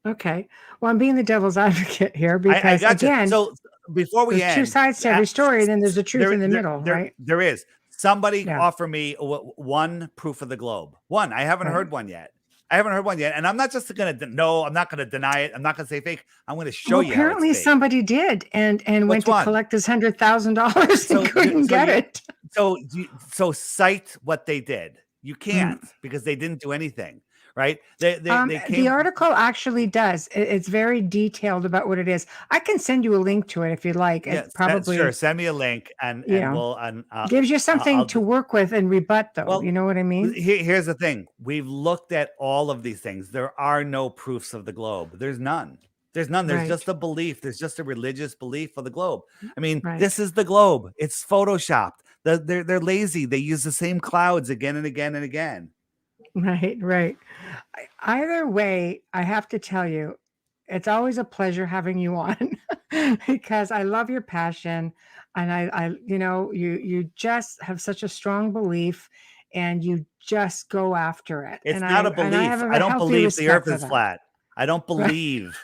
[SPEAKER 2] Okay. Well, I'm being the devil's advocate here because again,
[SPEAKER 3] so before we
[SPEAKER 2] there's two sides to every story, then there's a truth in the middle, right?
[SPEAKER 3] There is. Somebody offer me one proof of the globe. One. I haven't heard one yet. And I'm not just going to I'm not going to deny it. I'm not going to say fake. I'm going to show you.
[SPEAKER 2] Apparently somebody did and went to collect his $100,000 and couldn't get it.
[SPEAKER 3] So cite what they did. You can't because they didn't do anything. right? They
[SPEAKER 2] The
[SPEAKER 3] came.
[SPEAKER 2] article actually does. It's very detailed about what it is. I can send you a link to it if you'd like. It
[SPEAKER 3] Yes, sure.
[SPEAKER 2] probably,
[SPEAKER 3] Send me a link, and
[SPEAKER 2] you know,
[SPEAKER 3] we'll
[SPEAKER 2] gives you something
[SPEAKER 3] I'll
[SPEAKER 2] to work with and rebut, though.
[SPEAKER 3] well,
[SPEAKER 2] You know what I mean?
[SPEAKER 3] here's the thing. We've looked at all of these things. There are no proofs of the globe. There's none. There's none. There's
[SPEAKER 2] Right,
[SPEAKER 3] just a belief. There's just a religious belief of the globe. I mean,
[SPEAKER 2] right,
[SPEAKER 3] this is the globe. It's photoshopped. They're lazy. They use the same clouds again and again and again.
[SPEAKER 2] right, right. Either way, I have to tell you, it's always a pleasure having you on because I love your passion, and you just have such a strong belief, and you just go after it,
[SPEAKER 3] It's
[SPEAKER 2] and
[SPEAKER 3] not a
[SPEAKER 2] I have
[SPEAKER 3] belief. I
[SPEAKER 2] a
[SPEAKER 3] don't
[SPEAKER 2] healthy
[SPEAKER 3] believe the earth
[SPEAKER 2] respect for
[SPEAKER 3] is
[SPEAKER 2] that.
[SPEAKER 3] flat. I don't
[SPEAKER 2] Right?
[SPEAKER 3] believe.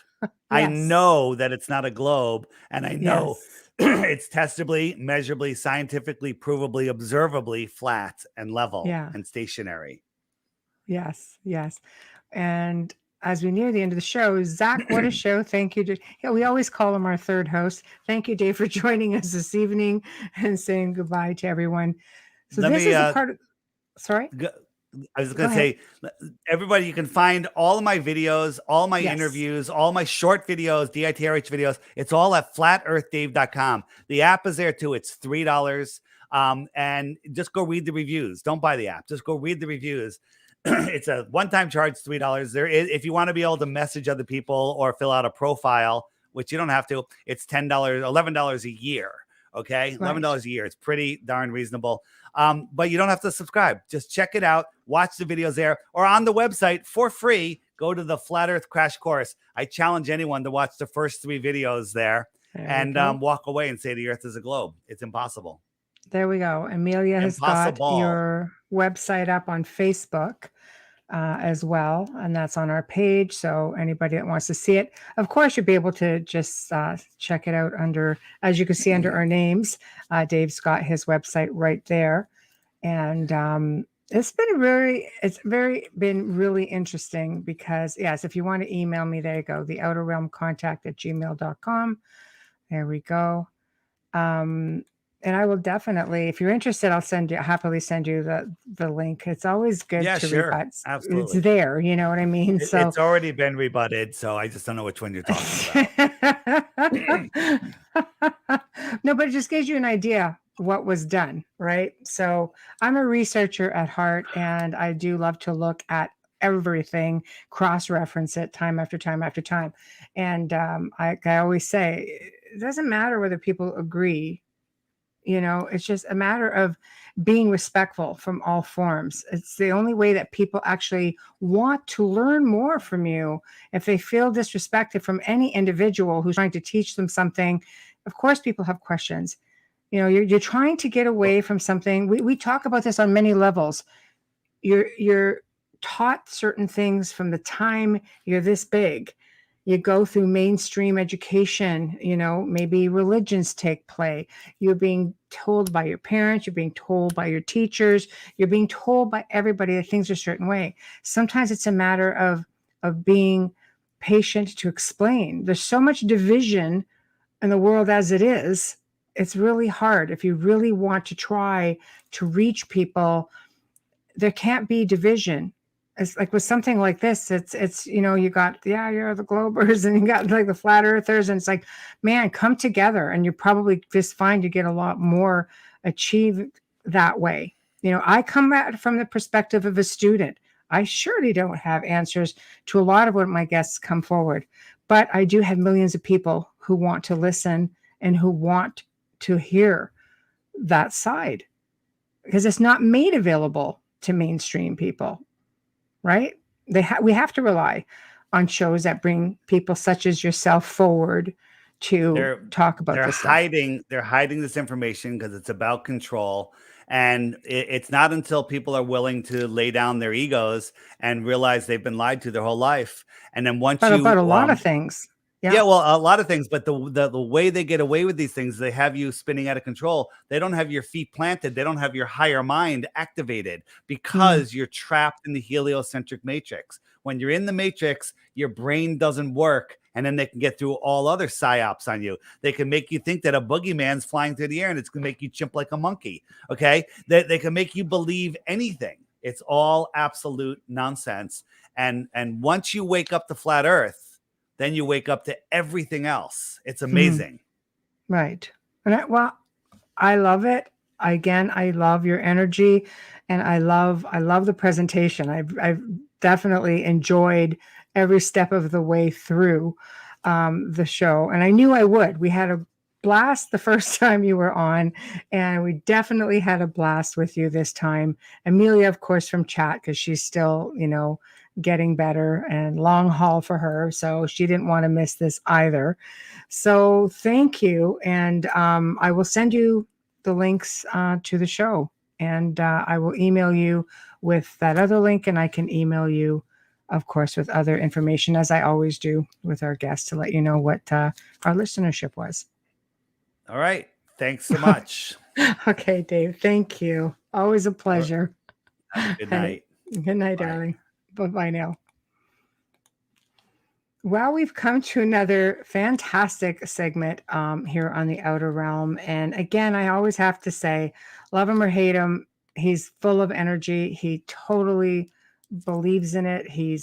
[SPEAKER 3] I
[SPEAKER 2] Yes,
[SPEAKER 3] know that it's not a globe, and I know
[SPEAKER 2] yes,
[SPEAKER 3] it's testably, measurably, scientifically, provably, observably flat and level
[SPEAKER 2] yeah,
[SPEAKER 3] and stationary.
[SPEAKER 2] yes, yes. And as we near the end of the show, Zach, what a show! Thank you. Yeah, we always call him our third host. Thank you, Dave, for joining us this evening and saying goodbye to everyone. So
[SPEAKER 3] Let
[SPEAKER 2] this
[SPEAKER 3] me
[SPEAKER 2] is the part of, sorry,
[SPEAKER 3] go, I was
[SPEAKER 2] go
[SPEAKER 3] going to
[SPEAKER 2] ahead.
[SPEAKER 3] say, everybody, you can find all of my videos, all my
[SPEAKER 2] Yes.
[SPEAKER 3] interviews, all my short videos, DITRH videos. It's all at flatearthdave.com. The app is there too. It's $3. And just go read the reviews. Don't buy the app. Just go read the reviews. It's a one-time charge, $3. There is, if you want to be able to message other people or fill out a profile, which you don't have to, it's $10, $11 a year. Okay,
[SPEAKER 2] Right.
[SPEAKER 3] $11 a year. It's pretty darn reasonable. But you don't have to subscribe. Just check it out, watch the videos there, or on the website for free. Go to the Flat Earth Crash Course. I challenge anyone to watch the first 3 videos there
[SPEAKER 2] There we
[SPEAKER 3] and
[SPEAKER 2] go.
[SPEAKER 3] walk away and say the Earth is a globe. It's impossible.
[SPEAKER 2] There we go. Amelia has got
[SPEAKER 3] Impossible.
[SPEAKER 2] your website up on Facebook as well, and that's on our page. So anybody that wants to see it, of course, you'll be able to just check it out under, as you can see under our names. Dave's got his website right there, and it's been really interesting because yes, if you want to email me, there you go, the outer realm contact at gmail.com. There we go. And I will definitely, if you're interested, happily send you the link. It's always good
[SPEAKER 3] Yeah,
[SPEAKER 2] to
[SPEAKER 3] sure.
[SPEAKER 2] rebut. It's
[SPEAKER 3] Absolutely.
[SPEAKER 2] there, you know what I mean? So
[SPEAKER 3] It's already been rebutted, so I just don't know which one you're talking about.
[SPEAKER 2] no, but it just gives you an idea what was done, right? So I'm a researcher at heart, and I do love to look at everything, cross-reference it time after time after time. And I always say, it doesn't matter whether people agree. It's just a matter of being respectful from all forms. It's the only way that people actually want to learn more from you. If they feel disrespected from any individual who's trying to teach them something, of course, people have questions. You're trying to get away from something. We talk about this on many levels. You're taught certain things from the time you're this big. You go through mainstream education, maybe religions take play. You're being told by your parents, you're being told by your teachers, you're being told by everybody that things are a certain way. Sometimes it's a matter of being patient to explain. There's so much division in the world as it is. It's really hard. If you really want to try to reach people, there can't be division. It's like with something like this, it's you got, you're the globers and you got like the flat earthers, and it's like, man, come together and you probably just find you get a lot more achieved that way. I come at it from the perspective of a student. I surely don't have answers to a lot of what my guests come forward, but I do have millions of people who want to listen and who want to hear that side, because it's not made available to mainstream people, right? We have to rely on shows that bring people such as yourself forward to talk about this stuff.
[SPEAKER 3] They're hiding this information because it's about control. And it's not until people are willing to lay down their egos and realize they've been lied to their whole life. And then once
[SPEAKER 2] But
[SPEAKER 3] you
[SPEAKER 2] about a lot of things.
[SPEAKER 3] yeah, well, a lot of things, but the way they get away with these things, they have you spinning out of control. They don't have your feet planted. They don't have your higher mind activated because you're trapped in the heliocentric matrix. When you're in the matrix, your brain doesn't work, and then they can get through all other psyops on you. They can make you think that a boogeyman's flying through the air, and it's going to make you chimp like a monkey. Okay, they can make you believe anything. It's all absolute nonsense. And once you wake up to flat Earth, then you wake up to everything else. It's
[SPEAKER 2] Mhm.
[SPEAKER 3] amazing.
[SPEAKER 2] Right. And well, I love it. Again, I love your energy, and I love the presentation. I've definitely enjoyed every step of the way through the show, and I knew I would. We had a blast the first time you were on, and we definitely had a blast with you this time. Amelia, of course, from chat, because she's still, getting better, and long haul for her, so she didn't want to miss this either. So thank you, and I will send you the links to the show, and I will email you with that other link, and I can email you, of course, with other information, as I always do with our guests, to let you know what our listenership was.
[SPEAKER 3] All right. Thanks so much.
[SPEAKER 2] Okay, Dave. Thank you. Always a pleasure.
[SPEAKER 3] Have a good night.
[SPEAKER 2] Good night,
[SPEAKER 3] Bye.
[SPEAKER 2] darling. Bye-bye now. Well, we've come to another fantastic segment here on the Outer Realm. And again, I always have to say, love him or hate him, he's full of energy. He totally believes in it. He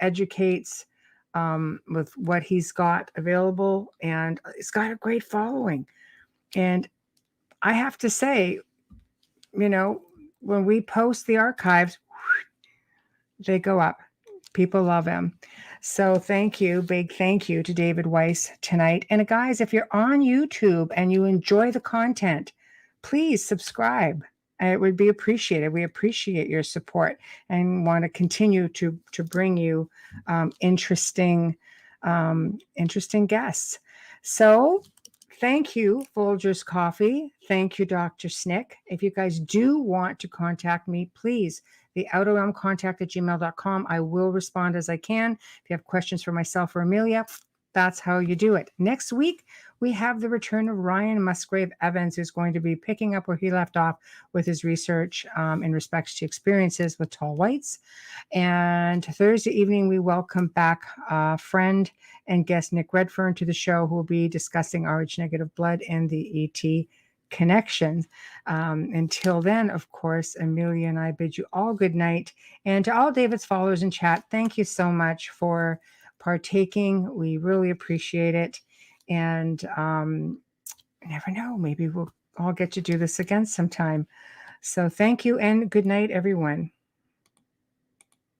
[SPEAKER 2] educates with what he's got available, and he's got a great following. And I have to say, when we post the archives, they go up. People love him. So thank you, big thank you to David Weiss tonight. And guys, if you're on YouTube and you enjoy the content, please subscribe. It would be appreciated. We appreciate your support and want to continue to bring you interesting guests. So thank you, Folgers Coffee. Thank you, Dr. Snick. If you guys do want to contact me, please, the outerrealmcontact@gmail.com. I will respond as I can. If you have questions for myself or Amelia, that's how you do it. Next week, we have the return of Ryan Musgrave Evans, who's going to be picking up where he left off with his research in respect to experiences with tall whites. And Thursday evening, we welcome back friend and guest Nick Redfern to the show, who will be discussing Rh-negative blood and the ET connection. Until then, of course, Amelia and I bid you all good night. And to all David's followers in chat, thank you so much for partaking. We really appreciate it. And never know, maybe we'll all get to do this again sometime. So thank you and good night, everyone.